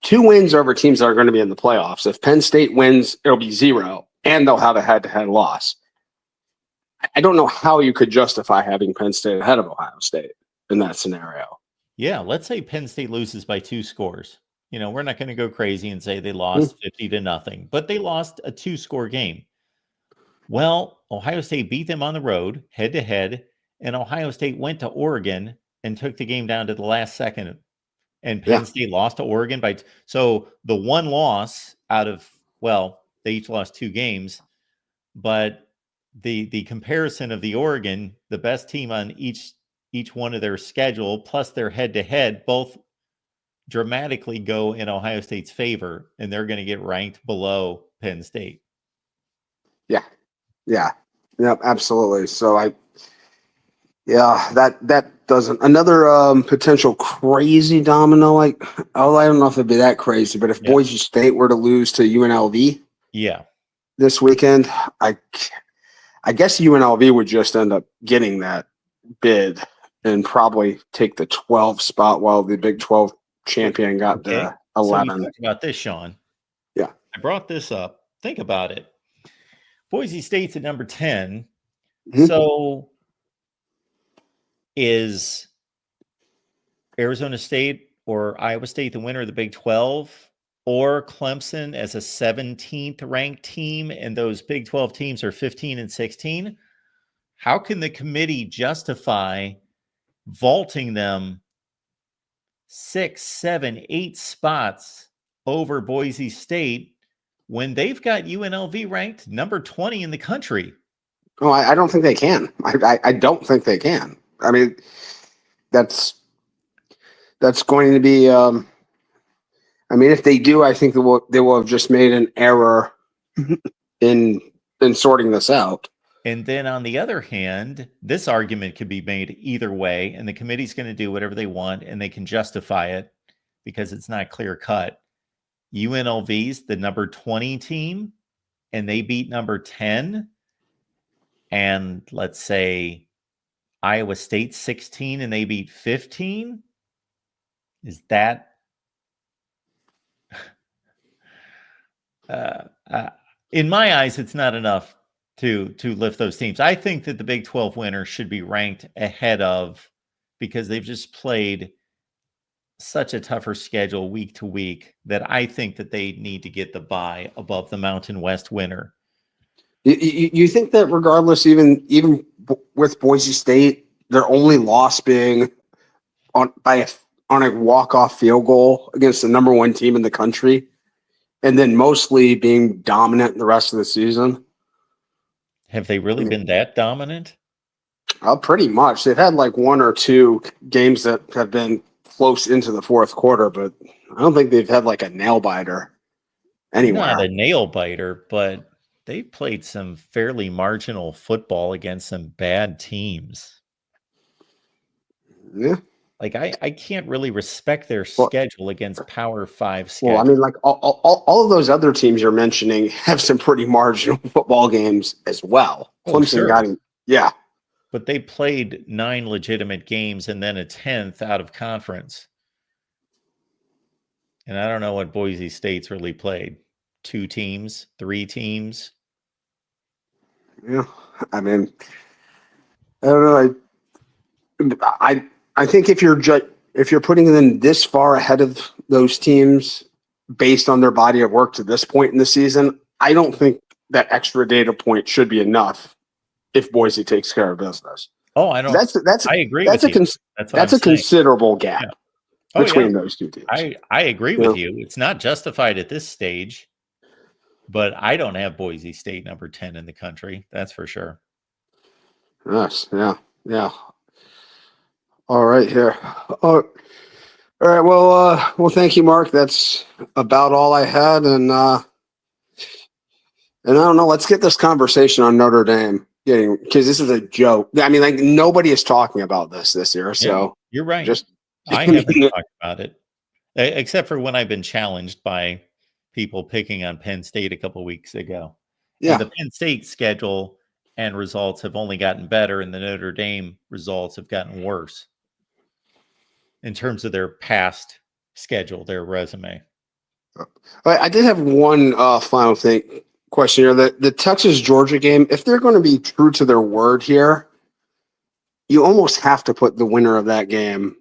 2 wins over teams that are going to be in the playoffs. If Penn State wins, it'll be 0, and they'll have a head-to-head loss. I don't know how you could justify having Penn State ahead of Ohio State in that scenario. Yeah, let's say Penn State loses by 2 scores. We're not going to go crazy and say they lost 50-0, but they lost a 2-score game. Well, Ohio State beat them on the road, head-to-head, and Ohio State went to Oregon and took the game down to the last second. And Penn State lost to Oregon so the one loss out of, They each lost 2 games, but the comparison of the Oregon, the best team on each one of their schedule, plus their head-to-head, both dramatically go in Ohio State's favor, and they're going to get ranked below Penn State. Yeah, absolutely. So that doesn't another potential crazy domino. Like, oh, I don't know if it'd be that crazy, but if Boise State were to lose to UNLV, this weekend, I guess UNLV would just end up getting that bid and probably take the 12 spot while the Big 12 champion got the 11. So we talked about this, Sean. Yeah, I brought this up. Think about it. Boise State's at number 10. So is Arizona State or Iowa State the winner of the Big 12, or Clemson as a 17th ranked team, and those Big 12 teams are 15 and 16? How can the committee justify vaulting them 6, 7, 8 spots over Boise State when they've got UNLV ranked number 20 in the country? Oh, I don't think they can. I don't think they can. I mean, that's going to be. I mean, if they do, I think they will have just made an error in sorting this out. And then on the other hand, this argument could be made either way, and the committee's going to do whatever they want, and they can justify it because it's not clear cut. UNLV's the number 20 team, and they beat number 10. And let's say Iowa State 16 and they beat 15. Is that in my eyes, it's not enough to lift those teams. I think that the Big 12 winner should be ranked ahead of, because they've just played such a tougher schedule week to week, that I think that they need to get the bye above the Mountain West winner. You think that regardless, even with Boise State, their only loss being on a walk-off field goal against the number 1 team in the country, and then mostly being dominant the rest of the season? Have they really been that dominant? Pretty much. They've had like 1 or 2 games that have been close into the fourth quarter, but I don't think they've had like a nail biter anywhere. Not a nail biter, but they played some fairly marginal football against some bad teams. Yeah. Like I can't really respect their schedule against Power 5 schedule. Well, I mean, like all of those other teams you're mentioning have some pretty marginal football games as well. Clemson got him. Yeah. But they played 9 legitimate games and then a 10th out of conference. And I don't know what Boise State's really played. 2 teams, 3 teams. Yeah. I mean, I don't know. I think if you're putting them this far ahead of those teams based on their body of work to this point in the season, I don't think that extra data point should be enough if Boise takes care of business. Oh, I don't. I agree. That's a considerable gap between those 2 teams. I agree with you. It's not justified at this stage, but I don't have Boise State number 10 in the country. That's for sure. Yes. Yeah. All right, here. All right. Well, thank you, Mark. That's about all I had, and I don't know. Let's get this conversation on Notre Dame because this is a joke. I mean, like nobody is talking about this year. So you're right. I haven't talked about it, except for when I've been challenged by people picking on Penn State a couple weeks ago. Yeah, and the Penn State schedule and results have only gotten better, and the Notre Dame results have gotten worse in terms of their past schedule, their resume. I did have one final question here. The Texas-Georgia game, if they're going to be true to their word here, you almost have to put the winner of that game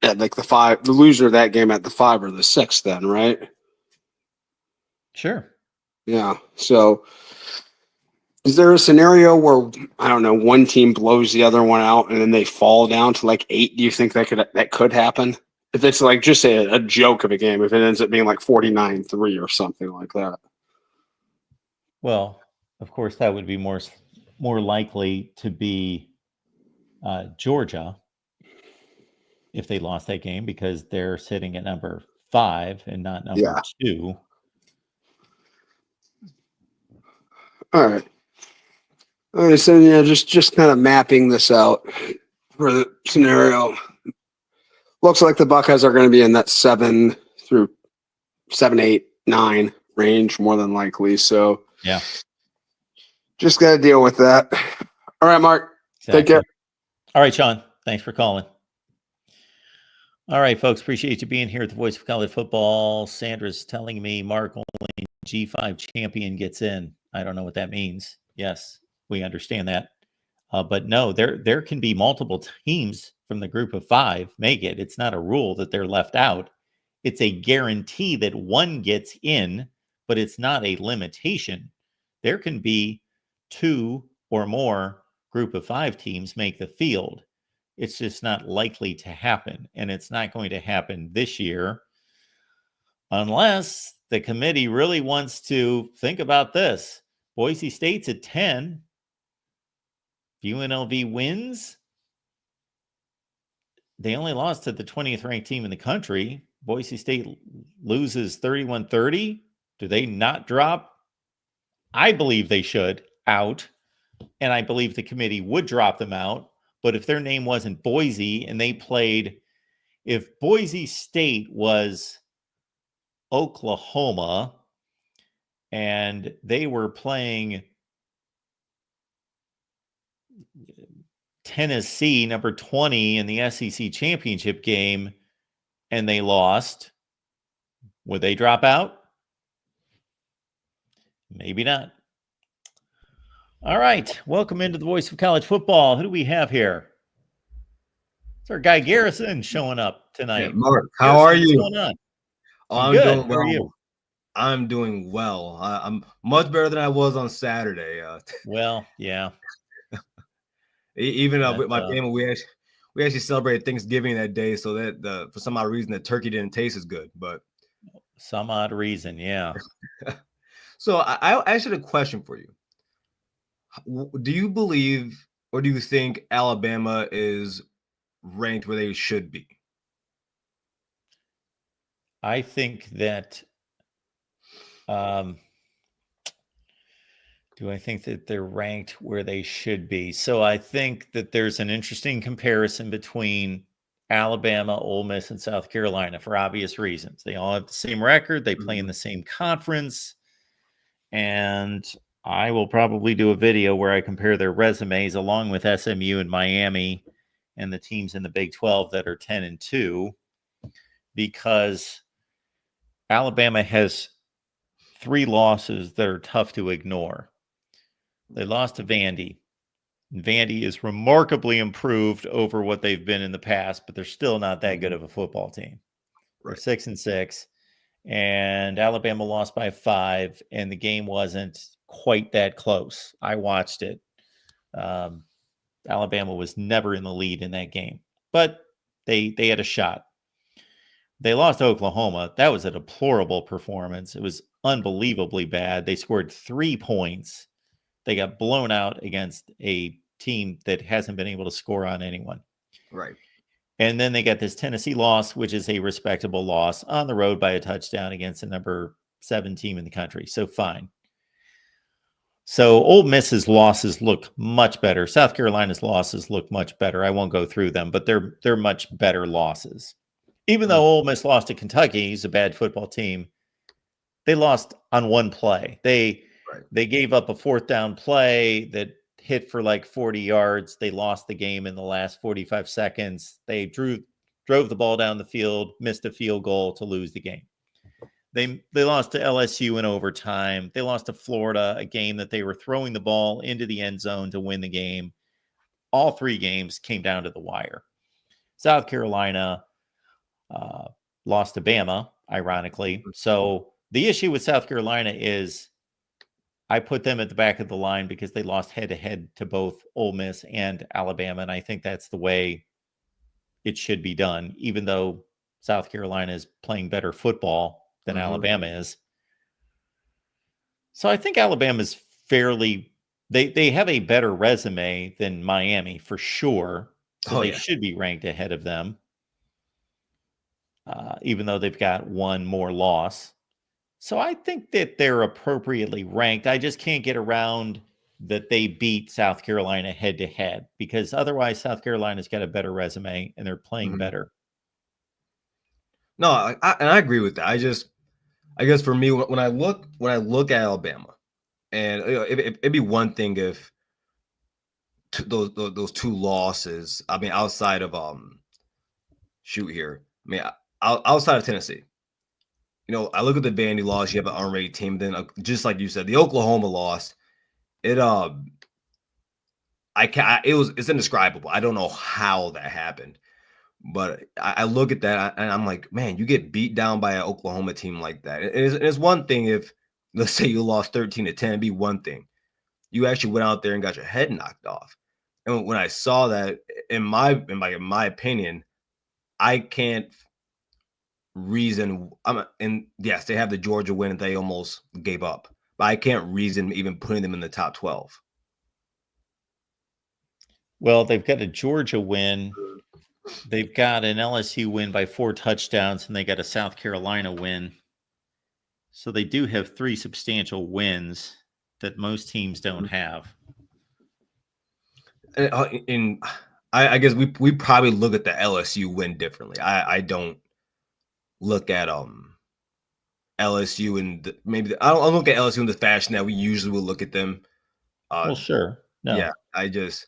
at like the loser of that game at the 5 or the 6 then, right? Sure. Yeah. So is there a scenario where, I don't know, one team blows the other one out and then they fall down to like 8? Do you think that could happen? If it's like just a joke of a game, if it ends up being like 49-3 or something like that. Well, of course, that would be more likely to be Georgia if they lost that game because they're sitting at number 5 and not number 2. All right. All right. So just kind of mapping this out for the scenario. Looks like the Buckeyes are going to be in that 7 through 7, 8, 9 range more than likely. So yeah, just got to deal with that. All right, Mark. Exactly. Take care. All right, Sean. Thanks for calling. All right, folks. Appreciate you being here at the Voice of College Football. Sandra's telling me Mark only G5 champion gets in. I don't know what that means. Yes, we understand that. But no, there can be multiple teams from the group of 5 make it. It's not a rule that they're left out. It's a guarantee that one gets in, but it's not a limitation. There can be 2 or more group of 5 teams make the field. It's just not likely to happen. And it's not going to happen this year unless the committee really wants to think about this. Boise State's at 10. UNLV wins. They only lost to the 20th ranked team in the country. Boise State loses 31-30. Do they not drop? I believe they should out. And I believe the committee would drop them out. But if their name wasn't Boise and they played, if Boise State was Oklahoma and they were playing Tennessee, number 20 in the SEC championship game, and they lost, would they drop out? Maybe not. All right. Welcome into the Voice of College Football. Who do we have here? It's our guy Garrison showing up tonight. Yeah, Mark, how are you? What's going on? I'm good. doing How are you? well. I'm doing well. I'm much better than I was on Saturday. Well, yeah. Even with my family, we actually celebrated Thanksgiving that day, so that for some odd reason the turkey didn't taste as good. But some odd reason, yeah. So I actually had a question for you. Do you believe or do you think Alabama is ranked where they should be? I think that do I think that they're ranked where they should be? So I think that there's an interesting comparison between Alabama, Ole Miss, and South Carolina for obvious reasons. They all have the same record. They play in the same conference. And I will probably do a video where I compare their resumes along with SMU and Miami and the teams in the Big 12 that are 10-2, because Alabama has 3 losses that are tough to ignore. They lost to Vandy. Vandy is remarkably improved over what they've been in the past, but they're still not that good of a football team. They're 6-6, and Alabama lost by 5, and the game wasn't quite that close. I watched it. Alabama was never in the lead in that game, but they had a shot. They lost to Oklahoma. That was a deplorable performance. It was unbelievably bad. They scored 3 points. They got blown out against a team that hasn't been able to score on anyone. Right. And then they got this Tennessee loss, which is a respectable loss on the road by a touchdown against the number 7 team in the country. So fine. So Ole Miss's losses look much better. South Carolina's losses look much better. I won't go through them, but they're much better losses. Even though Ole Miss lost to Kentucky, he's a bad football team. They lost on one play. They gave up a 4th down play that hit for like 40 yards. They lost the game in the last 45 seconds. They drove the ball down the field, missed a field goal to lose the game. They lost to LSU in overtime. They lost to Florida, a game that they were throwing the ball into the end zone to win the game. All 3 games came down to the wire. South Carolina lost to Bama, ironically. So the issue with South Carolina is I put them at the back of the line because they lost head-to-head to both Ole Miss and Alabama, and I think that's the way it should be done, even though South Carolina is playing better football than Alabama is. So I think Alabama's fairly they have a better resume than Miami for sure. So they should be ranked ahead of them, even though they've got one more loss. So I think that they're appropriately ranked. I just can't get around that they beat South Carolina head to head, because otherwise South Carolina's got a better resume and they're playing better. No, and I agree with that. I guess for me, when I look at Alabama, and it'd be one thing if those two losses. I mean, outside of outside of Tennessee, I look at the Vandy loss. You have an unrated team. Then, just like you said, the Oklahoma loss. It it's indescribable. I don't know how that happened, but I look at that and I'm like, man, you get beat down by an Oklahoma team like that. It's one thing if, let's say, you lost 13-10, it'd be one thing. You actually went out there and got your head knocked off. And when I saw that, in my opinion, I can't reason. And yes, they have the Georgia win and they almost gave up, but I can't reason even putting them in the top 12. Well, they've got a Georgia win. They've got an LSU win by 4 touchdowns, and they got a South Carolina win. So they do have 3 substantial wins that most teams don't have. And I guess we probably look at the LSU win differently. I don't look at LSU and maybe I don't look at LSU in the fashion that we usually will look at them. Well, sure. No. Yeah, I'm just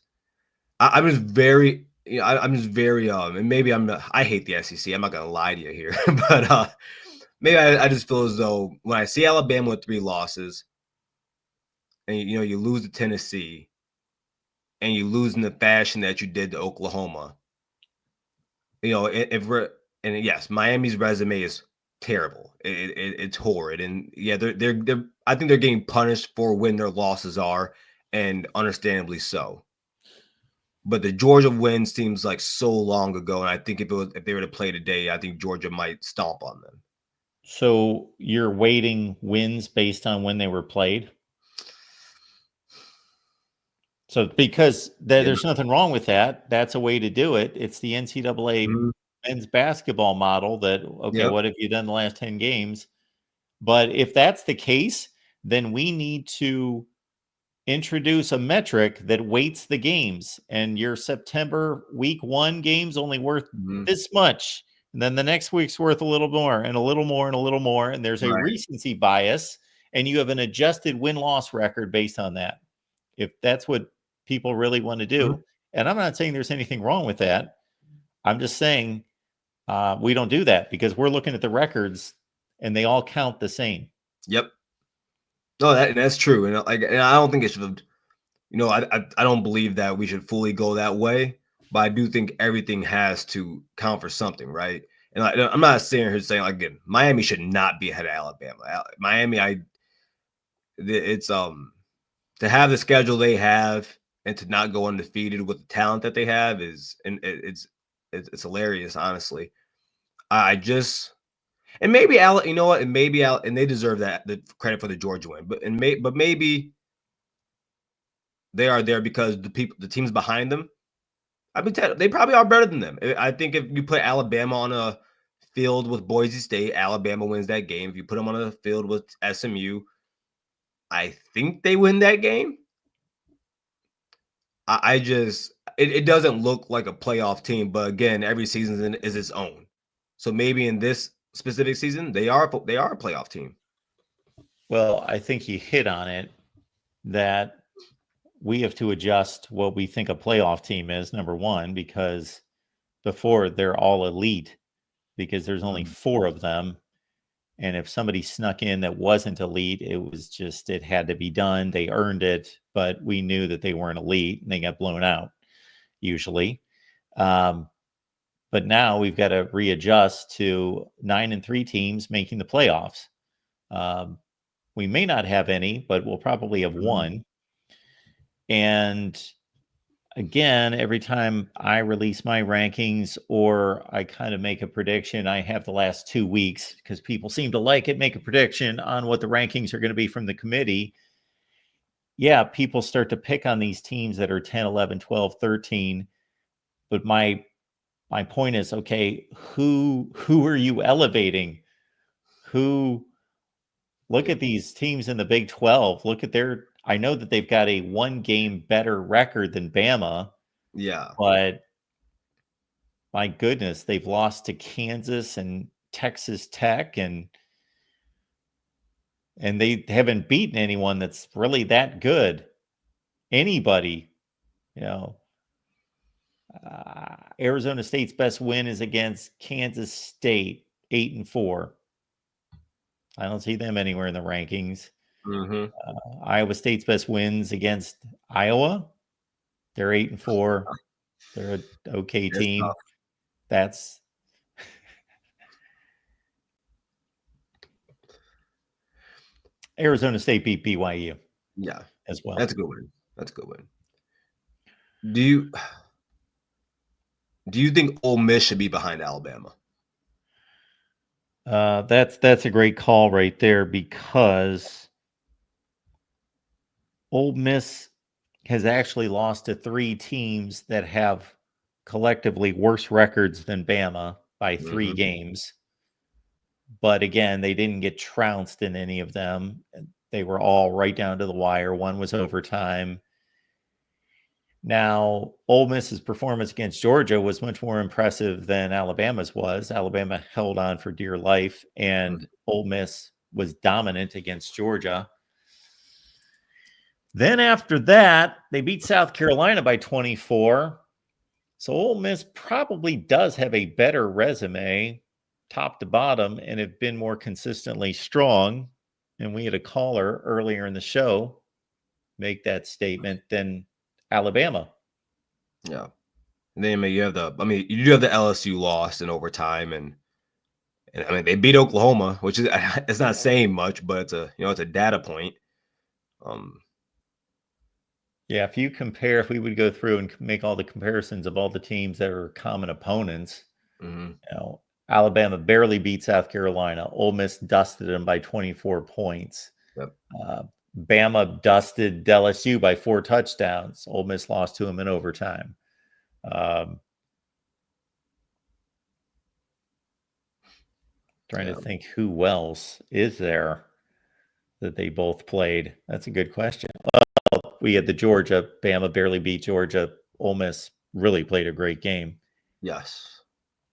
very, I'm just very and maybe I hate the SEC. I'm not gonna lie to you here, but maybe I just feel as though when I see Alabama with 3 losses, and you lose to Tennessee, and you lose in the fashion that you did to Oklahoma, yes, Miami's resume is terrible. It's horrid, and yeah, they're I think they're getting punished for when their losses are, and understandably so. But the Georgia win seems like so long ago, and I think if they were to play today, I think Georgia might stomp on them. So you're weighting wins based on when they were played? So because there's nothing wrong with that. That's a way to do it. It's the NCAA men's basketball model that, okay, what have you done the last 10 games? But if that's the case, then we need to introduce a metric that weights the games, and your September week 1 games only worth this much. And then the next week's worth a little more and a little more and a little more. And there's a recency bias, and you have an adjusted win-loss record based on that. If that's what people really want to do. And I'm not saying there's anything wrong with that. I'm just saying we don't do that because we're looking at the records and they all count the same. Yep. No, that's true. And I don't think it should, I don't believe that we should fully go that way, but I do think everything has to count for something, right? And I'm not sitting here saying, again, Miami should not be ahead of Alabama. Miami, it's to have the schedule they have and to not go undefeated with the talent that they have it's hilarious, honestly. And maybe and they deserve the credit for the Georgia win, but maybe they are there because the teams behind them, they probably are better than them. I think if you put Alabama on a field with Boise State, Alabama wins that game. If you put them on a field with SMU, I think they win that game. It doesn't look like a playoff team, but again, every season is its own. So maybe in this specific season, they are a playoff team. Well, I think you hit on it, that we have to adjust what we think a playoff team is, number one, because before they're all elite, because there's only 4 of them. And if somebody snuck in that wasn't elite, it had to be done. They earned it, but we knew that they weren't elite and they got blown out usually. But now we've got to readjust to 9-3 teams making the playoffs. We may not have any, but we'll probably have one. And again, every time I release my rankings or I kind of make a prediction, I have the last 2 weeks because people seem to like it, make a prediction on what the rankings are going to be from the committee. Yeah, people start to pick on these teams that are 10, 11, 12, 13. But my point is, okay, who are you elevating? Look at these teams in the Big 12. Look at I know that they've got a 1-game better record than Bama. Yeah. But my goodness, they've lost to Kansas and Texas Tech, and they haven't beaten anyone that's really that good. Anybody, Arizona State's best win is against Kansas State, 8-4. I don't see them anywhere in the rankings. Mm-hmm. Iowa State's best wins against Iowa. They're 8-4. They're an okay team. Tough. That's Arizona State beat BYU. Yeah, as well. That's a good win. That's a good win. Do you think Ole Miss should be behind Alabama? That's a great call right there, because Ole Miss has actually lost to 3 teams that have collectively worse records than Bama by 3 Mhm. games. But again, they didn't get trounced in any of them. They were all right down to the wire. One was overtime. Now, Ole Miss's performance against Georgia was much more impressive than Alabama's was. Alabama held on for dear life, and Ole Miss was dominant against Georgia. Then after that, they beat South Carolina by 24. So Ole Miss probably does have a better resume, top to bottom, and have been more consistently strong. And we had a caller earlier in the show make that statement than Alabama. Yeah. And then you have you do have the LSU loss in overtime, and I mean they beat Oklahoma, which is it's not saying much, but it's a data point. Yeah, if we would go through and make all the comparisons of all the teams that are common opponents, Alabama barely beat South Carolina. Ole Miss dusted them by 24 points. Yep. Bama dusted LSU by 4 touchdowns. Ole Miss lost to them in overtime. Trying to think who else is there that they both played. That's a good question. Well, we had the Georgia. Bama barely beat Georgia. Ole Miss really played a great game. Yes.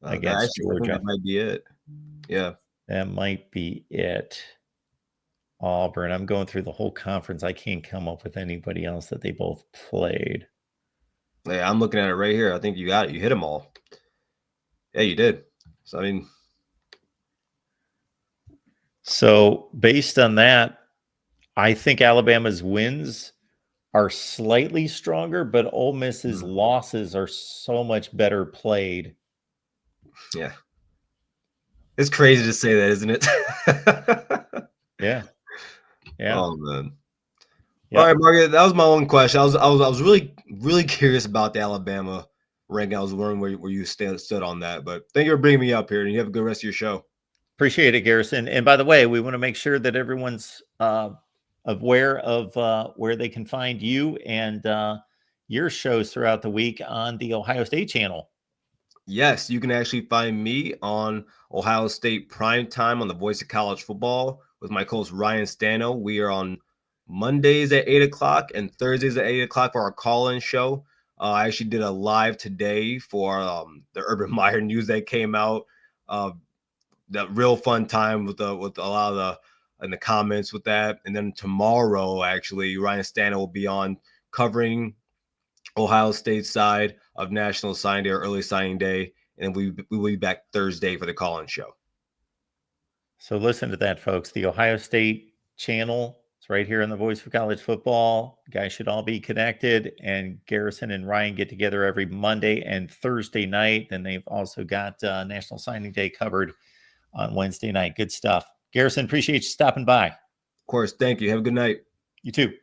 Against Georgia. I think that might be it. Yeah. That might be it. Auburn. I'm going through the whole conference. I can't come up with anybody else that they both played. Yeah, I'm looking at it right here. I think you got it. You hit them all. Yeah, you did. So, I mean. So, based on that, I think Alabama's wins are slightly stronger, but Ole Miss's losses are so much better played. Yeah. It's crazy to say that, isn't it? Yeah. Yeah. Oh man. Yep. All right, Margaret. That was my own question. I was really, really curious about the Alabama ranking. I was wondering where you stood on that. But thank you for bringing me up here, and you have a good rest of your show. Appreciate it, Garrison. And by the way, we want to make sure that everyone's aware of where they can find you and your shows throughout the week on the Ohio State channel. Yes, you can actually find me on Ohio State Primetime on the Voice of College Football with my co-host Ryan Stano. We are on Mondays at 8 o'clock and Thursdays at 8 o'clock for our call-in show. I actually did a live today for the Urban Meyer news that came out. That real fun time with a lot of in the comments with that. And then tomorrow, actually, Ryan Stano will be on covering Ohio State's side of National Signing Day or Early Signing Day. And we will be back Thursday for the call-in show. So listen to that, folks. The Ohio State channel, it's right here in the Voice of College Football. You guys should all be connected. And Garrison and Ryan get together every Monday and Thursday night. And they've also got National Signing Day covered on Wednesday night. Good stuff. Garrison, appreciate you stopping by. Of course. Thank you. Have a good night. You too.